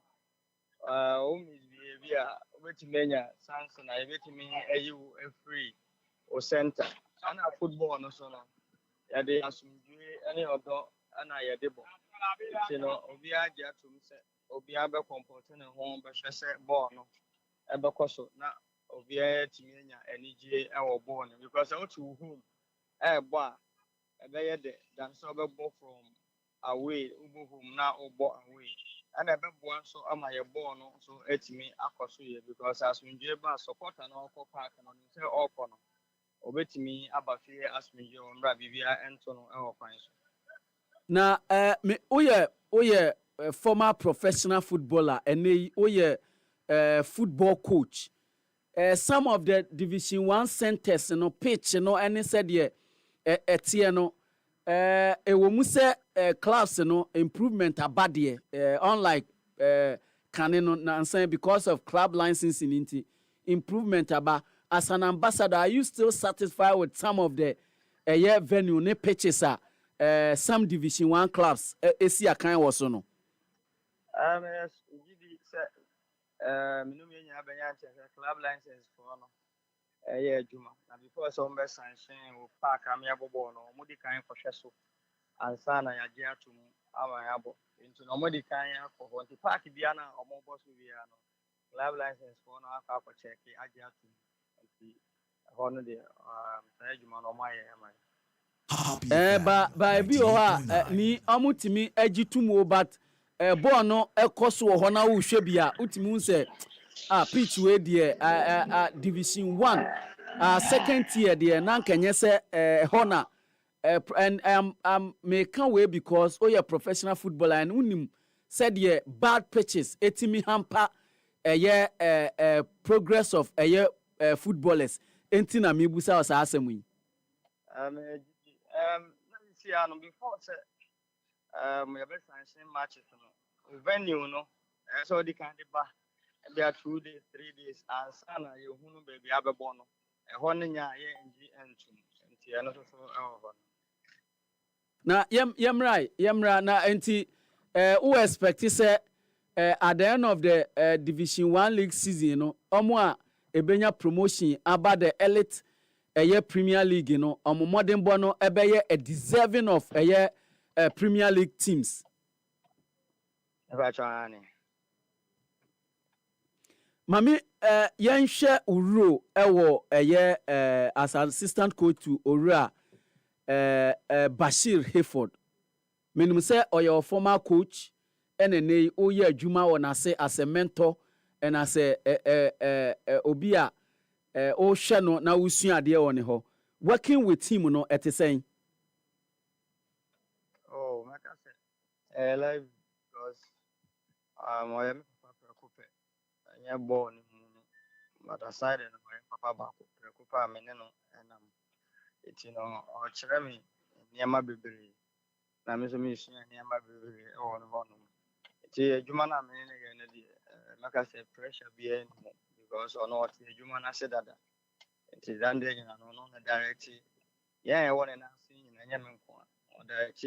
behavior wetumi nya sanction na wetumi ayi wo free o center. Ana football no so no. Yɛde asomdwe ne ɔdɔ ana yɛde bɔ. You know, obi agye atum sɛ obi abe comporting ne ho bɛhwɛ sɛ ball no ɛbɛkɔ so na obi atumi anya anigye ɛwɔ ball no because out to home ɛbɔ a ɛbɛyɛ de dan sɛ ɔbɛbɔ from away ubu home na ɔbɔ away ɛna ɛbɛboa nso ama yɛ ball no so atumi akɔ so yɛ because asomdwe ba supporter na ɔkɔ park no sɛ ɔkɔ no obetumi aba fie asomdwe wɔ mbra bibia ɛnto no ɛwɔ kwan so.
Na me oye former professional footballer and oye football coach. Some of the Division 1 centers no pitch no any said ye no wo mu se clubs no improvement abadie unlike canino na because of club licensing into improvement aba. As an ambassador, are you still satisfied with some of the venue ne pitches some Division 1 clubs esi akan wo so no.
Yes, gidi say minnu me nya benya club license for no adwuma na before so mbe sanction o park am ya bobo no mo di kan kwohwe so ansa na ya gye atum ama ya bo nti no mo di kan akọ nti park bia na omo boss bia no club license for no aka akọ check agye atum nti ho no de adwuma no mo aye ama
ba bi o ha ni amutimi agitumu but ball no ekoso ho na wo hwe bia utimi unse pitch we there Division 1 second tier there na nkenye se hona and me can way because oh, you're professional footballer and unim said yeah bad pitches etimi hamper progress of footballers enti na me busa o sa asem yi
see no before say your best sanction matches no venue no so the kind of ba be 2 days 3 days and sana you hunu baby abebo no e ho no nya ye ngi entum enti e no so
na yemra na enti who expect say at the end of the Division 1 league season no omo a ebenya promotion about the elite Premier League no omo modern boy no ebeye a deserving of Premier League teams. Mami yenhwe uro ewo as an assistant coach to Ora Bashir Hayford. Menim say oyo former coach enene oye adwuma wona say as a mentor and as a obi a o hwe no na usua ade woni ho working with him no etesen.
Oh like I said live because I am papa coupe anya ball ni but aside no papa ba coupe me no enam eti no o kire me niam bebre na me so me sua niam bebre e won ho no eti adwuma na me ne na di like I said pressure be because on what adwuma na se dada eti dan de na no na direct yeah won na sin na nya me nko o direct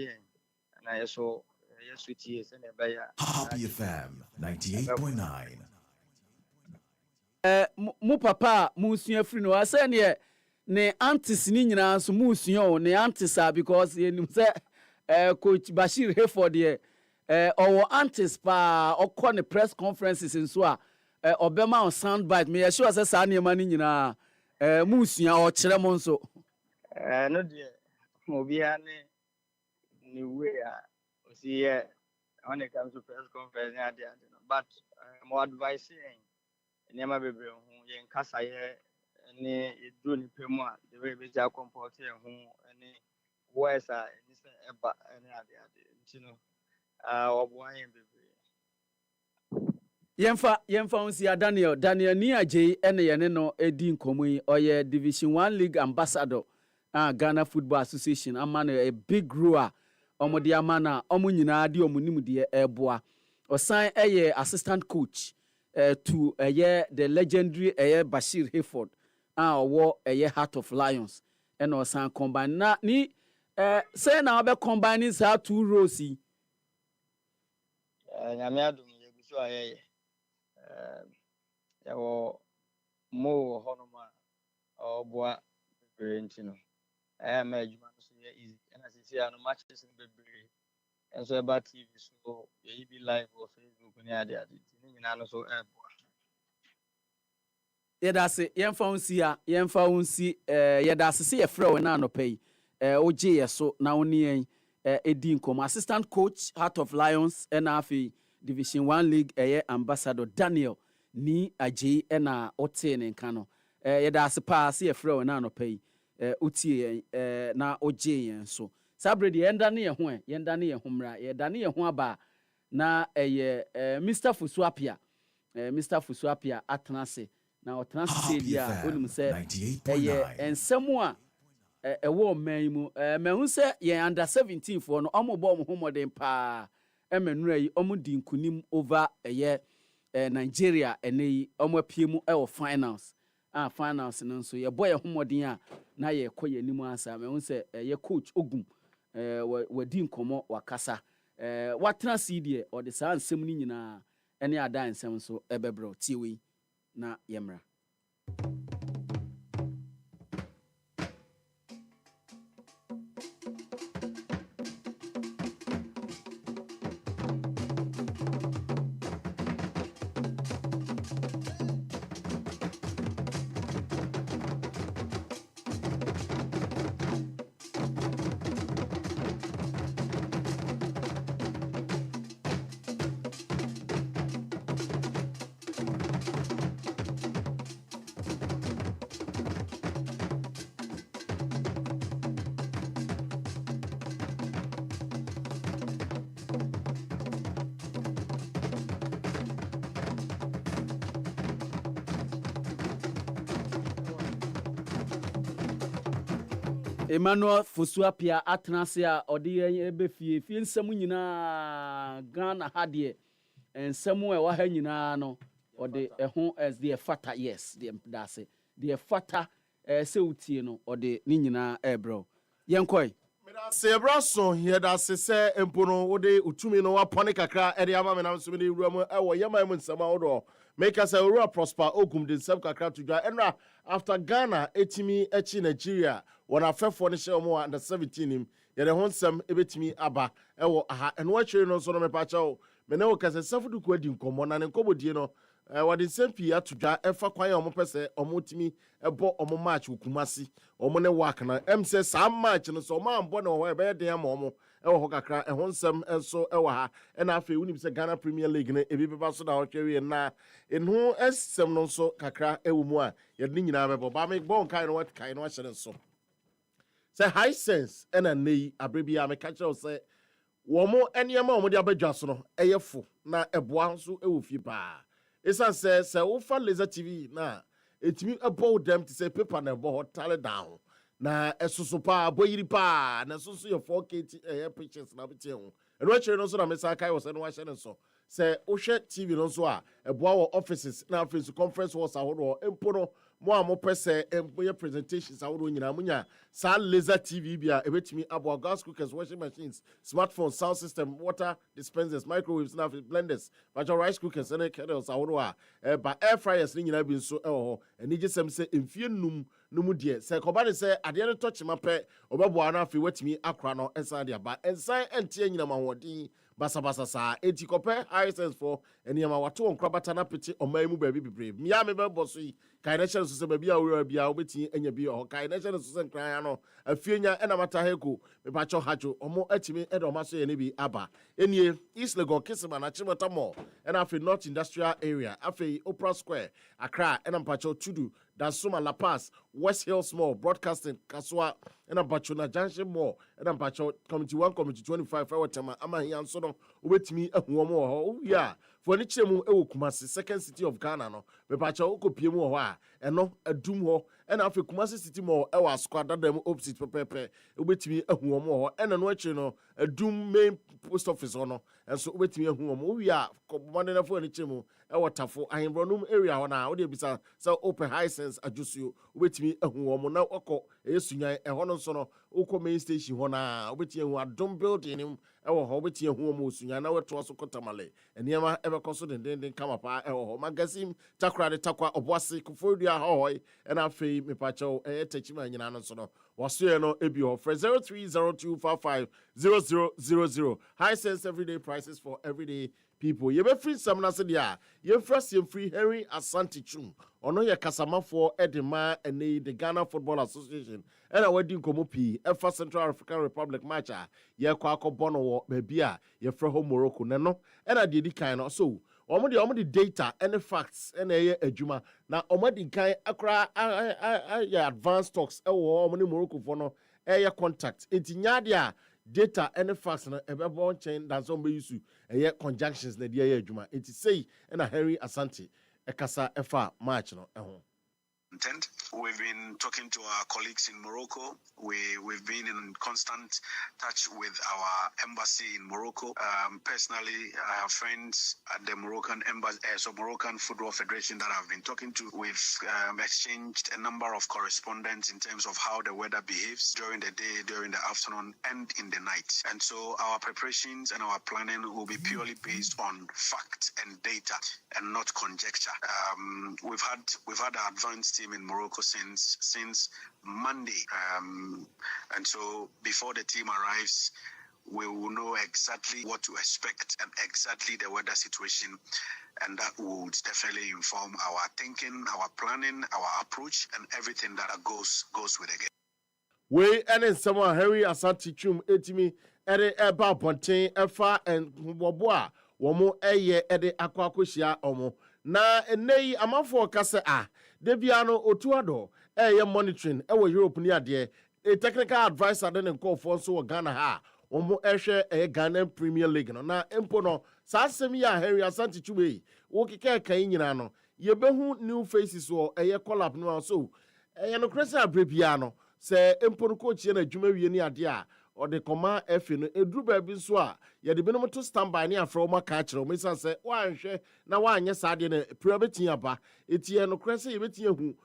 na yeso yes with yes and be
Happy FM 98.9.
mo papa mo sua free no ase ne aunties ni nyina so mo sua o ne aunties because yenim se coach Bashir Hayford or aunties pa okọ ne press conferences nso a obema on sound bite me sure say sa ne ma ni nyina mo sua o kire mo nso
no de obi ane ni way o see when it comes to press conference but more advice nema bebre ho yen kasa ye ne edu ni pemu a the way be ja comport ye ho ne voice a ni se eba ne ade ntino obo ayen bebre
yemfa unsi Daniel ni aje ene ye ne no edi nkomo yi oye Division 1 League ambassador Ghana Football Association amana a big grower omode amana omo nyina de omunim de eboa osan eye assistant coach to the legendary Bashir Hayford owo Heart of Lions and osan combine na ni say na be combining sa two roles yi
nyame adom ye gusu aye yawo mo honoma oboa bebre ntino ma ejuma so ye easy and as you see no matches in bebre and so about TV so ye be live or Facebook ni ade ni nyina no so eboa
yedase yemfa unsi yedase se ye frɛ we na no pay oje ye so na woni yen edi nkom assistant coach Heart of Lions na afi Division 1 League ambassador Daniel ni aje na ote ne nka no yedase pa se ye frɛ we na no pay utie na oje yen so sabredi yenda ne ye ho yenda ne ye ho mra yeda ne ye ho aba na Mr. Fusuapia atnase na otnase dia onum se ensemu a ewo man mu mehu se ye under 17 for no omobo mo homoden pa emenura yi omudi nkunim over Nigeria eneyi omapie mu finals finals no so ye boy homoden a na ye koye nimu asa mehu se ye coach Ogum wadi nkomo wakasa watena CD or the san nsem ni nyina ene ada nsem so ebebro tiwi na yemra Emmanuel Fusuapia atnase a ode ebe fie nsem nyina Ghana ha de ensem e wa ha nyina no ode ho as the fata yes the fata se utie no ode ni nyina ebro yenkoi
se braso here da se empono ode utumi no wapone kakra ede ama me na so me wura ewo yema mu nsema odo make us a real prosper Ogum de nsem kakra to dwa enra after Ghana etimi echi Nigeria wana fefo ne hye mo under 17 nim yere ho nsem ebetimi aba ewo aha eno achire no so no me pa chawo me ne wo kase safudu ko adi nkomo na ne nkobodie no wade nsem pi atodwa efa kwan ya omo pese omo timi ebo omo match okumasi omo ne work na emse sam match no so omo ambo na ho ebe den ama omo ewo ho kakra eho nsem enso ewo ha na afi unim se Ghana Premier League ne ebi beba so na hwehwe na enho esem no so kakra ewo mu a yede nyina bebo ba me bon kai no what kai no ahye so say high sense and a nei abrebia me catch us say womo eniema omo de abadwa so no eyefo na eboa so ewofie ba esa say wo fa laser TV na etimi ebo dem to say paper na ebo tale down na esoso pa boyiri pa na soso your 4K pictures na beti ho eno akire no so na mesa kai wo say no wa hye so say wo hwe TV no so a eboa wo offices na face conference halls ahodo empo no mo a mo pese employer presentations awodo nyina munya sa laser TV bia ebetimi abo gas cookers, washing machines, smartphones, sound system, water dispensers, microwaves, na blenders, major rice cookers and kettles awodo a ba air fryers ni nyina bi nso ho eni gisem se emfie num numu de se ko ba de se ade no touch mape obebo ana afi watimi akra no ensan de ba ensan entie nyina mahodi basa sa enti kope high sense for eniama wato onkrabata na pete oman mu baabi bibre mia me be boso yi kai na chere so se baabi a wura bia obeti enya bi ho kai na chere so se nkran ya no afienya ena mata heko me ba cho hajo omo atimi edo maso ye ne bi aba enie East Legon Kisima na Chimota Mall ena afi North Industrial Area afi Opera Square Accra ena mpacho Tudu Dansuma La Paz West Hills Mall Broadcasting Kaswa ena mpacho na Junction Mall ena mpacho Committee 1 Committee 25 awatama ama hian so no obetimi ahu omo ho ya for ni chemu ewo Kumasi second city of Ghana no me mpacho okopie mu ho a eno adum ho ena afi Kumasi City Mall ewa squad dadam opposite pepepe obetimi ahu omo ho ena no achi no adum main post office ho no enso obetimi ahu omo wi a komande na for ni chemu ewo tafo ahembronum area ho na wo de bisa so open high sense ajusuo obetimi ahu omo na okọ esunyan eho no so no ukọ main station ho na obetimi ahu adom building nim ewo ho obetimi ahu omo osunyan na weto so kotamale eniema ebekoso den kama pa ewo ho magazine takra de takwa oboase kufodua ho ena afei mepacho etachima nyina no so no waso no ebi ho for 0302550000 high sense everyday prices for everyday people. You be free some na se dia. You first you free Henry Asante Chum. Ono ye kasamafo edema ene the Ghana Football Association. Ena wedi nkomo pi Efa Central African Republic matcha. Ye kwa akobono wo bebi a ye frɛ ho Morocco neno. Ena de di kan no so. Omo the data and facts ena ye adwuma na omo di kan akra ya advanced talks ewo omo ni Morocco for no ye contact. Enti nyade a data and facts na ebebo chain dan so be use conjunctions na dia adwuma enti sei na Henry Asante ekasa efa match no eho.
We've been talking to our colleagues in Morocco. We've been in constant touch with our embassy in Morocco. Personally, I have friends at the Moroccan embassy, so Moroccan Football Federation that I've been talking to. We've exchanged a number of correspondence in terms of how the weather behaves during the day, during the afternoon, and in the night. And so our preparations and our planning will be purely based on fact and data and not conjecture. We've had an advanced team in Morocco since Monday, and so before the team arrives, we will know exactly what to expect and exactly the weather situation, and that would definitely inform our thinking, our planning, our approach, and everything that goes with the game.
We and someone Harry Asante Chum etimi ere eba ponten efa en boboa womo eye ede akwakohia omo na enei amafo kase debia no otuado monitoring ewo Europe ni ade a technical advisor den nkofo so Ghana ha womo ehwe Ghana Premier League no na empo no sa asem ya Harry Asante Chum wo keke kan nyina no yebehu new faces wo collab no so no kresa abrebia no se empo no coach na adwuma wie ni ade a ode koma efe no eduru ba bi so a ye de binom to standby ni afro ma ka kire o me san se wanhwe na wanye sa de na pura betin aba etie no krese ye betin hu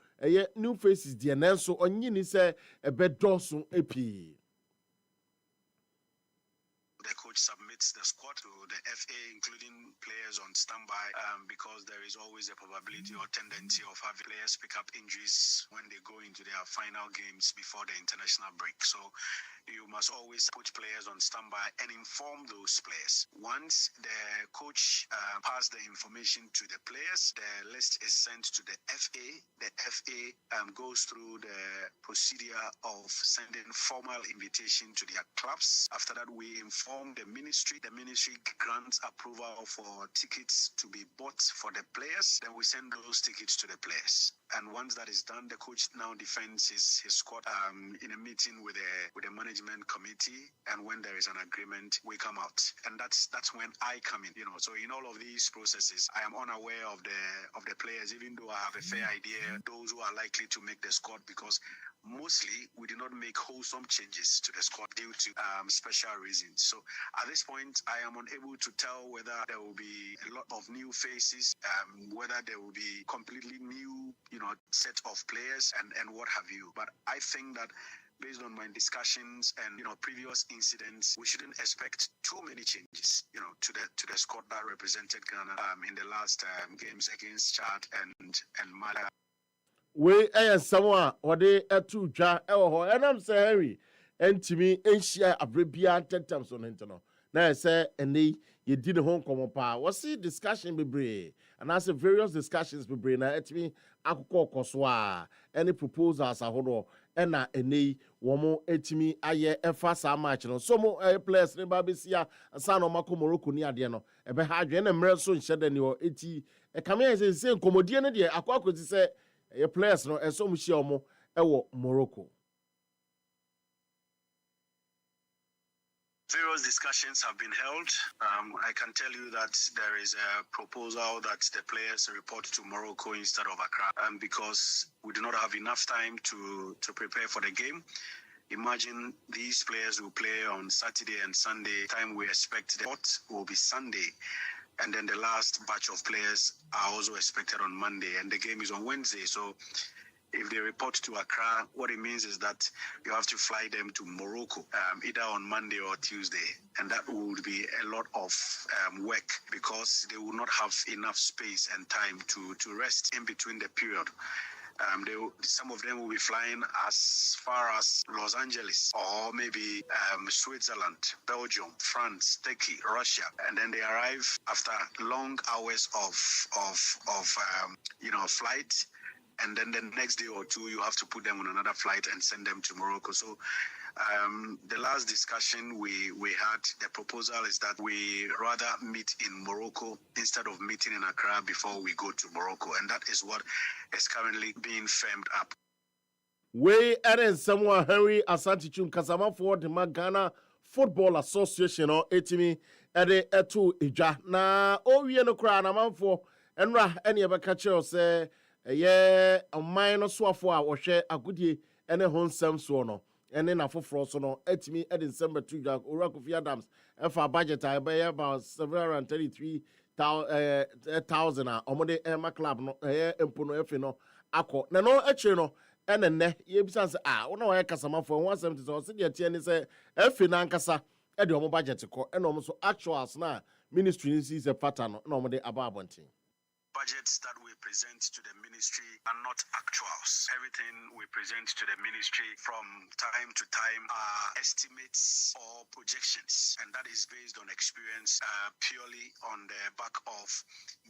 new faces de na so onyi ni se ebedoso epi.
The coach submits the squad to the FA, including players on standby, because there is always a probability or tendency of having players pick up injuries when they go into their final games before the international break. So you must always put players on standby and inform those players. Once the coach passes the information to the players, the list is sent to the FA. The FA goes through the procedure of sending formal invitation to their clubs. After that, we inform the ministry. The ministry grants approval for tickets to be bought for the players. Then we send those tickets to the players. And once that is done, the coach now defends his squad in a meeting with the management management committee, and when there is an agreement, we come out, and that's when I come in. So in all of these processes, I am unaware of the players, even though I have a fair idea those who are likely to make the squad, because mostly we did not make wholesome changes to the squad due to special reasons. So at this point, I am unable to tell whether there will be a lot of new faces, whether there will be completely new, set of players and what have you. But I think that based on my discussions and previous incidents, we shouldn't expect too many changes, to the squad that represented Ghana in the last games against Chad and Mali.
We someone or they to ja and I'm say Harry and to me and share a bribia 10 times on internet. Now I say and they you did the home come pa. What's the discussion be brave? And I say various discussions be brave. Now at me akoko koswa any proposals a hodo and na any woman etimi aye efa sa match no so mo players ne ba be sia asa no mako Morocco ni ade no e be ha adwe na mre so nhede ne o eti e kame say nkomodie ne de akoko ti say your players no and so much Morocco.
Various discussions have been held. I can tell you that there is a proposal that the players report to Morocco instead of Accra, because we do not have enough time to prepare for the game. Imagine these players will play on Saturday and Sunday. Time we expect the report will be Sunday. And then the last batch of players are also expected on Monday, and the game is on Wednesday. So if they report to Accra, what it means is that you have to fly them to Morocco, either on Monday or Tuesday. And that would be a lot of work, because they will not have enough space and time to rest in between the period. Some of them will be flying as far as Los Angeles or maybe Switzerland, Belgium, France, Turkey, Russia, and then they arrive after long hours of flight. And then the next day or two, you have to put them on another flight and send them to Morocco. So the last discussion we had, the proposal is that we rather meet in Morocco instead of meeting in Accra before we go to Morocco. And that is what is currently being firmed up.
We are someone Henry Asantichun Kasama for the Ghana Football Association or etimi ede etu ija na owie no kra na manfo enra ene e beka che say ye oman so afo a wo hwe agudie ene ho nsam so no ene na foforo so no etimi ede nsam betu ija ora Kofi Adams efa budget I be about 733,000 a omode Emma club no empo no efe no akọ na no eche no ene ne ye bisa se wona wa kasama for 170 so se de tie ni se efe na nkasa e de omo budget ko ene omo so actuals na ministry ni is a pattern no omo de ababontin.
Budgets that we present to the ministry are not actuals. Everything we present to the ministry from time to time are estimates or projections, and that is based on experience, purely on the back of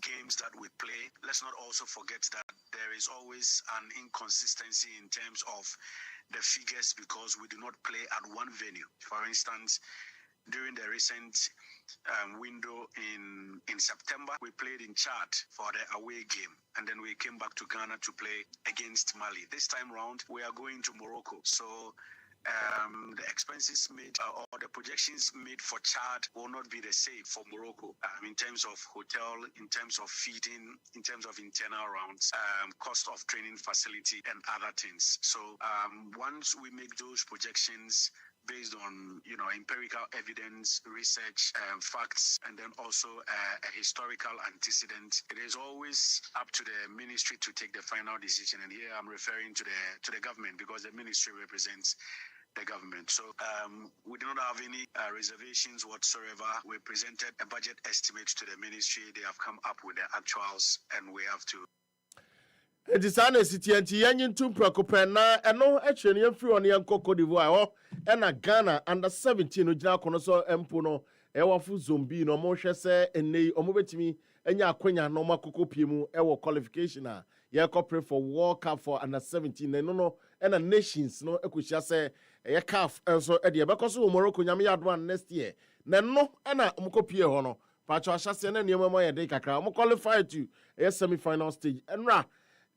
games that we play. Let's not also forget that there is always an inconsistency in terms of the figures, because we do not play at one venue. For instance, during the recent window in September, we played in Chad for the away game, and then we came back to Ghana to play against Mali. This time round, we are going to Morocco. So the expenses made or the projections made for Chad will not be the same for Morocco, in terms of hotel, in terms of feeding, in terms of internal rounds, cost of training facility, and other things. So once we make those projections based on empirical evidence, research, facts, and then also a historical antecedent, it is always up to the ministry to take the final decision. And here I'm referring to the government, because the ministry represents the government. So we do not have any reservations whatsoever. We presented a budget estimate to the ministry. They have come up with the actuals, and we have to.
It is an city yanyin tum prakopena eno eche ne free on yan Cote d'Ivoire na Ghana under 17 no gina kono so empo no e wafu zombi no mo hwe se enei omo betimi enya akwanya no makoko pie mu e wo qualification a ye corporate for World Cup for under 17 no na nations no ekohia se ye CAF enso e de bekoso Morocco nyame yado next year na no na omkopie ho no pacho ahase na niam mo ye de kakra mo qualify to a semi-final stage enra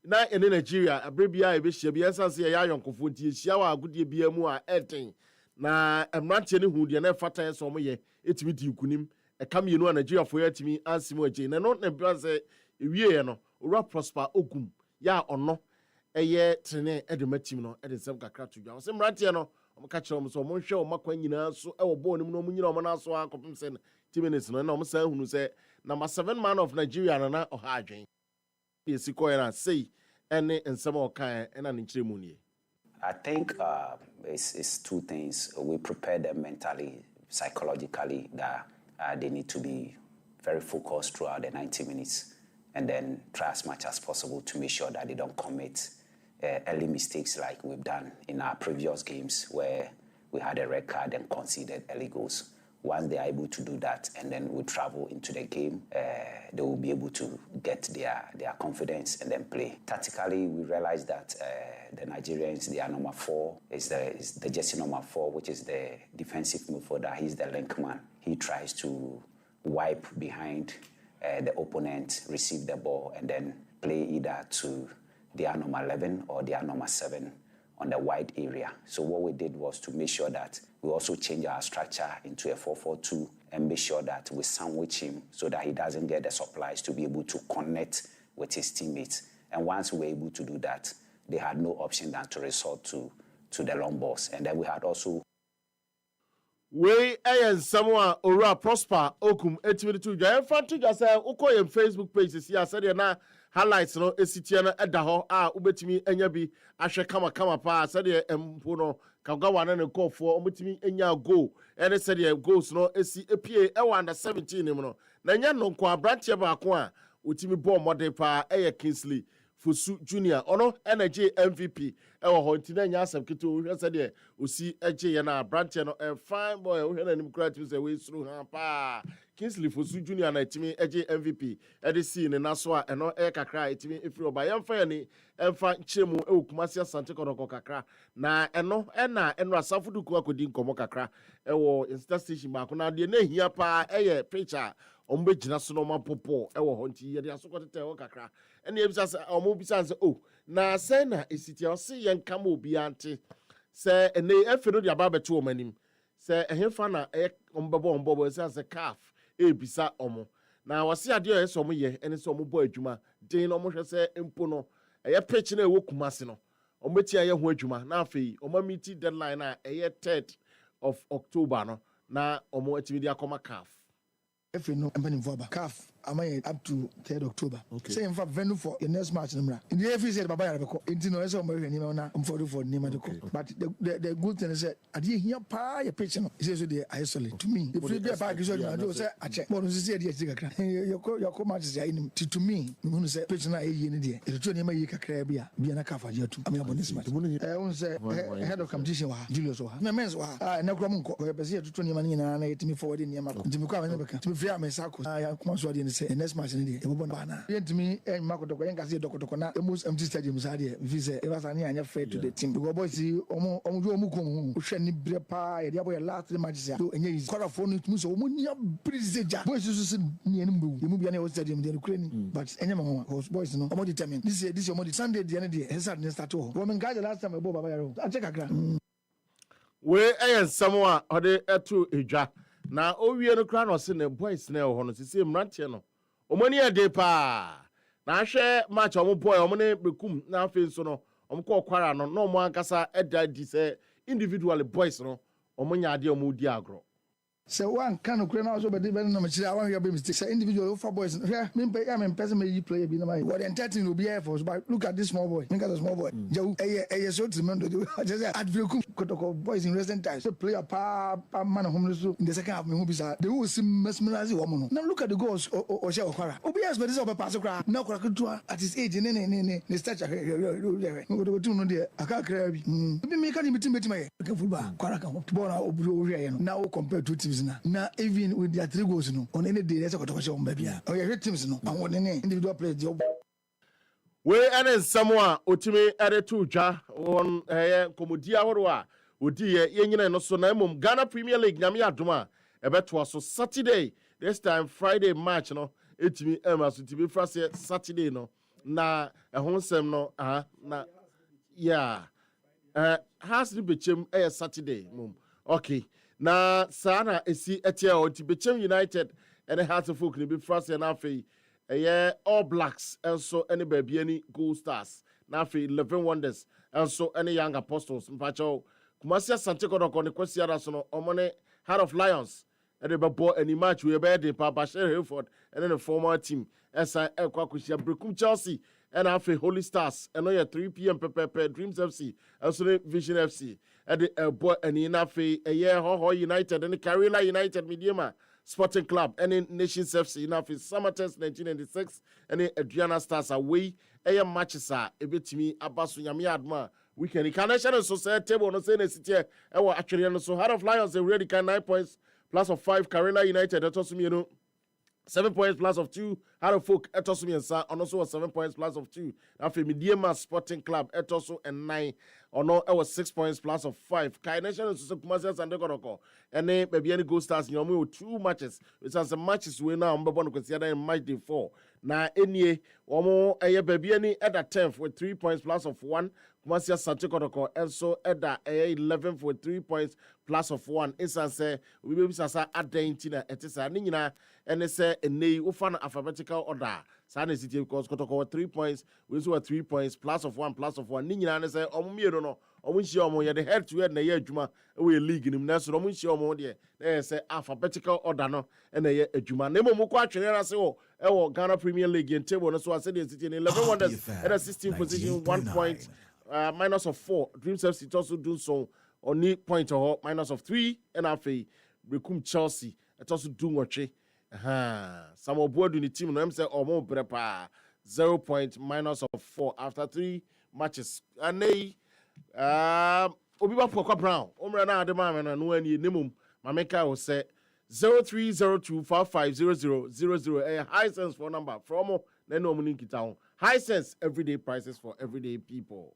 na in Nigeria abrebia ebehia bi ensanse ya yonkofo nti ehia wa agudie bia mu a eten na mmeranteɛ no hu deɛ na ɛfata yɛ sɛ ɔmo yɛ ɛtumi di nkunim ɛka mmienu a Nigeria fo yɛ ɛtumi ansi mu agye na no na bia sɛ ewieɛ no owura Prosper Ogum yɛ a ɔno ɛyɛ trene ɛde ma team no ɛde nsɛm kakra to dwa ɔsɛ mmeranteɛ no ɔmo ka kyerɛ ɔmo sɛ ɔmo nhwɛ ɔmo akwan nyinaa so ɛwɔ bɔɔl no mu na ɔmo nyina ɔmo n'aso akɔpem sɛ 10 minutes no na ɔmo san hunu sɛ number 7 man of Nigeria na ɔha adwen yɛsi kɔɛ na sei ɛne nsɛm a ɔkae ɛna ne nkyerɛ mu nie.
I think it's two things. We prepare them mentally, psychologically, that they need to be very focused throughout the 90 minutes and then try as much as possible to make sure that they don't commit early mistakes like we've done in our previous games where we had a red card and conceded early goals. Once they are able to do that and then we travel into the game, they will be able to get their confidence and then play. Tactically, we realize that the Nigerians, their number 4 is the jersey number 4, which is the defensive midfielder. He's the link man. He tries to wipe behind the opponent, receive the ball, and then play either to their number 11 or their number 7 on the wide area. So what we did was to make sure that we also change our structure into a 4-4-2 and make sure that we sandwich him so that he doesn't get the supplies to be able to connect with his teammates. And once we were able to do that, they had no option than to resort to the long balls. And then we had also...
We and someone Ora Prosper Okum 822 Jafan to just say Oko on Facebook page is here said na highlights no esitiana edaho ubetimi enya bi ahwe kama pa said empo no kagawa na ne call for ubetimi enya goal and said goals no esi epie e under 17 nim no na nya no kwa branch ba ko a utimi ball model pa Kingsley Fosu Junior ono energy MVP ewo ho ntina nya asem kito hwe se de osi eje ye na branch no fine boy hwe na nim kura tim se we suru ha pa Kingsley Fosu Junior na timi eje MVP ede si ne naso a eno kakra etimi efiri oba yemfa ye ni emfa nchemu ewukumasi asante kodoko kakra na eno asafudu ku akodi nkomo kakra ewo Insta station ba ko na de na hia pa eye picture ombe gina so no mapopo ewo ho nti ye de asokotete ho kakra ene ebisa se omo bisa se na se na esiti o se ye nkama obi ante se ene efe no de aba beto omanim se ehemfa na ombebo se calf ebisa omo na wase ade o yeso omo ye ene se omo bo adwuma den no omo hwe se empo no eye pitch na ewo kumase no omo tia ye ho adwuma na afei omo meet deadline na eye 3rd of October no na omo atimi dia koma calf
if you know I'm for calf am I up to 3rd October. Okay. Say in fact venue for the next match in the FA said Baba Yarabeko. Into no so I'm for Nima. But the good thing is that I didn't hear pa your pitch. He says they isolate. To me, if you be a park is I check. What was said your matches to me, you say pitch na in the it to name you crabia, be an akafa yetu. I mean about this match. I won't say head of competition Julius or men's wa no gramunko or to 20 money and me forward in Yamako. To become to be fair, my circles. I come say next match in the Ebona. Yet to me and Marco Tokoyanka see Dokotokona, the most empty stadiums idea. Visa, it was any fair to the team. Because boys see Omuku, Shani Brepa, the other last match, and he's called a phone to Muso, Munia Brizja. Boys used to near Mbu, the Mubian Stadium, the Ukraine, but any host boys no more determined. This is your Sunday, the end of the day, has had Nesta to. Woman guy the last time above Bayaro. I check a grand.
We and someone or the etu Eja. Na owie no kra no se ne boys na ho no sisi mrantie no omoni ade pa na hwe match omo boy omo ne bekum na afi so no omo ko kwara no na omo ankasa eda di se individual boys no omo nya ade omo di agro.
So one can of crane also, but they no material. I want your mistake. Say individual for boys. Yeah, me person may play be no my. What entertaining will be air force. But look at this small boy. Look at the small boy. Joe, so to man do. I just at Vilkum boys in recent times. So play a pa man homeless in the second half. Me who be sad. They will see mesmerize woman. Now look at the goals or share Okara. Obias, but this over pass okra. Now Krakua at his age. Ne stature. Go to no there. I can't crave. Maybe me can imitate my football. Kwaraka. Tomorrow now compared to teams. Now even with their 3 goals on any day, that's a question, baby. Oh, yeah, teams no. And what any individual plays job.
We and someone ultimate added to Ja on Comodia Horwa. Udi Yenina no so naimum Ghana Premier League Namia Duma. A bet was so Saturday. This time Friday match no. It me Emma so to be first Saturday no. Na a home sem no na yeah. Has to be Saturday mum. Okay. Na sana esi etia onti Bechem United and Hearts of Folk ni bi France na afei All Blacks enso ene baabi ani Gold Stars na afei 11 Wonders enso ene Young Apostles mpacho Kumasi Asante Kotoko ne kwasi ara so no omone Heart of Lions ene bebo any match we be dey pa Bashir Hayford ene the former team esa ekwa kwasi Brekum Chelsea and after Holy Stars and on 3 p.m. Pepe Dreams FC also Vision FC and the boy and in afe a year Ho United and the Carolina United Mediama Sporting Club and in Nations FC in afe Summer Test 1996 and the Adriana Stars away a matches are a bit to me abasu yami adma weekend Carnation Society table no say city actually so Heart of Lions they already can 9 points plus of 5 Carolina United that also me 7 points plus of 2. Heart of Folk Etosu and Sa and also 7 points plus of 2. After Mediama Sporting Club Etosu and 9 or no it was 6 points plus of 5. Kai Nation is Kumasi and Dekoroko. And then maybe any Gold Stars in with 2 matches. Which are some matches we now Mbabon consider in match day 4. Now any omo baby any at the 10th with 3 points plus of 1. Kumasi Asante Kotoko and so at the 11th with 3 points plus of 1. Insan say we be sasa at the intina etisa nina and say a nay ufan alphabetical order. Sana city because Kotoko 3 points, we also 3 points plus of 1 plus of 1. Nina and say omu no omunshi omo the head to head na ye adwuma we league nim na so omunshi omo de na say alphabetical order no na ye adwuma na mo ko atwene na se wo Ghana Premier League in table no so I said the city in 11 Wonders at a 16th position 1 point minus of 4. Dreams FC also do so on point or minus of 3 and after Brekum Chelsea it also do watch some of board in the team no say or more prepa 0 point minus of 4 after 3 matches and they Obiba Poakwa Brown omra na adema na no ani nemum mameka will say 0302550000 a high sense for number from na no money kita high sense everyday prices for everyday people.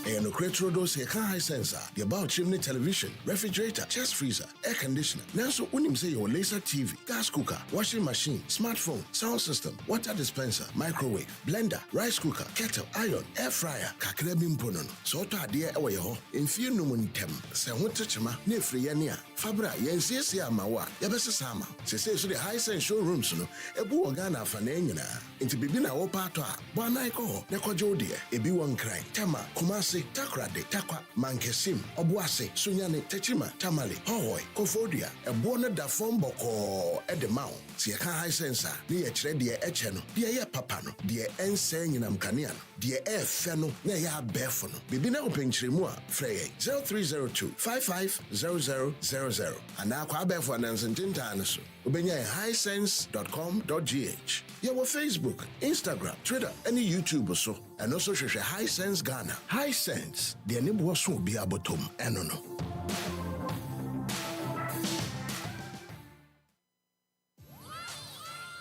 And the Cretrodos here can high sensor, the about chimney television, refrigerator, chest freezer, air conditioner. Now so when you say your laser TV, gas cooker, washing machine, smartphone, sound system, water dispenser, microwave, blender, rice cooker, kettle, iron, air fryer, kakrebim ponon. So to adhere away ho, in fear no tem, se chama, ne free Fabra, yensi amawa, yabesa sama. Se so the high sense showrooms no, ebu organa fanenina. Into bibina opatwa, banaiko, nekwajodia, ebi one cry, Tama, Kumasi, Takrade, Takwa, Mankesim, Obuase, Sunyane, Techima, Tamale, Hoy, Kofodia, a bona da fomboko at the mount. See a high sensor, near Tredia Echeno, dear Papano, dear Ensang in Amcanian, dear F Feno, Naya Befono, Bibina open Chrimua, Frey 0302 550000. And now Quabefon and Santintanasu, Ubenya highsense.com.gh. Your Facebook, Instagram, Twitter, any YouTube or so, and also share High Sense Ghana. High Sense, the Nibuasu will be abotum, and no.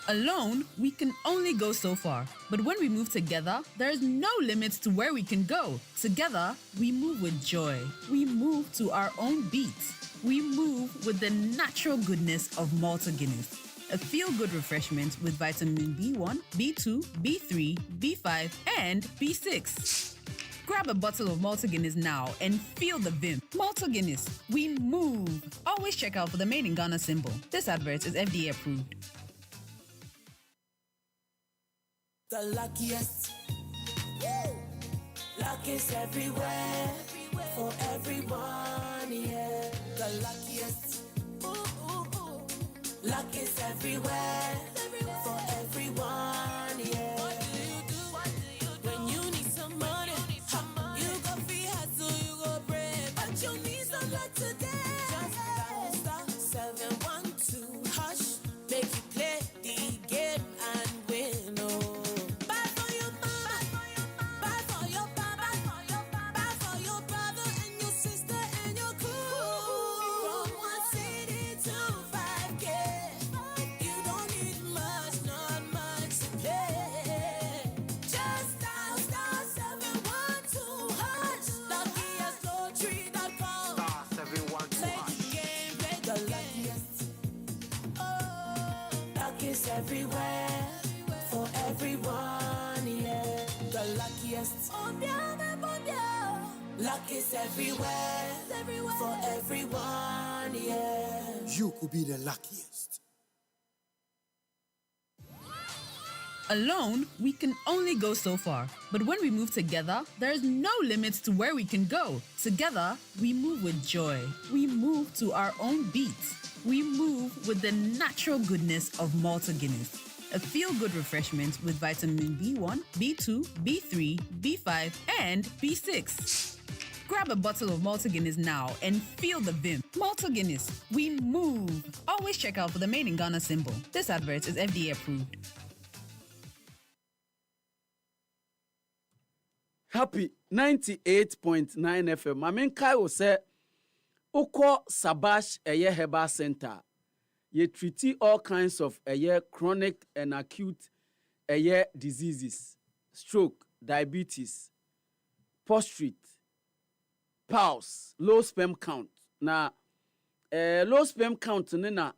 Alone, we can only go so far. But when we move together, there's no limits to where we can go. Together, we move with joy. We move to our own beats. We move with the natural goodness of Malta Guinness. A feel-good refreshment with vitamin B1, B2, B3, B5, and B6. Grab a bottle of Malta Guinness now and feel the vim. Malta Guinness, we move. Always check out for the Made in Ghana symbol. This advert is FDA approved.
The luckiest. Luck is everywhere. For everyone, yeah. The luckiest. Luck is everywhere. For everyone, yeah. What do you do? When you need some money, you go free hustle, you go brave. But you need some luck today. Just dial star 712 hash. Make you play the game and win. Oh. Buy for your mama, buy for your papa, buy for your brother and your sister and your crew. From 1 city to 5K, you don't need much, not much to play. Just dial star 712 hash. LuckiestLottery.com. Star 712 play the game, play the luckiest. Oh, luck is everywhere for everyone, yeah. The luckiest. luckiest. Luck is everywhere, for everyone, yeah.
You could be the luckiest.
Alone, we can only go so far. But when we move together, there's no limits to where we can go. Together, we move with joy. We move to our own beats. We move with the natural goodness of Malta Guinness. A feel-good refreshment with vitamin B1, B2, B3, B5, and B6. Grab a bottle of Malta Guinness now and feel the vim. Malta Guinness, we move. Always check out for the Made in Ghana symbol. This advert is FDA approved.
Happy 98.9 FM. I mean, Kai will say, Oko Sabash Eye Herbal Center. You treat all kinds of chronic and acute diseases, stroke, diabetes, prostate, pulse, low sperm count. Now, low sperm count, na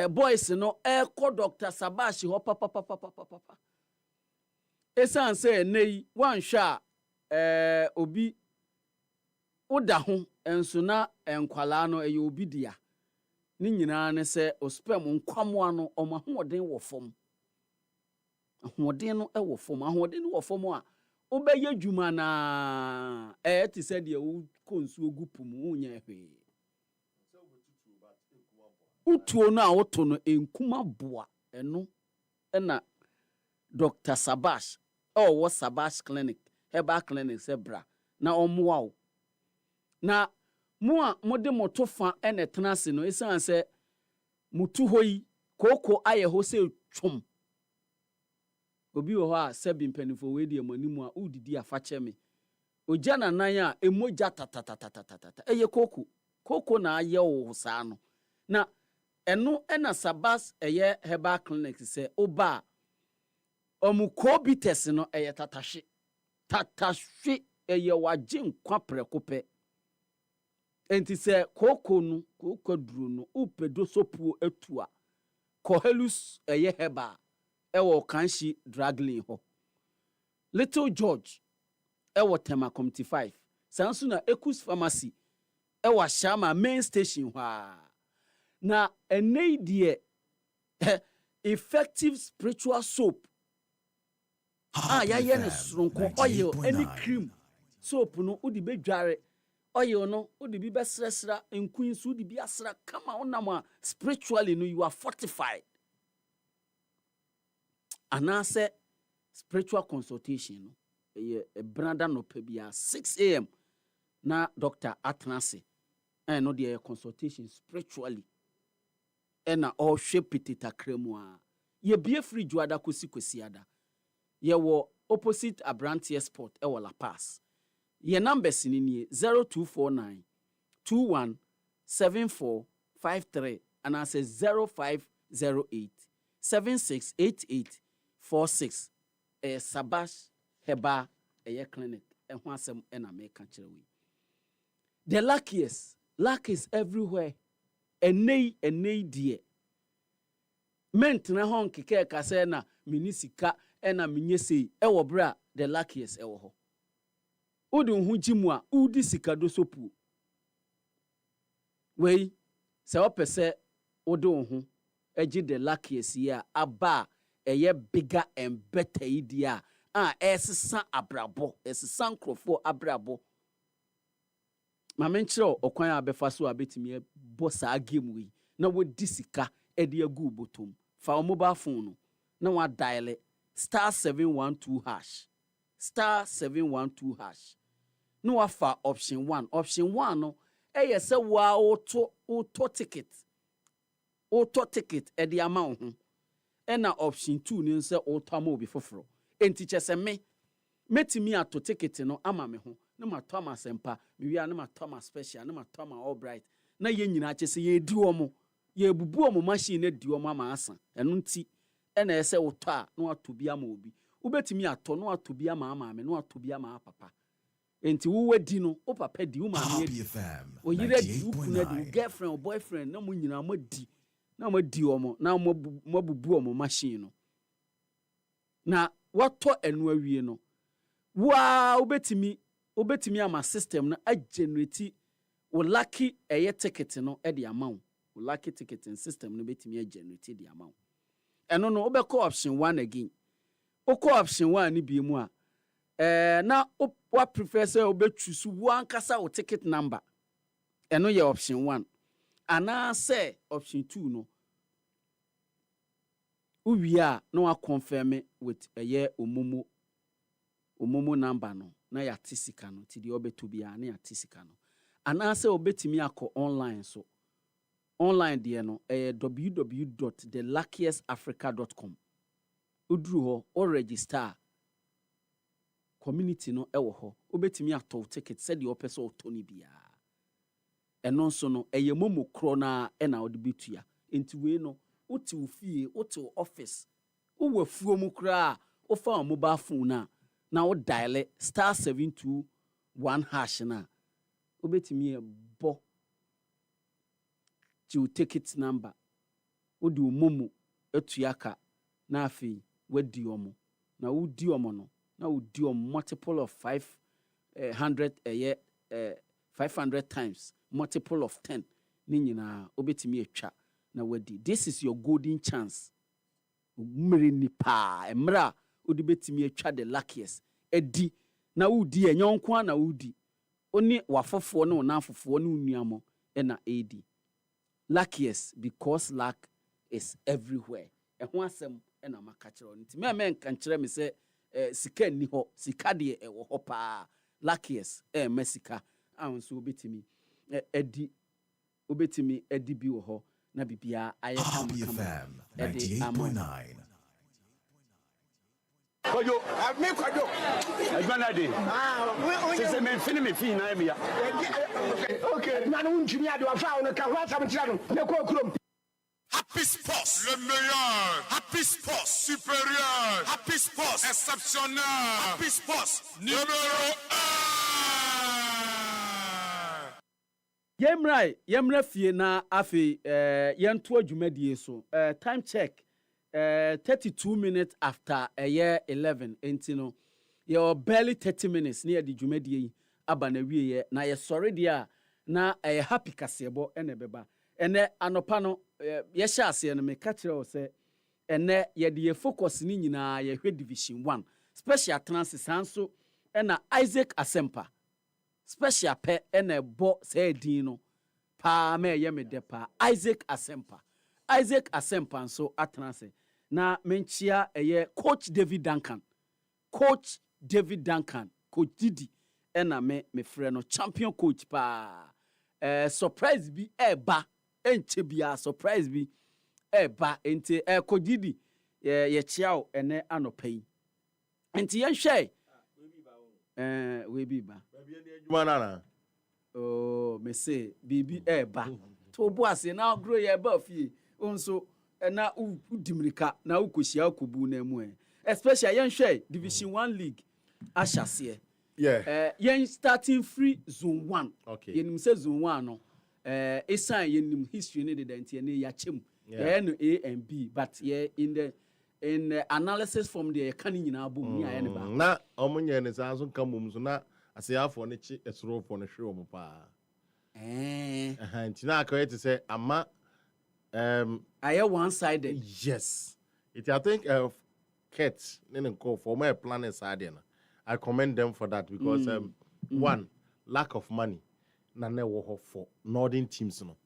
boys, no, call Dr. Sabash, ho papa. Esan say, nay, one shot. Obi oda ho enso na enkwala no obi dia ni nyina ne se ospem nkwamo ano omahoden wo fom ahoden no wo fom ahoden no wo fom a obeye dwuma na ti se de wo konsu ogupu mu unya hwe utuo no a woto no enkuma boa eno na Dr. Sabash wo Sabash Clinic Herbal Clinic sebra na omoa o na mo a mode motofa ene tenase no esan se mutu hoyi koko aye ho se twom obi wo ho a sebi mpanifo we die manimu a udidi afache me ogya na nan a emoja tatatatata eye koko na aye wo saa no na eno ena Sabas eye Herbal Clinic se oba omukobites no eye tatahwe eye waje nkwa prekope enti se koko duru no upedo sopuo atua Kohelus eye heba ewo kanshi dragling ho Little George ewo Tema Community 5 sansu na Ekus Pharmacy ewo Shama main station hwa na enei die effective spiritual soap ya ne sronko oil any cream soap no udi be dware oil no udi bi besresra enkun so udi bi asra kama onama spiritually no you are fortified anase spiritual consultation no e branda no pebia 6 a.m. na Dr. Atnase no the consultation spiritually na all shepitita kremu a ye bie free juada kosi ada ye wo opposite Abrantia Sport e La Paz. Ye numbers ni 0249 217453 and I say 0508 768846 Sabash Heba clinic e ho asem na me ka kire we. The luckiest, luck is everywhere. Enei die. Mentena hon keke ka se na minisika ena minyesei ewo bra the luckiest ewo ho odun hu gimu a udi sika do sopu wei se opese odun hu eji the luckiest ya aba eye bigger and better idea esesa abrabo esesa nkrofo abrabo ma menchiro okwan abefa so abetimi bossa game we na wodi sika ede agu botom fa mobile phone no na wa dial *712#. *712#. No afa option 1. Option 1 no eye se wa auto ticket. Auto ticket e di amount ho. E na option 2 ni nse auto ama obi foforo. Enti chese metimi ato ticket no ama me ho. Na ma Thomas sempa, me wi na ma Thomas special, na ma Thomas all bright. Na ye nyina chese ye di omo. Ye bubu omo machine na di omo ama asa. Eno nti ena ese uto a no atobi ama obi ubetimi ato no atobi ama ama me no atobi ama papa enti wo wadi no o papa di wo ma me o yire di wo kuna di girlfriend or boyfriend na mo nyina madi na madi omo na mo bubu omo machine no na wato enu awie no wa obetimi ama system na a generate wo lucky ticket no e de amount wo lucky ticketing system no betimi a generate the amount eno no obekọ option 1 again okọ option 1 ni bi mu a na wa prefer say obetwusu wo ankasa wo ticket number eno ye option 1 ana say option 2 no uwia na wa confirm with omomo number no na ya tisika no ti de obeto bia na ya tisika no ana say obetimi akọ online so online de no www.theluckiestafrica.com uduru ho o register community no ewo ho obetimi ato ticket said the opese otoni bia eno so no momo kro na na ode betua enti we no uti ufie uti office uwafuo mu kra o fa mobile phone na o dial *721# na obetimi bo to ticket number odi momo etuaka na afi wadi omo na wudi omo no na wudi omo multiple of 500 500 times multiple of 10 ni nyina obetimi etwa na wadi. This is your golden chance mmiri ni pa emra odi betimi etwa the luckiest edi na wudi enyonko na wudi oni wafofo ne onafofo ne unuamo na edi luckiest because luck is everywhere. Eho asem na makachiro nti me nka kire me se sika ni ho sika de ewo ho pa luckiest mesika anso obetimi edi obetimi edi bi wo ho na bibia aye kam
98.9
Kojo, me kojo. Agbanade. Se me fini me fi na me ya. Okay. Na no ntumi ade wa fa no ka ho asam tira no. Me ko krom.
Happy Sports, le meilleur. Happy Sports, supérieur. Happy Sports, exceptionnel. Happy Sports, numéro 1.
Yemra fie na afi yento adwumadie so. Time check 32 minutes after a year 11 entino you're barely 30 minutes near the dwumadie aba na wiye na ye sorry dia na happy kasebo ene beba ene anopa no ye sha ase no me ka kire o se ene ye de focus ni nyina ye hwe division 1 special transit sanso ena Isaac Asempa special pe ene bo se din no pa me ye me de pa Isaac Asempa nso atranse na menchia coach David Duncan coach Didi ena me frɛ no champion coach pa surprise bi eba enche bia surprise bi eba ente coach Didi ye chiao ene anopai ente ye hwɛ we bi ba
manana
oh me say bibi eba to boase na grow ye ba fie onso na udimirika na ukoshia kobu na mu especially yen hwe division 1 league ashase yen starting free zone 1
okay
yenim say zone 1 no esan yenim history ne de ntie ne ya chem no A and B but in the analysis from the kan nyina bom ni aye ne ba
na omunye ne sanso kamum so na aseyafo ne chi esorofo ne hwe omo pa ntina akwa ete say ama
I one-sided.
Yes. I think Kate, for my planners, I commend them for that because one, lack of money. Nane wo for northern teams no.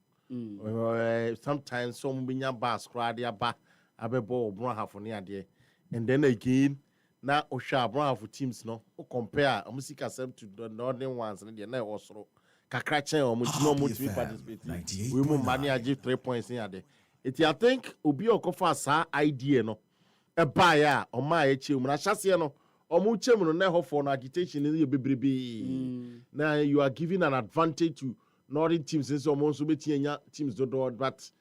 Sometimes some binya bas kradia ba abebo bro half on ade. And then again, na osha bro half teams no. Compare amusika sem to the northern ones and na osoro. Kakra chen o mutino mutimi participate. We mo money achieve 3 points in ade. I think obi okofa sa idea no e buy a o ma e chem na hyase no o mu chem no na ho for no agitation ni bebrebe na you are giving an advantage to northern teams so mo so betianya teams do but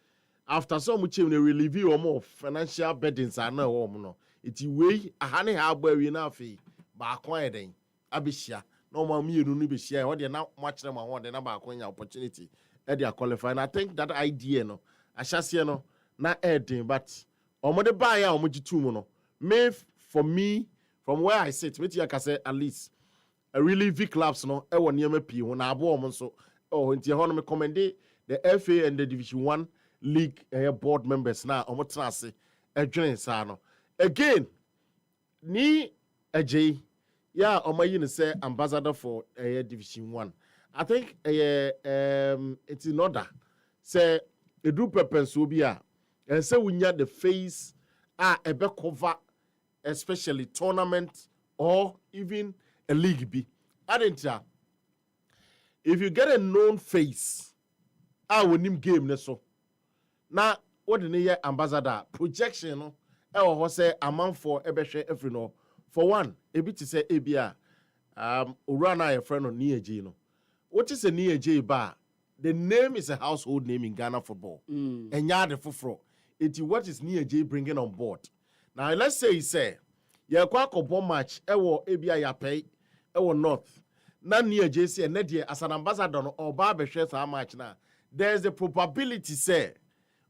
after so mu chem no relieve o mo financial burdens na o mo no iti wey ahane ha agba wi na afi ba akon eden abehia no ma mienu no behia o de na mo akere ma ho de na ba akon nya opportunity e dey qualify and I think that idea no ashase no na edin but omode buy a omogitu mu no me for from where I sit, me tia say at least a really big clubs no e won niam pii ho na abo om so nti ho no me commend the FA and the Division 1 league board members na omo trase edwene sa no again ni AJ yeah omayi ne say ambassador for Division 1. I think it's in order say edu pepenso bi a and say we need the face ebe cover especially tournament or even a league bi adentia if you get a known face wonim game ne so na what the year ambassador projection no e wo ho say amount for ebehwe every no for one ebi ti say ebia owura na your friend no ni eji no what is a ni eji ba the name is a household name in Ghana football enya de foforo it what is ni eji bringing on board now let's say he say ye kwa kobo match e wo ebia ya pay e wo north na ni eji say na de as an ambassador no oba behwe sa match na there's a probability say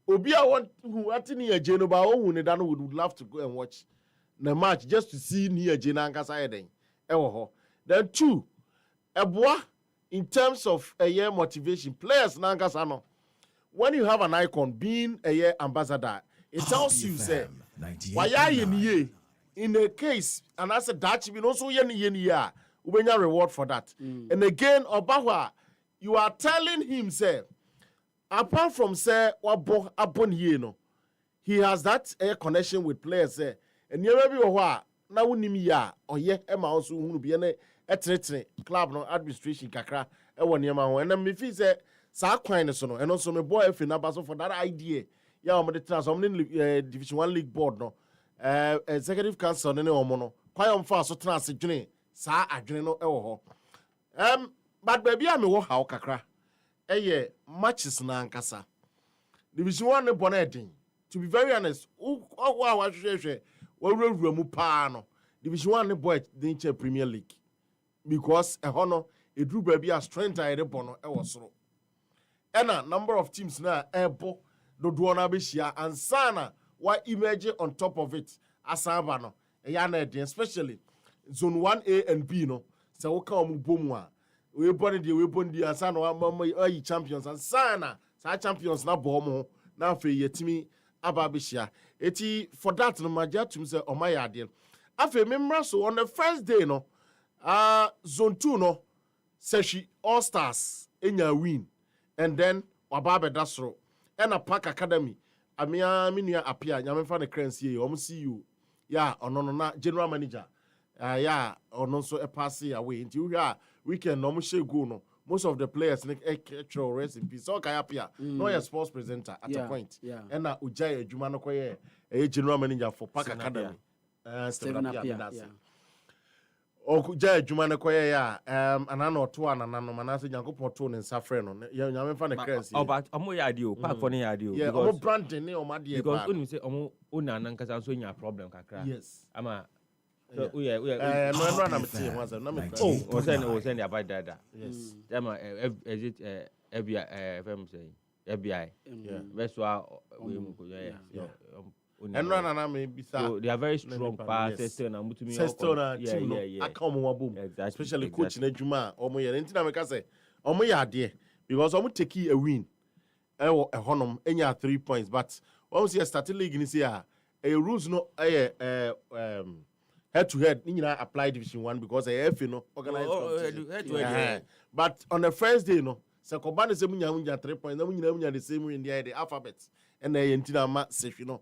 obi a want who atini eji no ba ohun ne da no would love to go and watch the match just to see ni eji na nkasa eden e wo ho then two eboa in terms of a year motivation players na nkasa no when you have an icon being a year ambassador it tells you say why ye ni in a case and as a Dutch we also ye ni ya ubenya reward for that and again obahwa you are telling him say apart from say wabo abon ye no he has that connection with players say and you be ho a na wonim ya oye e ma so hunu bi ne eteretere club no administration kakra e woni ma ho and me feel say sa kwan ne so no and also me boy afi na ba so for that idea ya o me de transfer Division 1 league board no executive council ne o mo no kwan o mfa so transfer dwene sa adwene no e wo ho but baby am wo ha kakra matches na ankasa Division 1 ne bona edin to be very honest wa hwehwe wa wurawura mu pa no Division 1 ne boy din che Premier League because no edru ba bi a strength a yede bono e wo soro ena number of teams na ebo dodo na be hia ansana wa emerge on top of it asaba no ya na edin especially zone 1A and B no se wo ka omu bomu a we born the ansana wa ayi champions ansana sa champions na bo mo na afi yetimi aba be hia eti for that no maja tum se omaya ade afi memra so on the first day no zone 2 no Seshi All Stars enya win and then wababe dasro and a Park Academy amia minua apia nyamemfa ne currency o see you ya ono no na general manager ya ono so e pass away until we can no share go no most of the players like actual rest in peace so kaya apia no your sports presenter at a point and na ujai adwuma no koye general manager for Park Academy Stephen Apia Jai Jumane Koya, anano to an anano manasa Yanko to and Safran on Yaman currency.
Oh, but Omo idea, park for any idea.
Yeah, Omo Brandon, or my dear.
Because when you say Omo Unanankas, I'm showing you a problem, Kakra.
Yes.
I'm a.
No,
was any about that. Yes. Is it FBI, say FBI?
Yeah.
That's why we
and run and I may be
so they are very strong passes and I'm to me.
I come boom, especially coach in Juma or my internet say, oh my dear, because I'm take a win. A honum, any 3 points, but once you start league in this year, a rules no head to head, you know, apply Division 1 because I have organized. But on the first day, no, Sakobana is a 3 points, then the same way in the alphabets. And the entire mat safe, you know,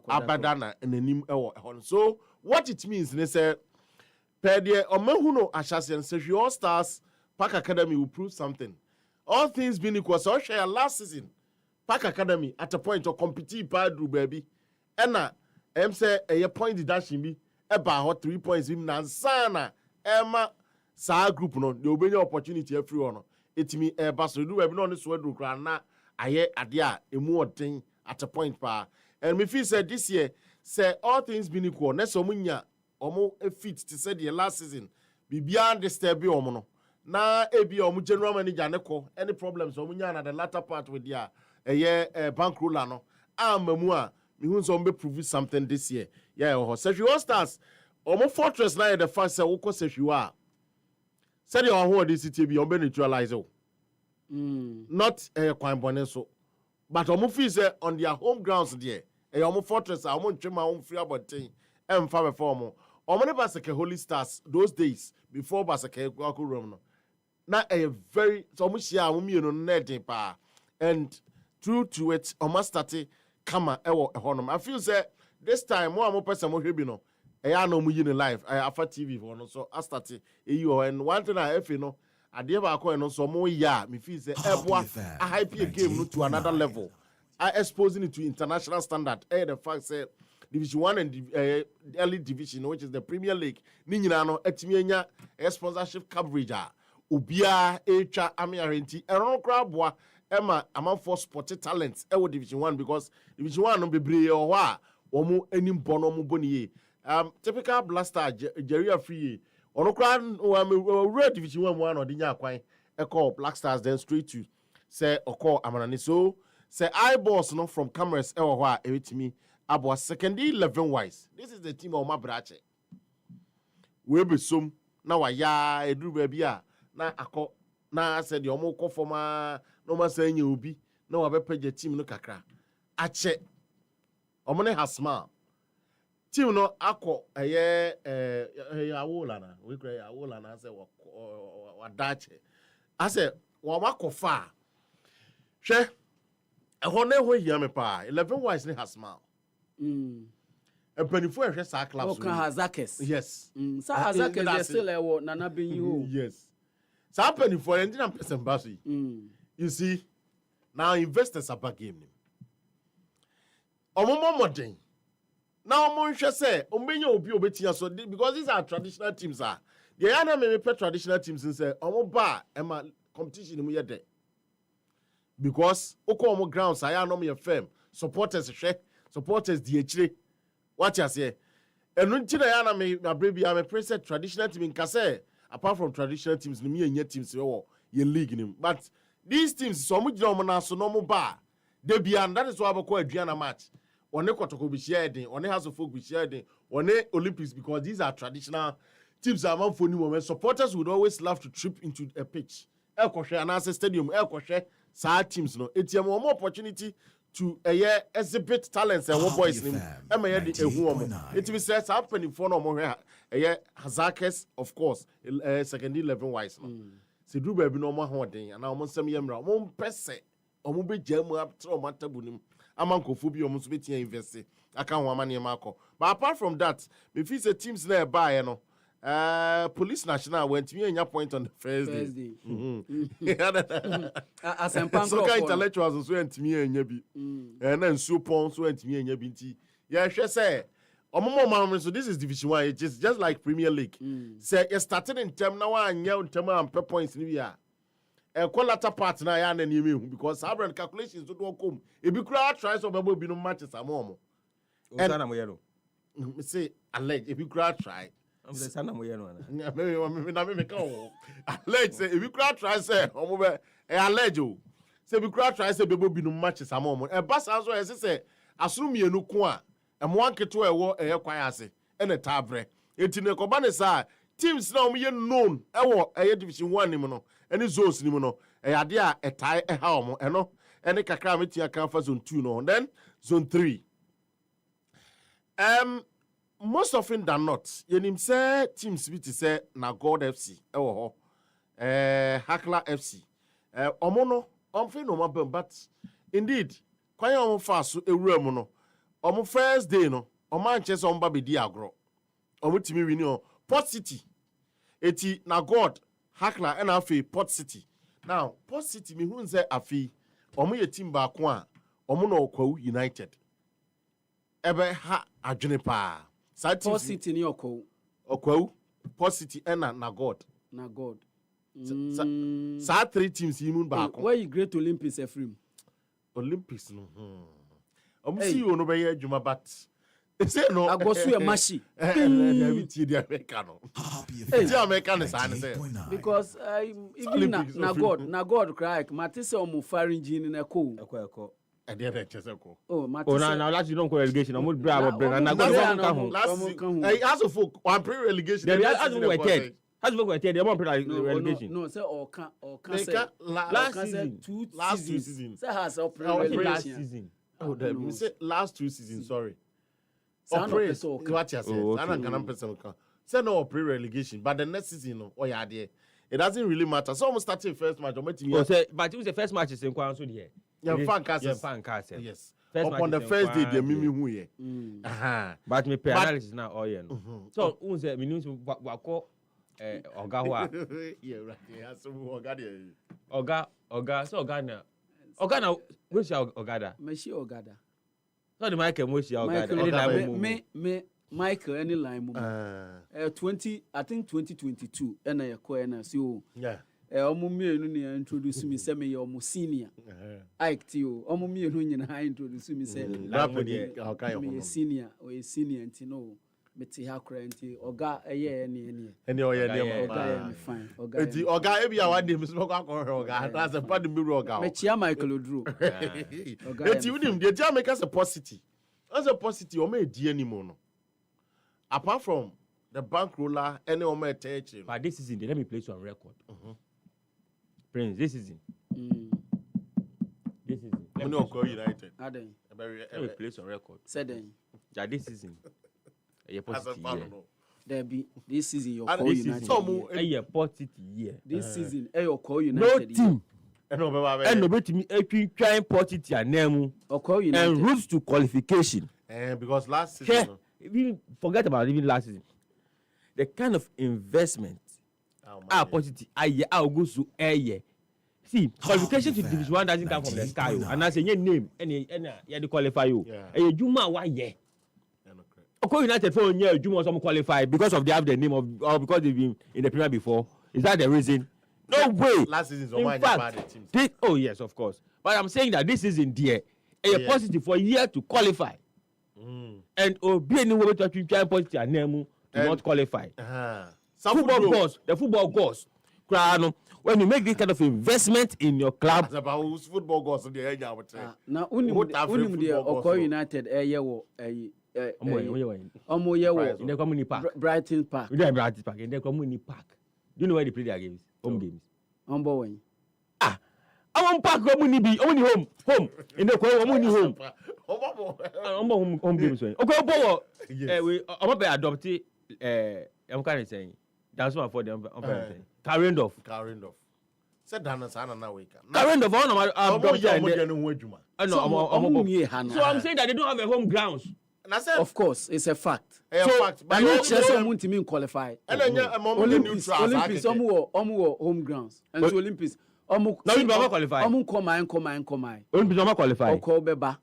Abadana and the name. So, what it means, they say, per the Omehuno Ashasian says, All Stars Park Academy will prove something. All things being equal, so share last season, Park Academy at a point of compete Padru baby. And now, say a point deduction be about 3 points in Nansana, Emma, Sa group, no, there will be no opportunity everyone. It me a bus to do every on this word, Grana, I adia, a more thing. At a point pa and me feel said this year say all things being equal next omunya omo fit to say the last season be beyond disturb omo no na ebi omo general manager ne ko any problems omunya na the latter part with their bankroll no amamu a me hu so be prove something this year yeah Sergio All Stars Omo fortress na the fact say woko sehwiwa. Said your hold this city be obe neutralize o. Not kwan bone so. But omo feel say on their home grounds there. Omo fortress omo ntwema omo free abotin. Emfa before omo. Omo ne baseke Holy Stars those days before baseke kwaku room no. Na very so omo share omo mienu na den pa. And true to it omo start kama ewo ehonom. I feel say this time mo amo person mo hwe bi no. I know mu yin live afa TV for no so I start and one thing I have no ade ba ko no so mo ya me feel say eboa I hype a game no to another level. I exposing it to international standard. The fact say Division 1 and early division which is the Premier League ni nyina no atimi anya sponsorship coverage obia etwa amiarenti eron kra boa ema amanfo sport talents e Division 1 because Division 1 no bebre o a omo enim bono mo boniye. Typical blaster Jerry Free. Red Division 1 or Dinya Quine, a call Black Stars, then straight to say or call Amanani. So say eyeballs no from cameras ewa to me about second 11 wise. This is the team of my brache. We be some now ya do baby na ako na said your mo for my no ma saying you be no abepe team no kakra. Ache omone has smile. Team no akọ awola na we kra awola na say wadache ase wa makọ fa hwe ehọ na ehọ hia me pa 11 wise ne has smile empanifo ehwe sa clubs
okay Hazakes
yes
sa Hazakes dey still ewo nana benyi ho
yes sa empanifo end na person ba so you see now investors are back game omomo modern. Now, Monsha say, Omenya obi obetia so because these are traditional teams. The other me traditional teams and say, Omo ba ema competition mu yede. Because oko omo grounds I know me firm supporters the echire. What you say? And until I na me baby I'm a preset traditional team in Kase. Apart from traditional teams, me and teams ye league nim. But these teams so much na so no mo ba. They be and that is why I call Adriana match. One Kotoko be shared, one House of Folk be shared, one Olympics because these are traditional teams. Are for new moments. Supporters would always love to trip into a pitch. El Koshe and Asa Stadium, El Koshe, sad teams no. It's a more opportunity to exhibit talents and what boys name. It will say happening for no more. Hazakes, of course, second 11 wise. Se do baby no more holding and almost some yamra. One pese, or mobile jam up to matabunim. Amanko bi omo so betia invest aka ho amane mako but apart from that me feel say teams na buy no police national went me anya point on the first day so kind intellectuals so went me anya bi na nsuo pon so went me anya bi nti ya hwe say omo so this is Division 1 it is just like Premier League say you started in term now anya term am points ni bi latter part na ya na nime because our calculations do come e bi kura try so babo bi no matches amomo
o sana mo yero
me say allege e bi kura try
am say sana mo yero
na me ka o allege say e bi kura try say omo be allege o say bi kura try say babo bi no matches amomo e ba sa so e say asuru mienu ko a e mo anketo e wo e kwan ase e na tabre enti ne ko ba ne sa teams na omo ye known e wo e Division 1 nim no any zones ni mo no ade a etai ha omo eno ene kakra metia kan fa zone 2 no then zone 3 most often than not yenim say teams bi ti say na God FC wo ho Hakla FC omo no omfe no mabam but indeed kwan omo fa so ewura mu no omo first day no omo Manchester omo ba be di agro omo timi wini o Port City eti na God Hakla and afi Port City. Now, Port City me who say afi omo ye team ba ko a omo no Okwawu United. Ebe ha adwene pa.
Port City ni
Okwawu Port City and na God.
Na God.
Sa three teams imun ba ko.
Where you great Olympics Ephraim?
Olympics no. Omo see you no be ye adwuma but say no.
Agosu e mashi. Because even na God cry matise omo faring gene na ko.
And then Chesco.
Oh, Matthew.
Oh, now last you don't call relegation. I'm not bravo.
As a folk, one pre-relegation.
As we were third. As we were third, they won't play relegation.
No, say or can
last season.
Last 2 seasons.
Say has a
last season.
Oh, we say last 2 seasons. Sorry.
What you say?
Say no pre-relegation, but the next season, oh yeah, there. It doesn't really matter. So almost starting first match.
But it was the first match in Kwanso there.
Yes. Upon the first day, they mimi who ye.
But me pay analysis now all year. So who say me news wako Oga wa.
Yeah, right. Yeah, so Oga there.
Oga. So Oga na where's your Ogada?
Me she Ogada.
So the Michael where's your Ogada?
Me Michael any line I think 2022 and I acquire so
yeah.
Omo me no ne introduce me say me your senior. Ike Tio. Omo me no nyina introduce me say me senior or a senior ntino me ti ha kra nti oga eye ene oga fine
oga e bia one day me so kwa oga that's a part me oga
me chia Michael Oduro
eti unim dey tell make us a positive as a positive o me di anymore no apart from the bankroller any o me touch
but this season let me place you on record. Prince, this season. This season.
Let me call United.
Let me
place on record.
Said then.
Yeah, this season. A positive year.
There be this season your call United.
A positive year.
This season your call United.
No team. And no bet me trying positive name. And routes to qualification.
Because last season.
Even forget about even last season. The kind of investment. Positive. I'll go to air. See, qualification to Division 1 doesn't come from the sky. And I say your name and you qualify you. And Juma why yeah. Okay, United for year Juma some qualify because of they have the name of or because they've been in the Premier before. Is that the reason? No way.
Last season
in fact, oh yes, of course. But I'm saying that this is in there. A positive for a year to qualify. And be anywhere to try positive and name to not qualify. The football goals. When you make this kind of investment in your club,
it's about football goals.
Now, unim the Oko United
in the community park.
Brighton Park.
In the community park. Do you know where they play their games? Home games.
When?
I want park community only home. In the community home games. Okay, we adopted. I'm kind of saying. That's one for them. Carrying off.
Said Dana Sana now we can.
Carrying off so I'm saying that they don't have a home grounds.
Of course, it's a fact.
But
you just want to qualify. Olympics, home grounds. And so Olympics,
qualify. Olympics qualify.
Okobeba.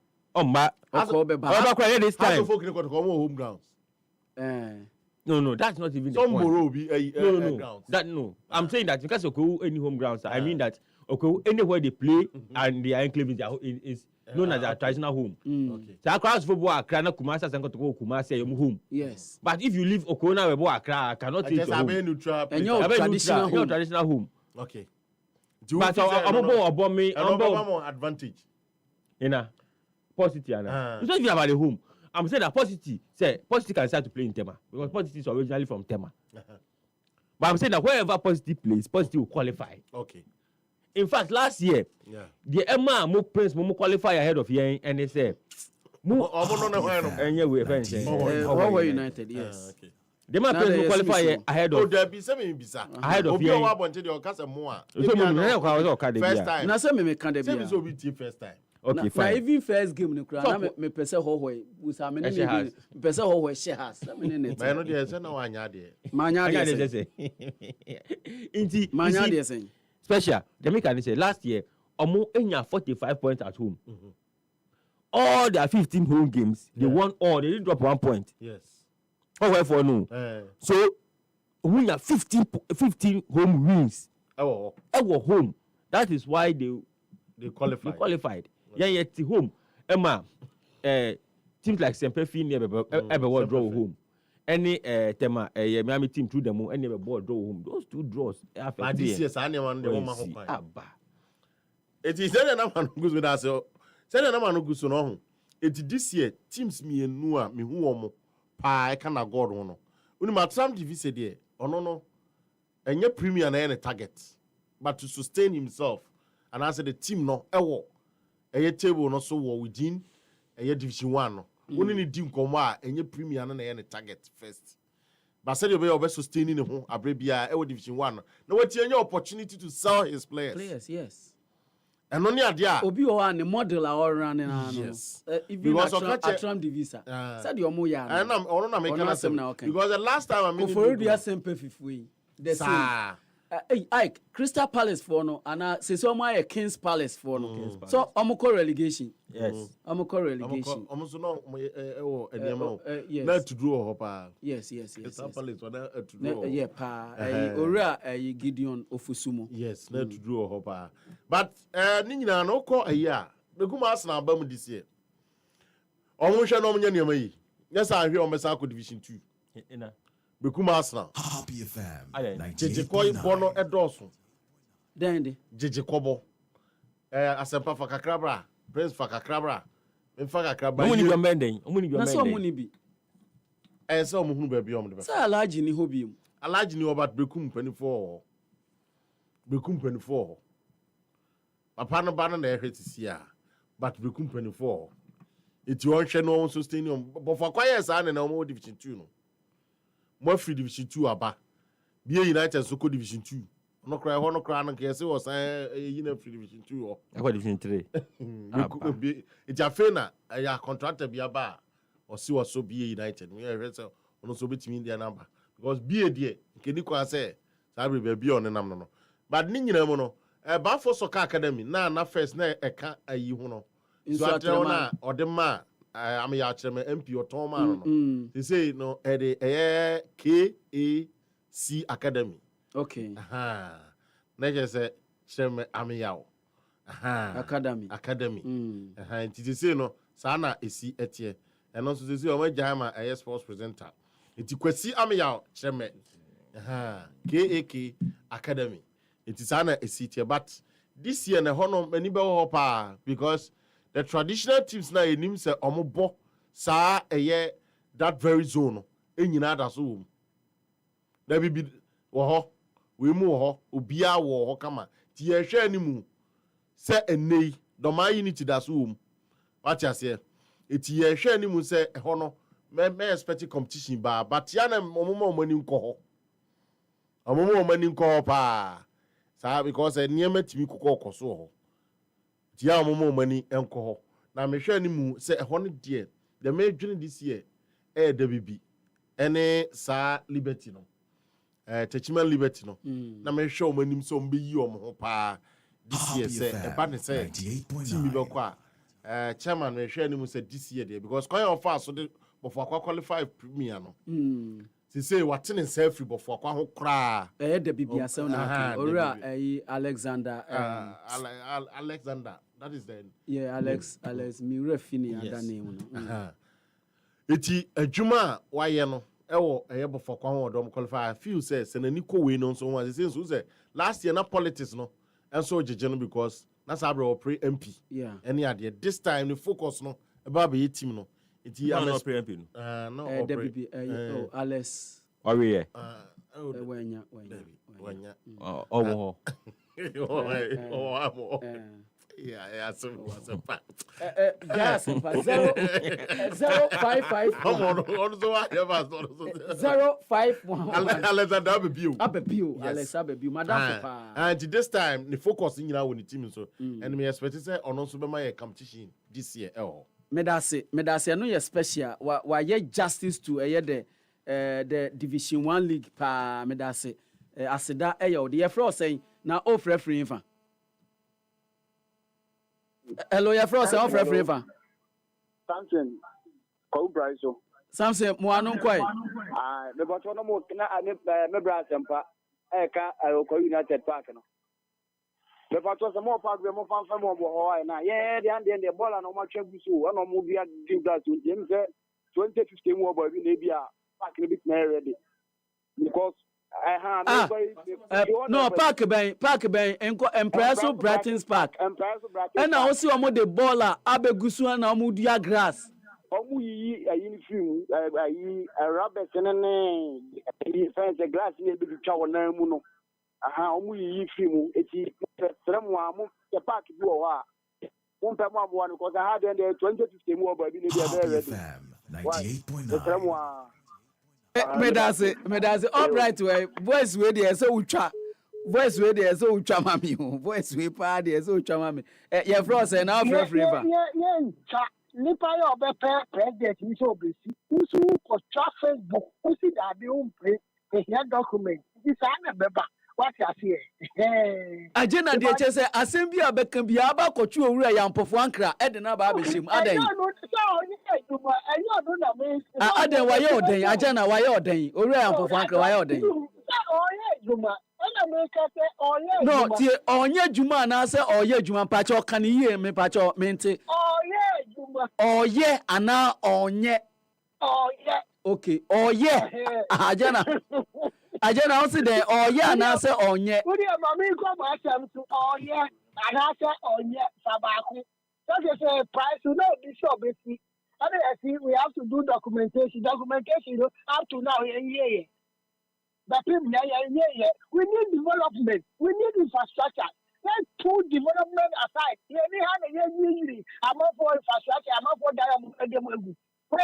This time.
Home grounds.
No, that's not even the point. No. I'm saying that because Oko any home grounds, I mean that Oko anywhere they play and their enclave is known as a traditional home.
Okay.
So across football, Accra, Kumasi, and Kumasi, home.
Yes.
But if you leave Oko now, Accra cannot take your home.
And your
traditional home.
Okay.
But I'm
advantage.
Positive. It's not even about the home. I'm saying that Positive can start to play in Tema because Positive is originally from Tema. But I'm saying that wherever Positive plays, Positive will qualify.
Okay.
In fact, last year, the Emma Prince qualify ahead of here, and they said,
United, yes.
Okay. The man Prince qualify ahead of.
Oh, there be something bizarre.
Ahead of
here.
First
time.
Now, some me can't
be first time.
Okay, fine.
Now, even first game, no crowd. Me pese hohoe. Usa me ne pese hohoe she has. Me ne net.
Man, no dey say no anya dey.
Manya dey say.
Inti.
Manya dey say.
Special. The make say last year, omo enya 45 points at home. All their 15 home games, they won all. They didn't drop 1 point.
Yes.
Oh, why for no? So, we have 15 home wins.
Oh,
home. That is why they qualified. Yeah, home. Emma, teams like Sempefi never draw home. Any Tema, Miami team through them, any draw home. Those two draws.
But this year, anyone the home. It is then another one goes with us. Send na man no go so no ho. Eti this year teams mienu a me hu omo pa e kana god ho no. Uni matram divise there. Ono no. Enye premier na any target. But to sustain himself and as the team no ewo eye table no so within eye division 1 no. Uni ni di nkomo a enye premier na any target first. But said you be sustaining the home abrebia e division 1 na what any opportunity to sell his players
yes
and only adia
obi o an model or running
yes
even atram divisa said your mo ya
and am ono na make because the last time I mean
for do sempe fifui the same Ike Crystal Palace for no and say so my Kings Palace for no so omoko relegation
yes
omoko relegation
so no enema na to draw hopa
yes
Crystal Palace na to draw
yeah pa ora Gideon Ofusumo
yes na to draw hopa but ni nyina no ko ayi the kuma Arsenal ba mu this year omo hwe no nya niam yi yes ahwe o mesa ko division 2
ina
Bekuma Arsenal.
Happy FM.
Jeje Koi Bono Edosun.
Dende.
Jeje Kobo. Asempa Fakakrabra. Prince Fakakrabra. Fakakrabra.
Omuni gwa menden.
Na so omuni bi.
So omuhunu ba bi omde ba.
Sa alaji ni hobi mu.
Alaji ni obat Bekum 24. Bekum 24. Papa no ba na ehwe tisia. But Bekum 24. Iti on hwe no sustain on. But for quiet sa na omo division 2 no. More free division 2 aba be United so ko division 2 no cry ho no cry no ke say was na free division 2 o
akwa division 3
it ya fena ya contractor bi aba o si was so be United we say ono so betimi India number because be there nke ni kwa say sabre be bi on nam no but ni nyina mu no ba for soccer academy na first na eka ayi ho no so atre na odema I'm ya chere MP otoma no they say no KAC Academy
okay
na je say chere am ya
academy
they say no sa na esi etie and also they say o ma jama sports presenter iti kwasi am ya chere KAK Academy iti sa na esi tie but this year na hono mani be ho pa because the traditional teams na enim say omobo sa that very zone enyina da so da bi wo ho we mu wo ho obia wo ho kama ti ye hwe animu say enei do ma unity da so what you say eti ye hwe animu say ho no me expect competition ba but ya na omomo mani nko ho omomo mani nko ho pa sa because niam timi kokọ koso ho tia omomo mani enko ho na me hwe ni mu se ho no de the me dwene this year da bibi ene sa liberty no techiman liberty no na me hwe omanim so mbe yi omo ho pa this year se e ba ne se team be kwa chairman me hwe ni mu se this year there because coin of us so de before qualify premier no say what in self before kwa ho kra
da bibi asem na ora Alexander
Alexander that is the
Alex mi refini ada name no
eti adwuma wa ye no ewo before kwa ho dom qualify I feel say senani ko we no so one say so say last year na politics no and so jeje no because na sabre o pre MP any ade this time the focus no about be team no eti
no pre MP
no
WB Alex
Owe
wenya
oh
yeah so was a fact
gas 055
come on so what ever
051
Alexander Abebio
Alex Abebio madam papa
and this time the focus in your team so and me expect say ono so be my competition this year
medase no ye special wa ye justice to the division 1 league pa medase aseda o the fro saying na off referee fa hello your fro say off referee fa
Samson ko braiso
Samson mo anu kwai
me boto no mo na me bra sempa ka ko United Park no me boto se mo park be mo fan mo bo ho na ye the ball na mo twa guso na mo bia give that to him say 2015 mo bo bi na bia park ni bit na ready because
No, Park Ben, Empresso Bratton's Park. And I also am the baller, Abegusu and Amudia grass.
Omuyi a uniform, a rubber and fence a glass near the chow namuno. Aha, Omuyi film, it's someone the park blow. One time one because I had 20 more by being there.
98.9.
Medase, all right, way, voice way there, so ucha. Voice way there, so ucha mami. Voice way pa there, so ucha mami. Yeah, Frost and now for river.
Nipa ya obepe president ni so obesi. Usu ko Facebook, usi da bi umpe, ehia document. This na beba. What you say?
Agena de chese assembly abekan bia aba kotu owura ya mpofo ankra e de na ba abeshim adan. Adan waye odan agena waye odan owura ya mpofo ankra waye odan. No, tie onye juma na se oye juma pacho kan yiye me pacho mente.
Oye juma.
Oye ana onye.
Oye.
Okay, oye. Agena. Agena also there oye na se onye.
Odi mama ko ma asem to oye ana se onye sabaku. That is a price to know this shop be. I see we have to do documentation. Documentation up to now yeah. But we need development. We need infrastructure. Let's put development aside. I'm not for infrastructure. I'm not for diamond. For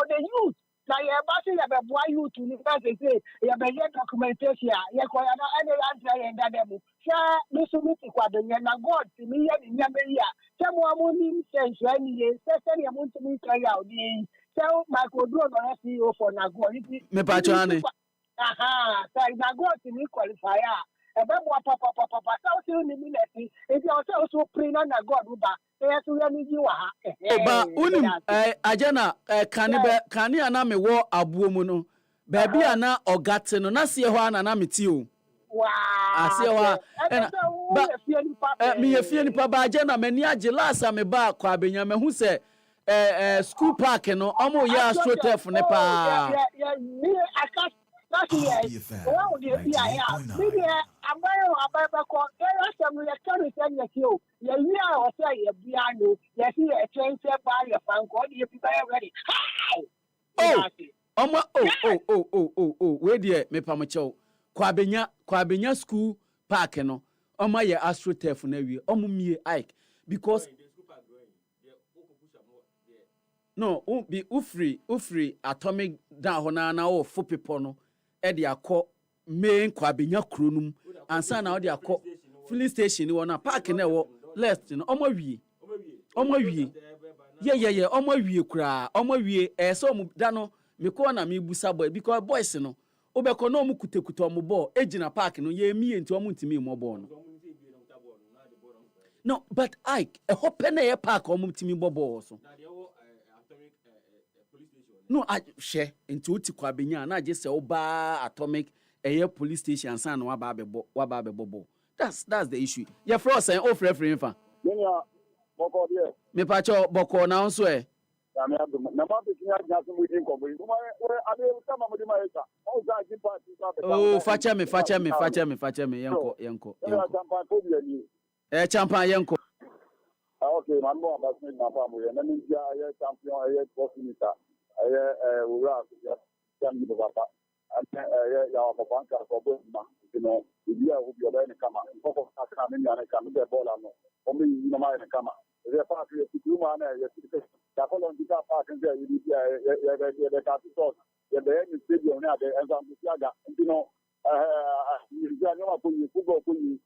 the youth. Now you're about to have a youth to say you have a documentation. You're going to any answer in that demo. Sir, this will be God to me in Yamia. Someone who says, especially a month to me, tell Michael Drone CEO for Nagori.
Me pachane.
Aha, so na go to me qualifier. E be mo papa so ni mi leti. E bi o so pray na God uba. E so ya ni ji wa ha.
Oba unim agena kani ana me wo abuo mu no. Ba bia na ogate no na se ho ana na meti o.
Wow.
Ase ho ba me ye fie nipa ba agena mani age last me ba kwa benya me hu se school park no omo ya astroturf ne pa.
Yeah, me aka that's it. Oh, yeah. Maybe I'm going
where dear me pamacho. Kwabenya school park no. Oma ye astroturf na wi. Omo mie Ike because no, be ufri atomic down hona na o for people no. E de akọ main kwabenya kronum ansa na o de akọ filling station ni wona park na wo left no omo wie ye omo wie kura omo wie so mu da no me ko na me busa boy because boys no obekọ no mu kutekuta omo ball ejina park no ye mie nti omo ntimi mo ball no but Ike e hope na ye park omo ntimi ball so no I share into Kwabenya na je se oba atomic police station san wa ba bebo. That's the issue. Your frost and off referee fa. Me pacho boko na nso e. Oh, facha me yenko. Champion yenko.
Okay, man no about na fa mo ye na mi dia champion boss minister. Ura ya mi baba ya papa nka ko bo ma no dia u bi oba ni kama ko aka me ya na kama be bola no o mi ni ma ni kama re pa ki tu ma na ya ti ka ko lon ka pa kan ya ni ya ka tu so ya be ni stadium na de enza mu ya ga no ni ya ni ma ko ni football ko ni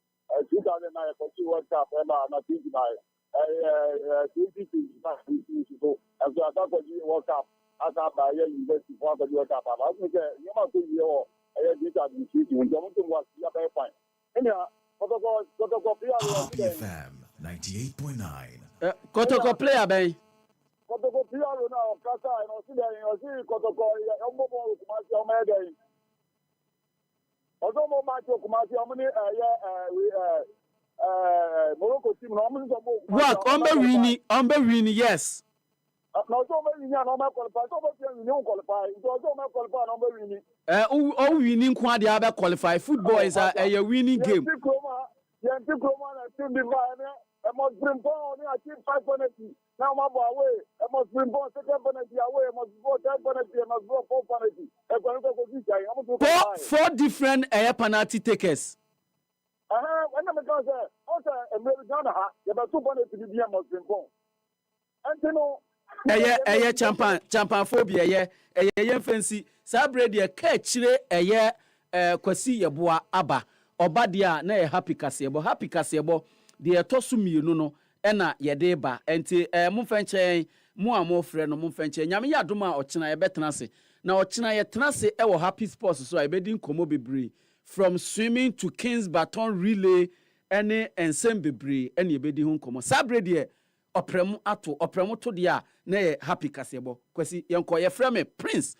2009 ko ti world cup na ti na 2020 so as I got the world cup aka ba ye university for the world cup ba so ke ni ma ko ye o e di ta di ti ni jo mo to wa ya ba fine enya kotoko player
FM 98.9
kotoko player ben
kotoko player na o kasa no si de o si kotoko o mo mo kuma si o me de o mo ma ti kuma si o mo ni Morocco team no mo so mo
work on be win yes.
No, so many young no qualify. So many young qualify. So many qualify no be winning.
all winning quality other qualify. Football is a winning game.
I must bring ball on achieve 5 penalty. Now my boy away. I must bring ball second penalty away. I must go third penalty. I must go 4 penalty.
Four different penalty takers.
When I'm going to say, also a American, you have 2 penalty to be a must bring ball. And you know,
champion phobia, fancy. Sabre de catchre kwasi yeboa aba. Obadia na happy kasebo. The etosu no ena yede ba enti mo fenche mo a mo frɛ no mo fenche nyame ya doma ochena ye betena se na ochena ye tena se e wo happy sports so e bedi nkomo bebre from swimming to kings baton relay ene ensem bebre ene ye bedi hu nkomo sabre de opremu to de a na ye happy kasebo kwasi yenko ye frɛ me prince